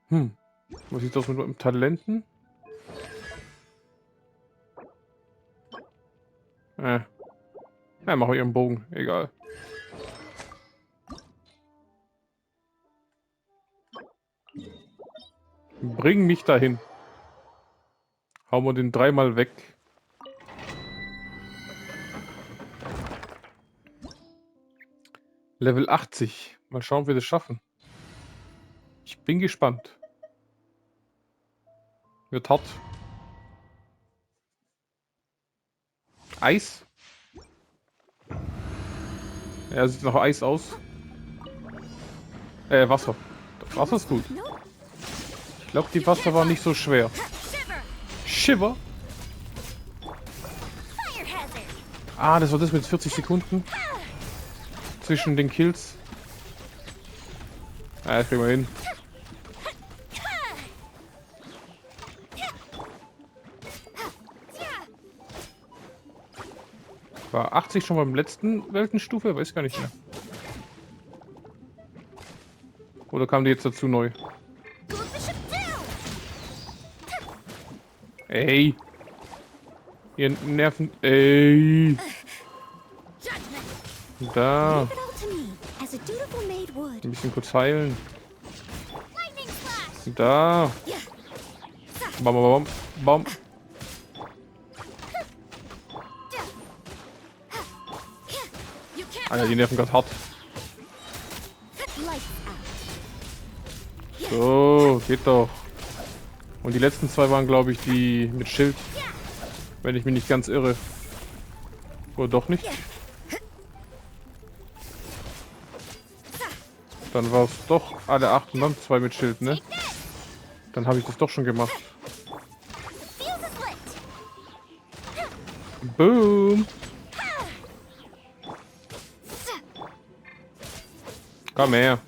Was sieht das mit meinem Talenten? Ja, machen wir ihren Bogen. Egal. Bring mich dahin. Hauen wir den 3-mal weg. Level 80. Mal schauen, ob wir das schaffen. Ich bin gespannt. Wird hart. Eis? Ja, sieht nach Eis aus. Wasser. Das Wasser ist gut. Ich glaube, die Wasser war nicht so schwer. Shiver? Ah, das war das mit 40 Sekunden. Zwischen den Kills. Ah, das kriegen wir hin. War 80 schon beim letzten Weltenstufe? Weiß gar nicht mehr. Oder kam die jetzt dazu neu? Ey! Ihr Nerven. Ey! Da! Ein bisschen kurz heilen. Da! Bam, bam, bam, bam. Alter, die nerven gerade hart. So, geht doch. Und die letzten zwei waren, glaube ich, die mit Schild. Wenn ich mich nicht ganz irre. Oder doch nicht? Dann war es doch alle 8 und dann 2 mit Schild, ne? Dann habe ich das doch schon gemacht. Boom! Komm her.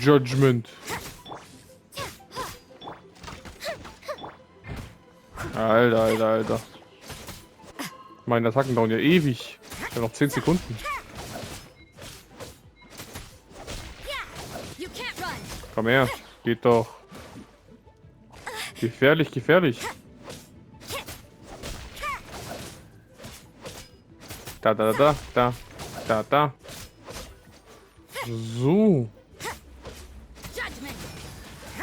Judgment. Alter, Alter, Alter. Meine Attacken dauern ja ewig. Ja, noch 10 Sekunden. Komm her. Geht doch. Gefährlich, gefährlich. Da, da, da, da, da, da. So.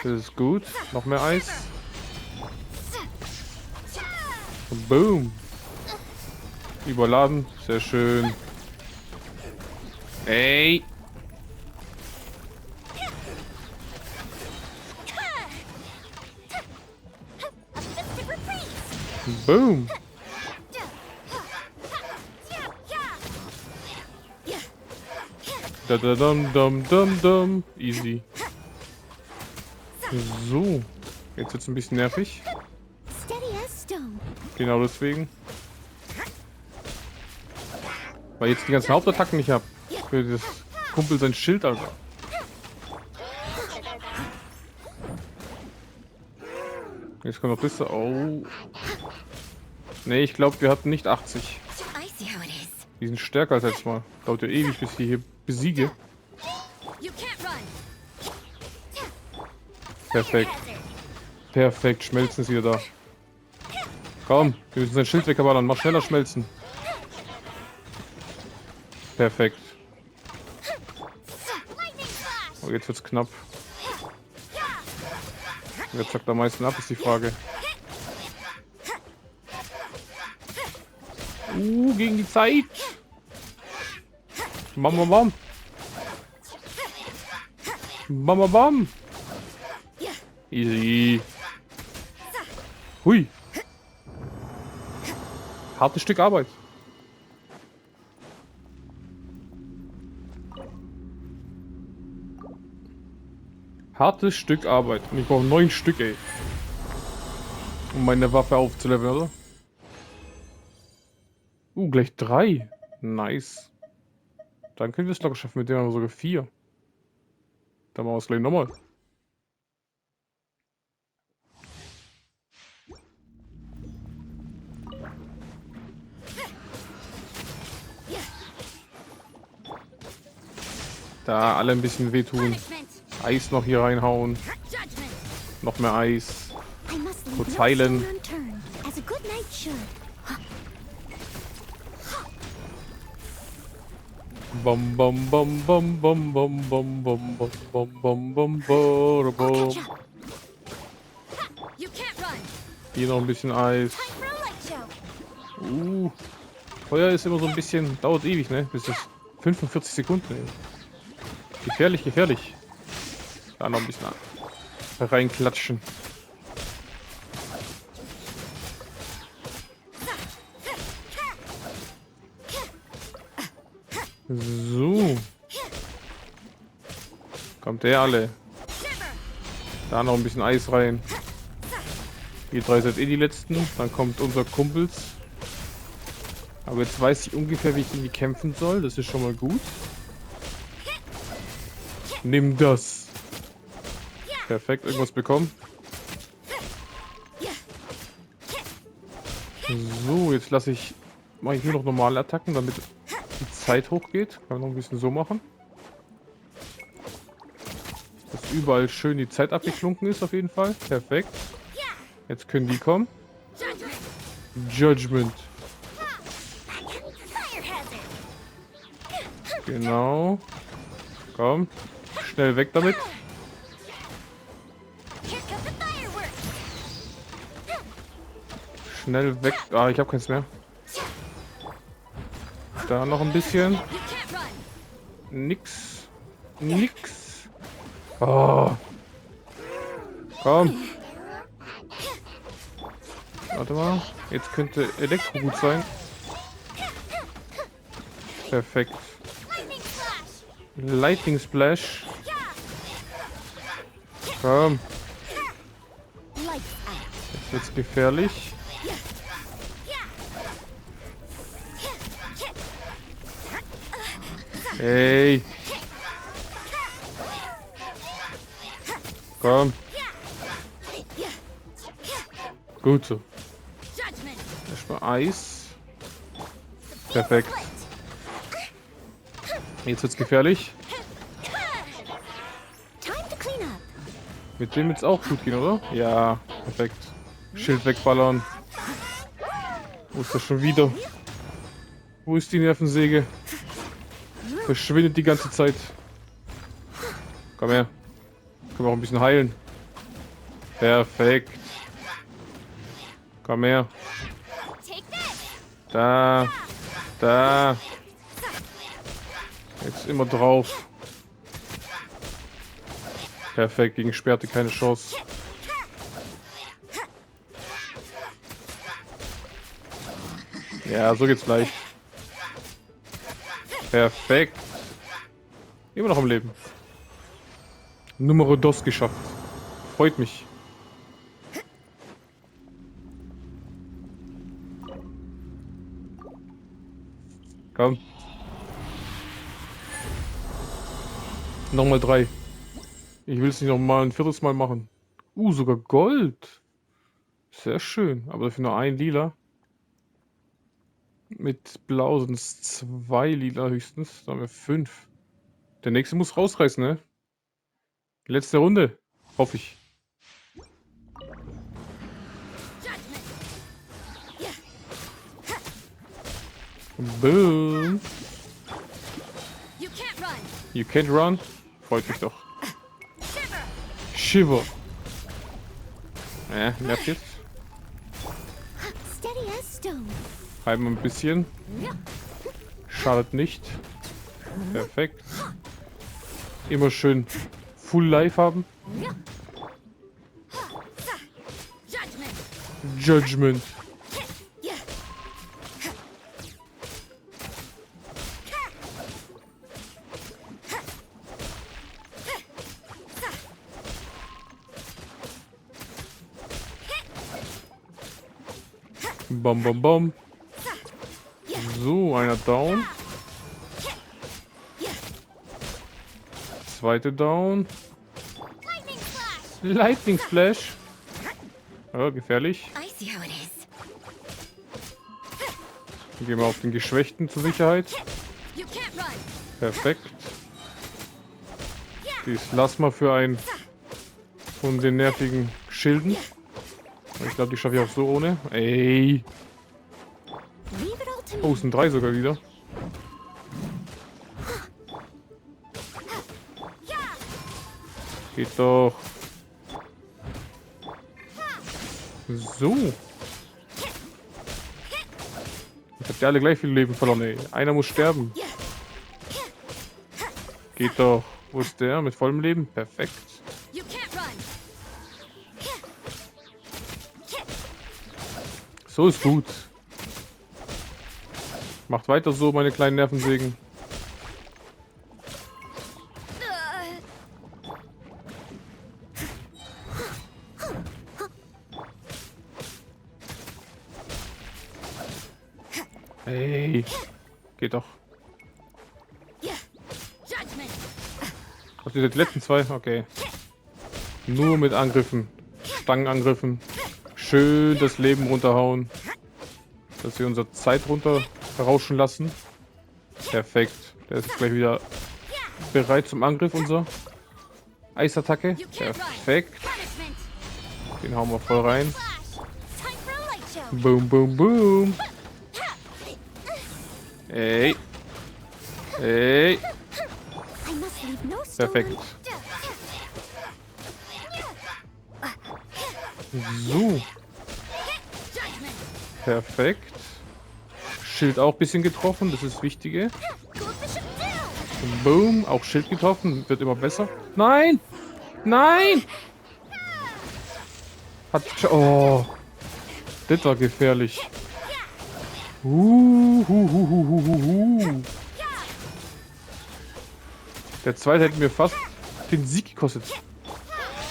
Das ist gut. Noch mehr Eis. Boom. Überladen. Sehr schön. Ey. Boom. Da da dum dum dum dum. Easy. So. Jetzt wird's ein bisschen nervig. Genau deswegen. Weil jetzt die ganzen Hauptattacken nicht hab. Für das Kumpel sein Schild, Alter. Jetzt kommt noch das. Oh. Ne, ich glaube, wir hatten nicht 80. Die sind stärker als letztes Mal. Dauert ja ewig, bis ich hier besiege. Perfekt. Perfekt, Schmelzen ist wieder da. Komm, wir müssen sein Schild wegballern. Mach schneller schmelzen. Perfekt. Oh, jetzt wird's knapp. Wer zackt am meisten ab, ist die Frage. Gegen die Zeit. Bam, bam, bam. Bam, bam, bam. Easy. Hui. Hartes Stück Arbeit. Hartes Stück Arbeit. Und ich brauche 9 Stück, ey. Um meine Waffe aufzuleveln, oder? Gleich 3. Nice. Dann können wir es locker schaffen. Mit dem haben wir sogar 4. Dann machen wir es gleich nochmal. Da alle ein bisschen wehtun. Eis noch hier reinhauen. Noch mehr Eis. Kurz heilen. Bom bom bom bom bom bom bom bom bom bom bom bom bom. Hier noch ein bisschen Eis. Feuer ist immer so ein bisschen, dauert ewig, ne? Bis es 45 Sekunden. Ey. Gefährlich, gefährlich. Da noch ein bisschen reinklatschen. So. Kommt der alle. Da noch ein bisschen Eis rein. Ihr 3 seid eh die letzten. Dann kommt unser Kumpels. Aber jetzt weiß ich ungefähr, wie ich gegen die kämpfen soll. Das ist schon mal gut. Nimm das. Perfekt, irgendwas bekommen. So, jetzt mache ich nur noch normale Attacken, damit die Zeit hochgeht. Kann man noch ein bisschen so machen. Dass überall schön die Zeit abgeklunken ist auf jeden Fall. Perfekt. Jetzt können die kommen. Judgment. Genau. Komm. Schnell weg damit. Schnell weg. Ah, ich habe keins mehr. Da noch ein bisschen. Nix. Nix. Oh. Komm. Warte mal. Jetzt könnte Elektro gut sein. Perfekt. Lightning Splash. Komm. Jetzt wird's gefährlich. Hey. Komm. Gut so. Erstmal Eis. Perfekt. Jetzt wird's gefährlich. Mit dem wird's auch gut gehen, oder? Ja, perfekt. Schild wegballern. Wo ist das schon wieder? Wo ist die Nervensäge? Verschwindet die ganze Zeit. Komm her. Können wir auch ein bisschen heilen. Perfekt. Komm her. Da. Da. Jetzt immer drauf. Perfekt, gegen Sperrte keine Chance. Ja, so geht's leicht. Perfekt. Immer noch am Leben. Numero dos geschafft. Freut mich. Komm. Nochmal 3. Ich will es nicht nochmal ein viertes Mal machen. Sogar Gold. Sehr schön. Aber dafür nur ein Lila. Mit Blau sind es 2 Lila höchstens. Da haben wir 5. Der nächste muss rausreißen, ne? Letzte Runde. Hoffe ich. Boom. You can't run. Freut mich doch. Shiver. Nervt jetzt. Halten wir ein bisschen. Schadet nicht. Perfekt. Immer schön Full Life haben. Judgment. Bom, bom, bom. So, einer down. Zweite down. Lightning Splash. Oh, gefährlich. Gehen wir auf den Geschwächten zur Sicherheit. Perfekt. Dies lass mal für einen von den nervigen Schilden. Ich glaube, die schaffe ich auch so ohne. Ey. Oh, es sind 3 sogar wieder. Geht doch. So. Jetzt habt ihr alle gleich viel Leben verloren, ey. Einer muss sterben. Geht doch. Wo ist der? Mit vollem Leben? Perfekt. So ist gut. Macht weiter so, meine kleinen Nervensägen. Ey. Geht doch. Was sind die letzten zwei? Okay. Nur mit Angriffen. Stangenangriffen. Schön das Leben runterhauen. Dass wir unsere Zeit runterrauschen lassen. Perfekt. Der ist gleich wieder bereit zum Angriff, unser Eisattacke. Perfekt. Den hauen wir voll rein. Boom, boom, boom. Ey. Ey. Perfekt. So. Perfekt. Schild auch ein bisschen getroffen, das ist das Wichtige. Boom, auch Schild getroffen, wird immer besser. Nein! Nein! Oh. Das war gefährlich. Der zweite hätte mir fast den Sieg gekostet.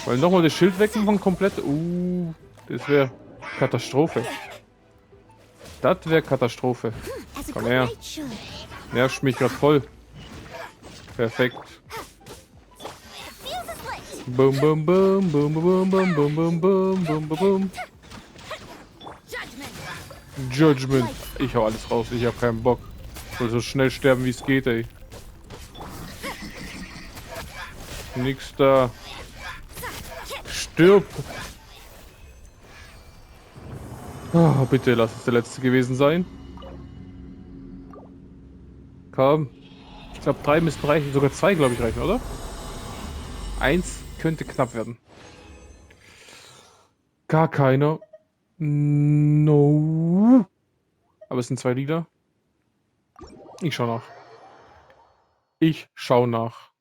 Weil nochmal das Schild wegmachen komplett. Das wäre Katastrophe. Das wäre Katastrophe. Komm her. Nervt mich gerade voll. Perfekt. Boom, boom, boom, boom, boom, boom, boom, boom, boom, boom, boom, boom. Judgment. Ich hau alles raus, ich hab keinen Bock. Ich will so schnell sterben wie es geht, ey. Nix da. Stirb! Oh, bitte lass es der letzte gewesen sein. Komm. Ich glaube 3 müssten reichen, sogar 2 glaube ich reichen, oder? 1 könnte knapp werden. Gar keiner. No. Aber es sind 2 Lieder. Ich schau nach. Ich schau nach.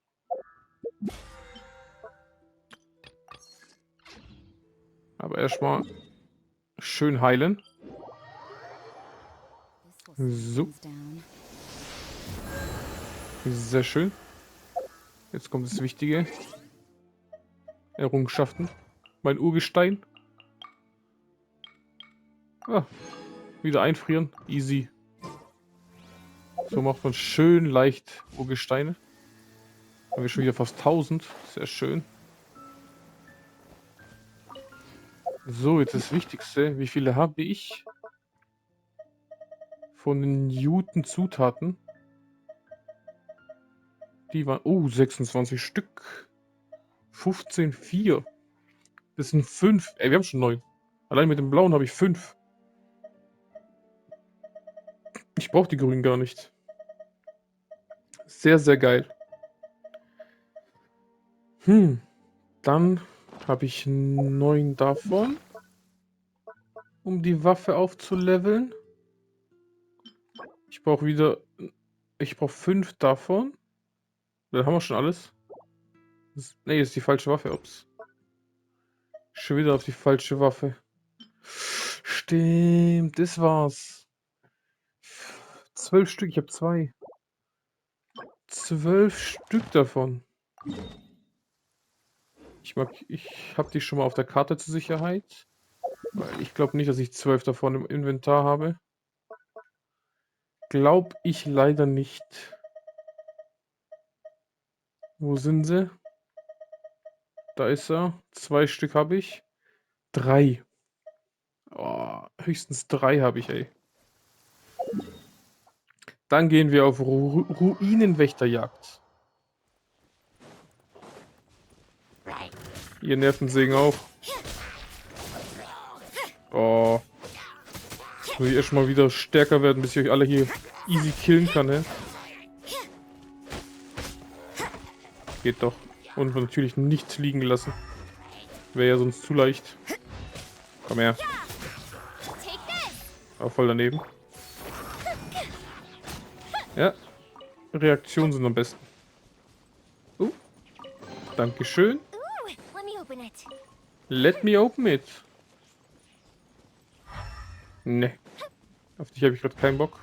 Aber erstmal schön heilen. So. Sehr schön. Jetzt kommt das Wichtige. Errungenschaften. Mein Urgestein. Ah, wieder einfrieren. Easy. So macht man schön leicht Urgesteine. Haben wir schon wieder fast 1000. Sehr schön. So, jetzt das Wichtigste. Wie viele habe ich? Von den guten Zutaten. Die waren... Oh, 26 Stück. 15, 4. Das sind 5. Ey, wir haben schon 9. Allein mit dem blauen habe ich 5. Ich brauche die grünen gar nicht. Sehr, sehr geil. Dann habe ich 9 davon. Um die Waffe aufzuleveln. Ich brauche wieder... Ich brauche 5 davon. Dann haben wir schon alles. Ne, ist die falsche Waffe. Ups. Schon wieder auf die falsche Waffe. Stimmt, das war's. 12 Stück, ich habe 2. 12 Stück davon. Ich habe die schon mal auf der Karte zur Sicherheit. Weil ich glaube nicht, dass ich 12 davon im Inventar habe. Glaub ich leider nicht. Wo sind sie? Da ist er. 2 Stück habe ich. 3. Oh, höchstens 3 habe ich, ey. Dann gehen wir auf Ruinenwächterjagd. Ihr Nervensägen auch. Oh. Jetzt muss ich erstmal wieder stärker werden, bis ich euch alle hier easy killen kann, ne? Geht doch. Und natürlich nichts liegen lassen. Wäre ja sonst zu leicht. Komm her. Aber voll daneben. Ja. Reaktionen sind am besten. Dankeschön. Let me open it. Ne. Auf dich habe ich gerade keinen Bock.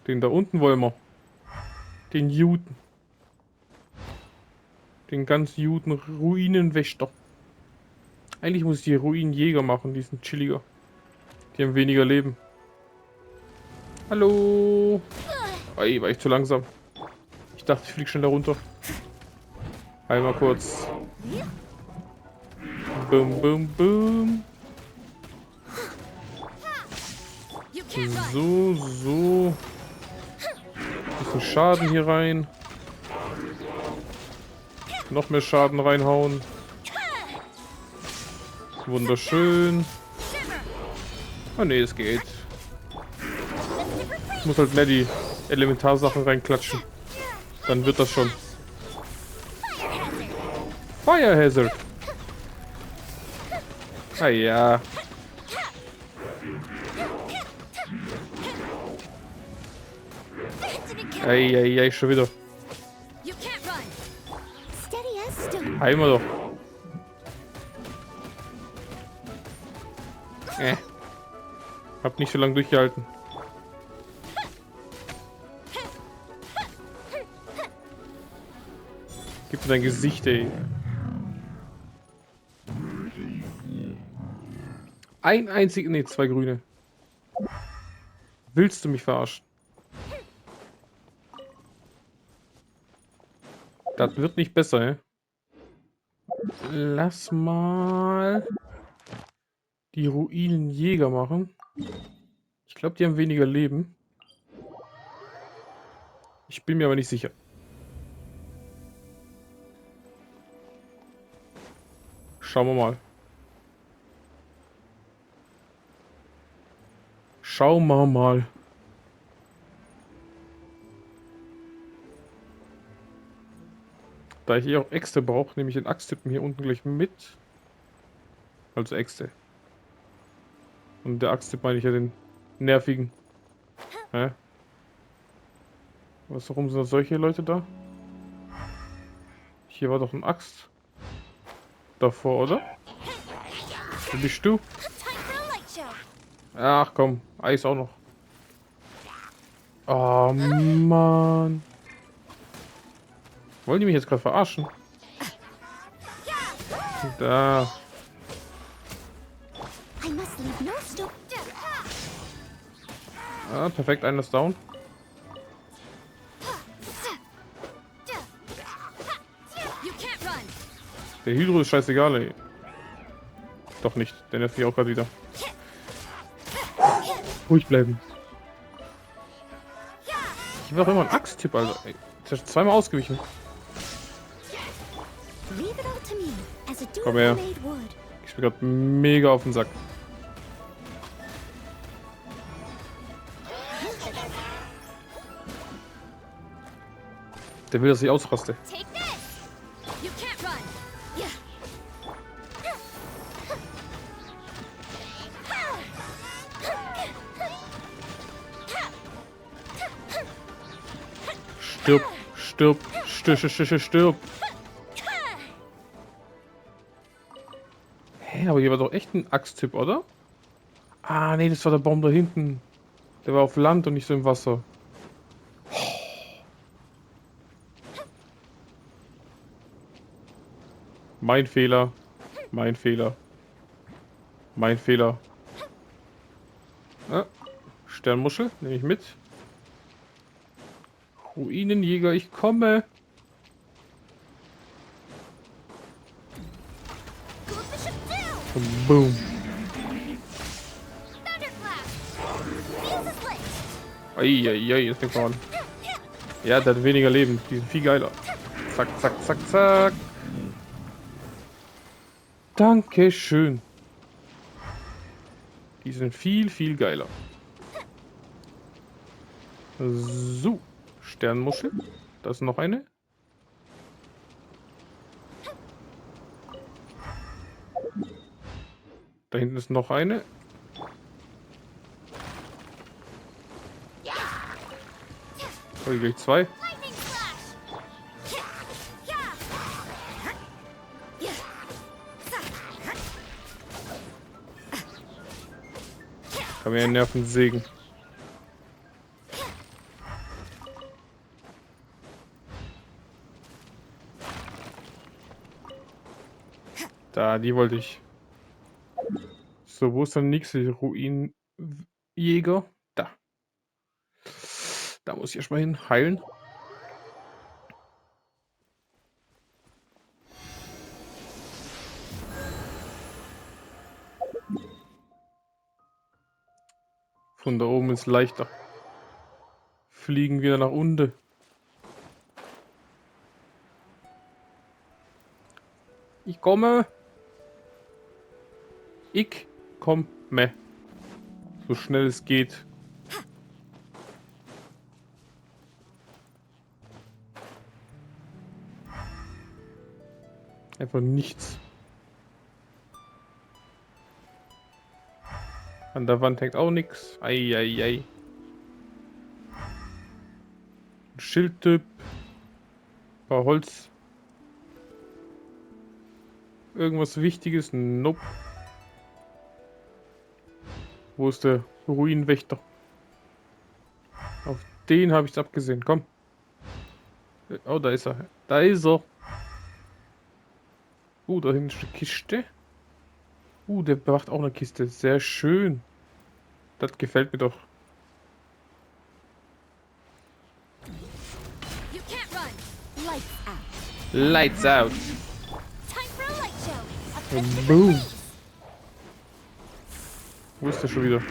Den da unten wollen wir. Den Juden. Den ganz Juden Ruinenwächter. Eigentlich muss ich die Ruinenjäger machen, die sind chilliger. Die haben weniger Leben. Hallo. Ey, war ich zu langsam. Ich dachte, ich fliege schneller runter. Einmal kurz. Boom, boom, boom. So, so. Bisschen Schaden hier rein. Noch mehr Schaden reinhauen. Wunderschön. Oh ne, es geht. Ich muss halt mehr die Elementarsachen reinklatschen. Dann wird das schon. Fire Hazard. Ah ja. Ei, schon wieder. Heimer doch. Hab nicht so lange durchgehalten. Gib mir dein Gesicht, ey. Ein einziger, nee, 2 grüne. Willst du mich verarschen? Das wird nicht besser, ey. Lass mal die Ruinenjäger machen. Ich glaube, die haben weniger Leben. Ich bin mir aber nicht sicher. Schauen wir mal. Schauen wir mal. Da ich eh auch Äxte brauche, nehme ich den Axttippen hier unten gleich mit. Also Äxte. Und der Axttipp meine ich ja den nervigen. Hä? Warum sind da solche Leute da? Hier war doch ein Axt. Davor, oder? Wo bist du? Ach komm, Eis auch noch. Oh Mann. Wollen die mich jetzt gerade verarschen? Da. Ah, perfekt, einer ist down. Der Hydro ist scheißegal, ey. Doch nicht, der nervt mich auch gerade wieder. Ruhig bleiben. Ich will auch immer einen Axt-Tipp, Alter. Ey, jetzt hast du zweimal ausgewichen. Komm her. Ich bin gerade mega auf den Sack. Der will, dass ich ausraste. Stirb, stirb, stirb. Hä, aber hier war doch echt ein Axttipp, oder? Ah, nee, das war der Baum da hinten. Der war auf Land und nicht so im Wasser. Mein Fehler. Mein Fehler. Mein Fehler. Ah, Sternmuschel, nehme ich mit. Ruinenjäger, ich komme. Boom. Eieiei, jetzt fängt man an. Ja, der hat weniger Leben. Die sind viel geiler. Zack, zack, zack, zack. Dankeschön. Die sind viel, viel geiler. So. Sternmuschel. Da ist noch eine. Da hinten ist noch eine. Oh, gleich 2. Kann mir einen Nervensägen. Da, die wollte ich. So, wo ist der nächste Ruin? Jäger. Da. Da muss ich erstmal hin. Heilen. Von da oben ist leichter. Fliegen wieder nach unten. Ich komme. Ich komme. So schnell es geht. Einfach nichts. An der Wand hängt auch nichts. Eieiei. Schildtyp. Paar Holz. Irgendwas Wichtiges? Nope. Wo ist der Ruinenwächter? Auf den habe ich es abgesehen. Komm. Oh, da ist er. Da ist er. Da hinten ist eine Kiste. Der bewacht auch eine Kiste. Sehr schön. Das gefällt mir doch. Lights out. Boom. Wo ist der schon wieder?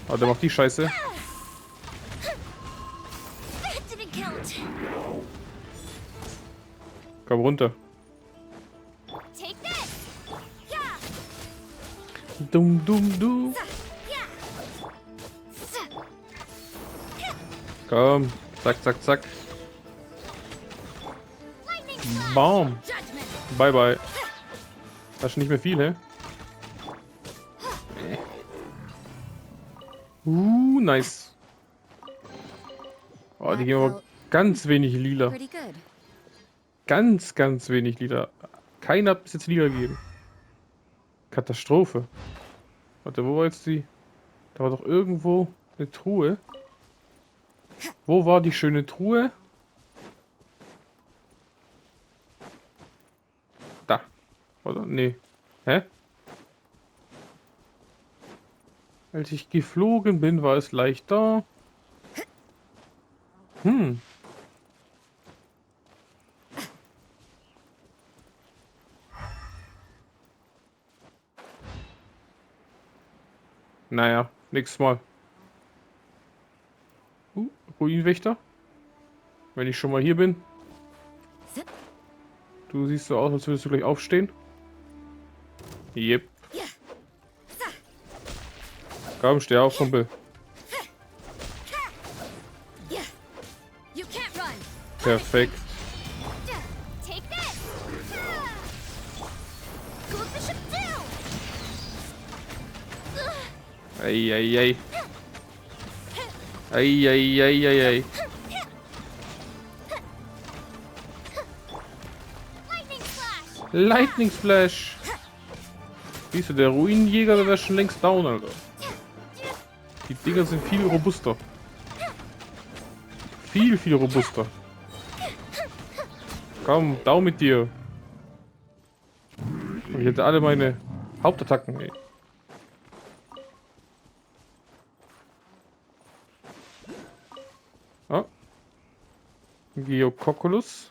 Ah, der macht die Scheiße. Komm runter. Dumm, dumm, du. Komm. Zack, zack, zack. Bam. Bye, bye. Das ist nicht mehr viel, hä? Nice. Oh, die geben aber ganz wenig lila. Ganz, ganz wenig lila. Keiner hat bis jetzt lila gegeben. Katastrophe. Warte, wo war jetzt die? Da war doch irgendwo eine Truhe. Wo war die schöne Truhe? Da. Oder? Nee. Hä? Als ich geflogen bin, war es leichter. Naja, nächstes Mal. Ruinenwächter. Wenn ich schon mal hier bin. Du siehst so aus, als würdest du gleich aufstehen. Yep. Komm, steh auf, Kumpel. Perfekt. Eieiei. Eieiei. Lightning Splash. Siehst du, der Ruinenjäger, der wäre schon längst down, Alter. Die Dinger sind viel robuster. Viel, viel robuster. Komm, down mit dir. Ich hätte alle meine Hauptattacken, ey. Ah. Geococulus.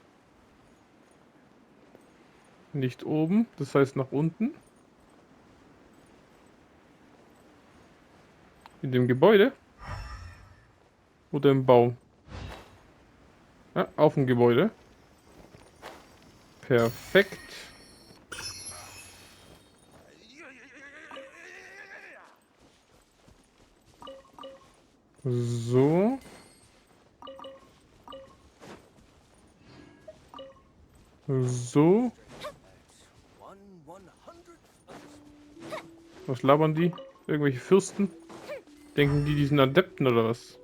Nicht oben, das heißt nach unten. In dem Gebäude. Oder im Baum. Ja, auf dem Gebäude. Perfekt. So. So. Was labern die? Irgendwelche Fürsten? Denken die sind Adepten oder was?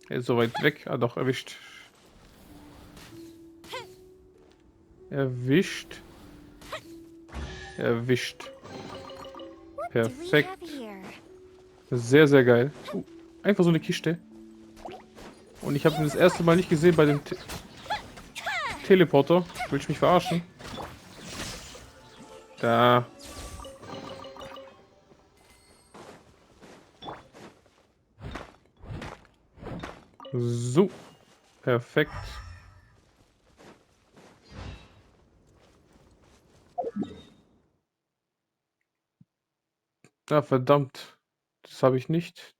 Er ist so weit weg. Ah doch, erwischt. Erwischt. Erwischt. Perfekt. Sehr, sehr geil. Einfach so eine Kiste. Und ich habe ihn das erste Mal nicht gesehen bei dem Teleporter. Willst du mich verarschen? Da. So. Perfekt. Ah, verdammt. Das habe ich nicht.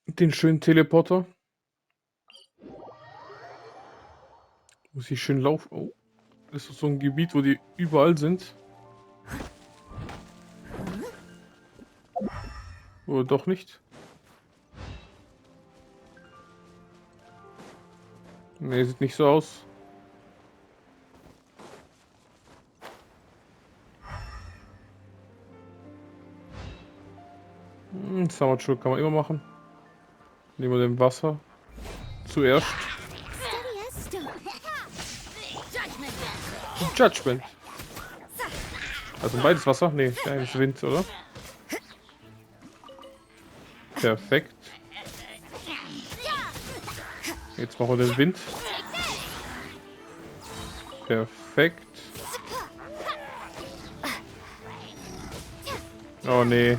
Den schönen Teleporter. Muss ich schön laufen. Oh. Das ist so ein Gebiet, wo die überall sind. Oder doch nicht? Ne, sieht nicht so aus. Summer kann man immer machen. Nehmen wir den Wasser. Zuerst. Judgment. Also beides Wasser? Ne, eines Wind, oder? Perfekt. Jetzt machen wir den Wind. Perfekt. Oh nee.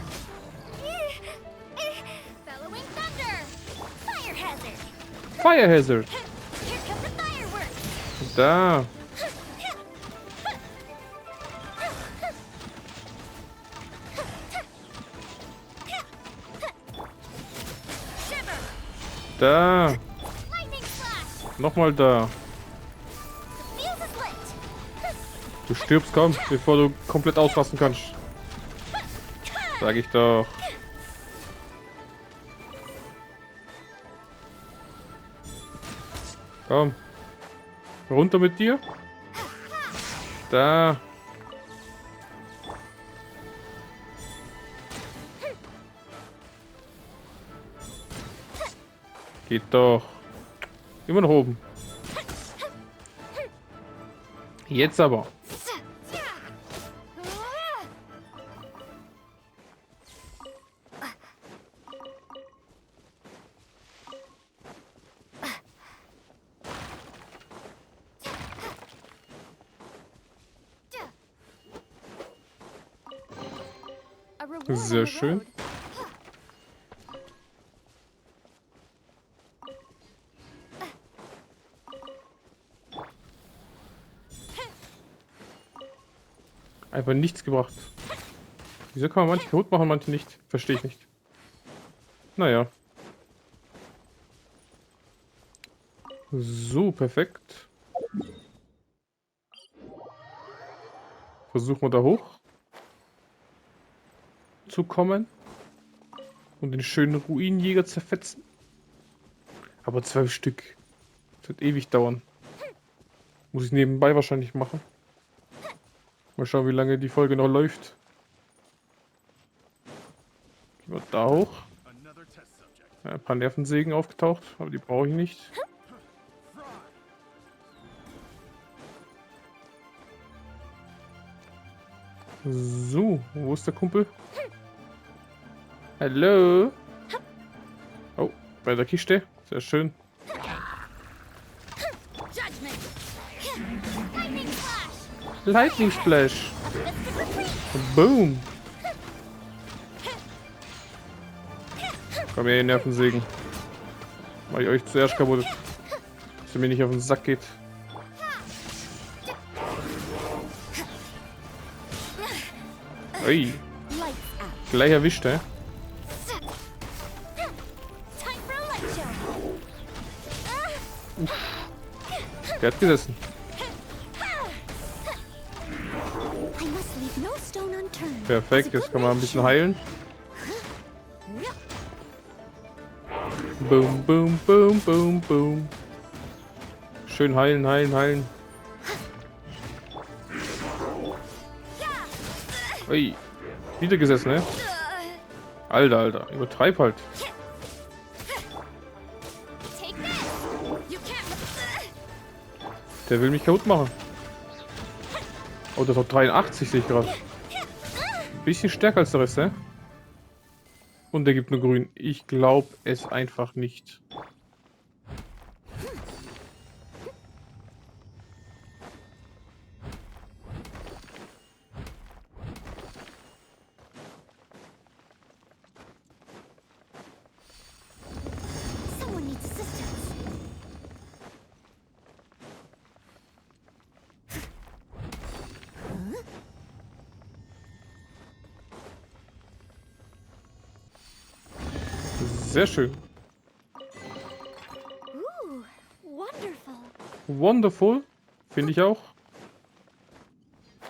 Fire Hazard. Da. Da. Nochmal da. Du stirbst kaum, bevor du komplett ausrasten kannst. Sag ich doch. Komm. Runter mit dir. Da. Geht doch. Immer nach oben. Jetzt aber. Sehr schön. Einfach nichts gebracht. Wieso kann man manche kaputt machen, manche nicht? Verstehe ich nicht. Naja. So, perfekt. Versuchen wir da hoch zu kommen und den schönen Ruinenjäger zerfetzen. Aber 12 Stück. Das wird ewig dauern. Muss ich nebenbei wahrscheinlich machen. Mal schauen, wie lange die Folge noch läuft. Gehen wir da hoch. Ja, ein paar Nervensägen aufgetaucht, aber die brauche ich nicht. So, wo ist der Kumpel? Hallo? Oh, bei der Kiste. Sehr schön. Lightning Splash. Boom. Komm her, ihr Nervensägen. Mach ich euch zuerst kaputt. Dass ihr mir nicht auf den Sack geht. Ui. Gleich erwischt, hä? Der hat gesessen. Perfekt, jetzt kann man ein bisschen heilen. Boom, boom, boom, boom, boom. Schön heilen, heilen, heilen. Ui. Wieder gesessen, ne? Alter, Alter. Übertreib halt. Der will mich kaputt machen. Oh, das hat 83, sehe ich gerade. Ein bisschen stärker als der Rest, ne? Und der gibt nur grün. Ich glaube es einfach nicht. Sehr schön. Ooh, wonderful. Wonderful. Finde ich auch.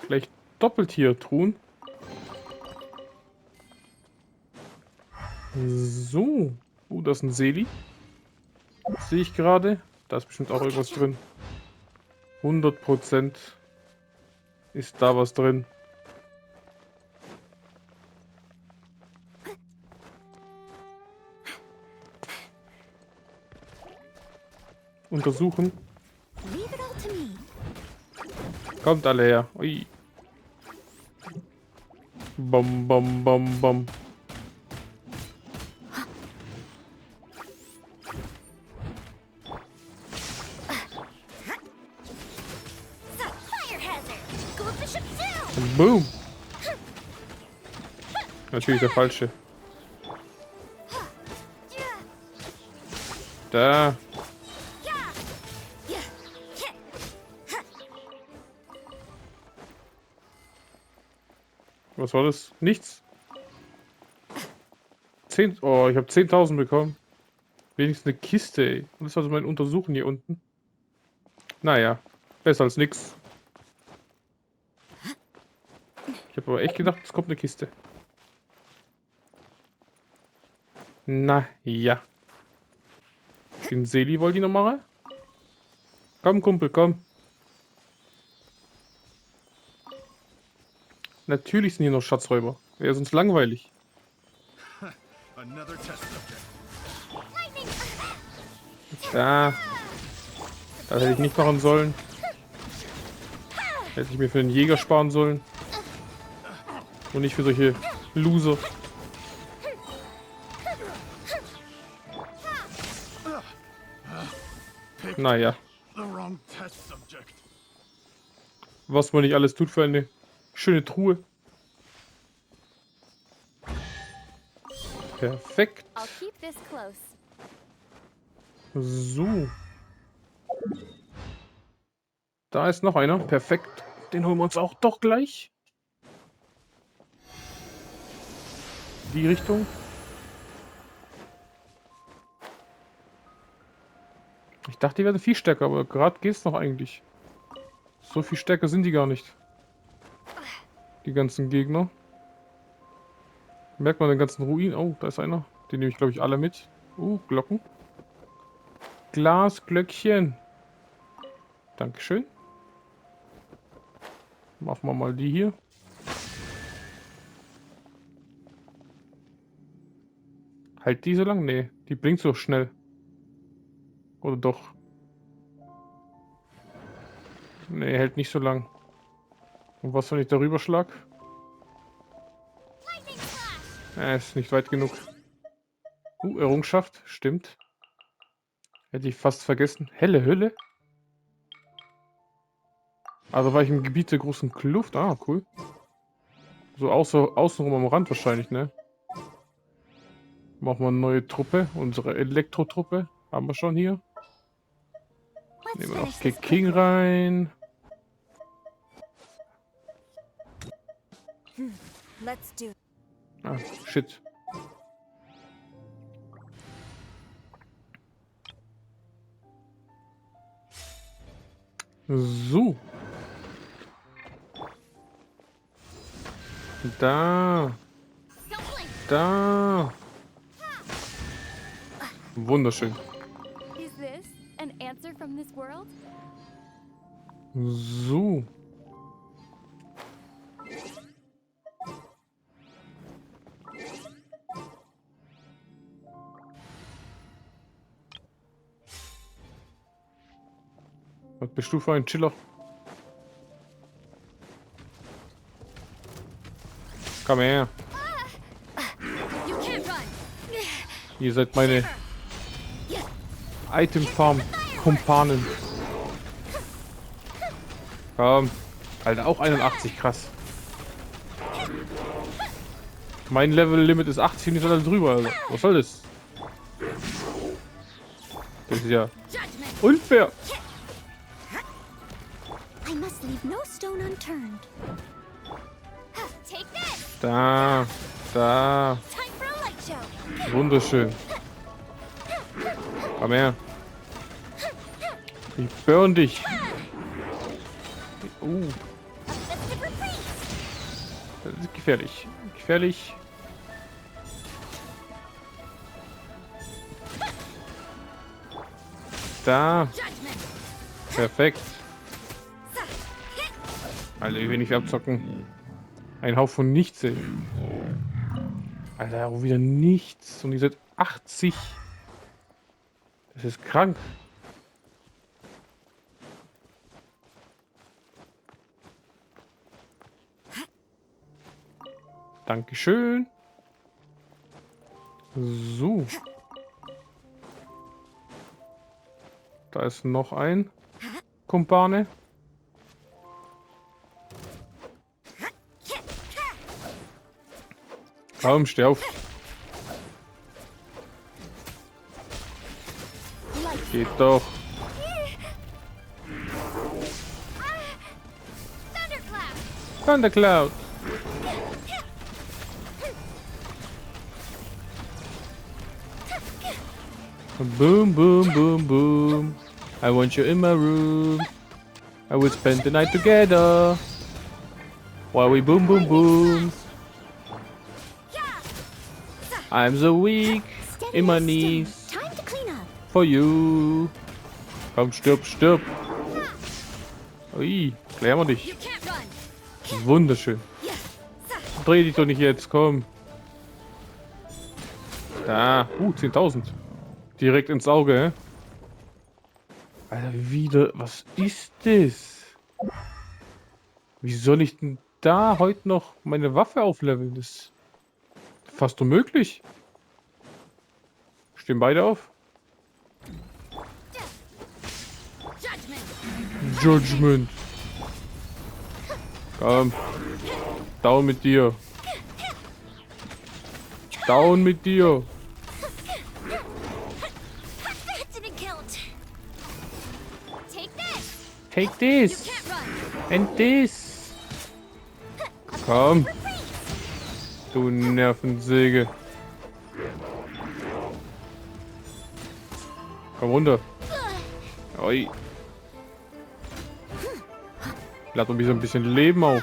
Vielleicht doppelt hier Truhen. So. Da ist ein Seli. Sehe ich gerade. Da ist bestimmt auch irgendwas drin. 100% ist da was drin. Untersuchen. Leave it all to me. Kommt alle her. Ui. Bom, bom, bom, bom. Fire hazard. Go up the ship down. Boom. Natürlich der falsche. Da. Was war das? Nichts? 10. Oh, ich habe 10.000 bekommen. Wenigstens eine Kiste, ey. Und das war so mein Untersuchen hier unten. Naja, besser als nix. Ich habe aber echt gedacht, es kommt eine Kiste. Na ja. Den Seli wollte ich noch machen. Komm, Kumpel, komm. Natürlich sind hier noch Schatzräuber. Wäre sonst langweilig. Da. Das hätte ich nicht machen sollen. Hätte ich mir für den Jäger sparen sollen. Und nicht für solche Loser. Naja. Was man nicht alles tut für eine schöne Truhe. Perfekt. I'll keep this close. So. Da ist noch einer. Perfekt. Den holen wir uns auch doch gleich. Die Richtung. Ich dachte, die werden viel stärker, aber gerade geht's noch eigentlich. So viel stärker sind die gar nicht. Die ganzen Gegner. Merkt man den ganzen Ruin. Oh, da ist einer. Den nehme ich, glaube ich, alle mit. Glocken. Glasglöckchen. Dankeschön. Machen wir mal die hier. Halt die so lang? Nee, die blinkt so schnell. Oder doch? Nee, hält nicht so lang. Und was, wenn ich darüber schlag? Ist nicht weit genug. Errungenschaft. Stimmt. Hätte ich fast vergessen. Helle Hülle? Also war ich im Gebiet der großen Kluft. Ah, cool. So außenrum am Rand wahrscheinlich, ne? Machen wir eine neue Truppe. Unsere Elektro-Truppe. Haben wir schon hier. Nehmen wir noch King rein. Let's do. Ah, shit. So. Da. Da. Wunderschön. Is this an answer from this world? So. Was bist du für ein Chiller? Komm her. Ihr seid meine Item-Farm-Kumpanen. Komm. Alter, auch 81, krass. Mein Level-Limit ist 80 und die sind alle drüber. Also. Was soll das? Das ist ja unfair. I must leave no stone unturned. Take this. Da. Time for a light show. Wunderschön. Komm her. Ich burn dich. Das ist gefährlich. Gefährlich. Da. Perfekt. Alter, ich will nicht abzocken. Ein Haufen von nichts, ey. Alter, auch wieder nichts. Und ihr seid 80. Das ist krank. Dankeschön. So. Da ist noch ein Kumpane. Komm, steh auf. Geht doch. Thundercloud. Boom, boom, boom, boom. I want you in my room. I will spend the night together. While we boom, boom, boom. I'm so weak in my knees. For you. Komm, stirb, stirb. Ui, klären wir dich. Wunderschön. Dreh dich doch nicht jetzt, komm. Da. 10.000. Direkt ins Auge, hä? Alter, wieder. Was ist das? Wie soll ich denn da heute noch meine Waffe aufleveln? Das ist fast unmöglich. Stehen beide auf? Judgment. Komm. Down mit dir. Down mit dir. Take this. And this. Komm. Du Nervensäge. Komm runter. Oi. Lad doch ein bisschen Leben auf.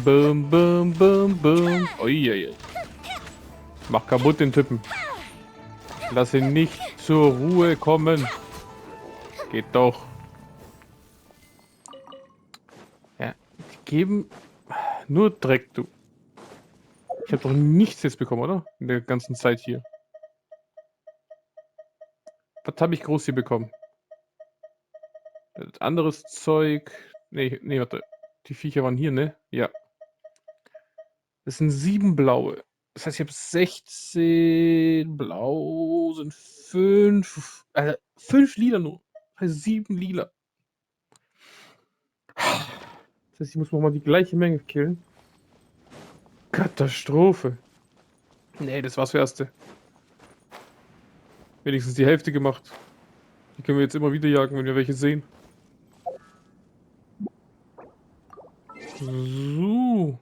Boom, boom, boom, boom. Oi, oi, oi. Mach kaputt den Typen. Lass ihn nicht zur Ruhe kommen. Geht doch. Ja, die geben nur Dreck, du. Ich habe doch nichts jetzt bekommen, oder? In der ganzen Zeit hier. Was habe ich groß hier bekommen? Das anderes Zeug. Nee, warte. Die Viecher waren hier, ne? Ja. Das sind 7 blaue. Das heißt, ich habe 16 blau, sind 5. 5 Lila nur. Das heißt 7 Lila. Das heißt, ich muss nochmal die gleiche Menge killen. Katastrophe. Nee, das war's für Erste. Wenigstens die Hälfte gemacht. Die können wir jetzt immer wieder jagen, wenn wir welche sehen. So.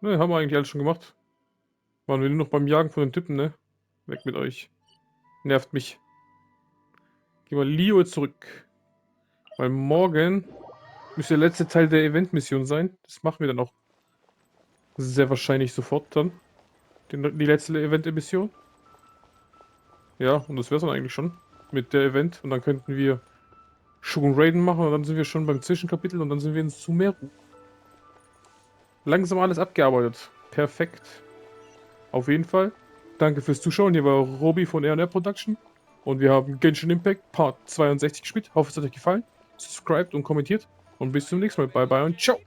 Ne, haben wir eigentlich alles schon gemacht. Waren wir nur noch beim Jagen von den Typen, ne? Weg mit euch. Nervt mich. Gehen wir Leo zurück. Weil morgen müsste der letzte Teil der Event-Mission sein. Das machen wir dann auch sehr wahrscheinlich sofort dann. Die letzte Event-Mission. Ja, und das wäre es dann eigentlich schon mit der Event. Und dann könnten wir Shogun Raiden machen und dann sind wir schon beim Zwischenkapitel und dann sind wir in Sumeru. Langsam alles abgearbeitet. Perfekt. Auf jeden Fall. Danke fürs Zuschauen. Hier war Robi von R&R Production. Und wir haben Genshin Impact Part 62 gespielt. Hoffe, es hat euch gefallen. Subscribt und kommentiert. Und bis zum nächsten Mal. Bye bye und ciao.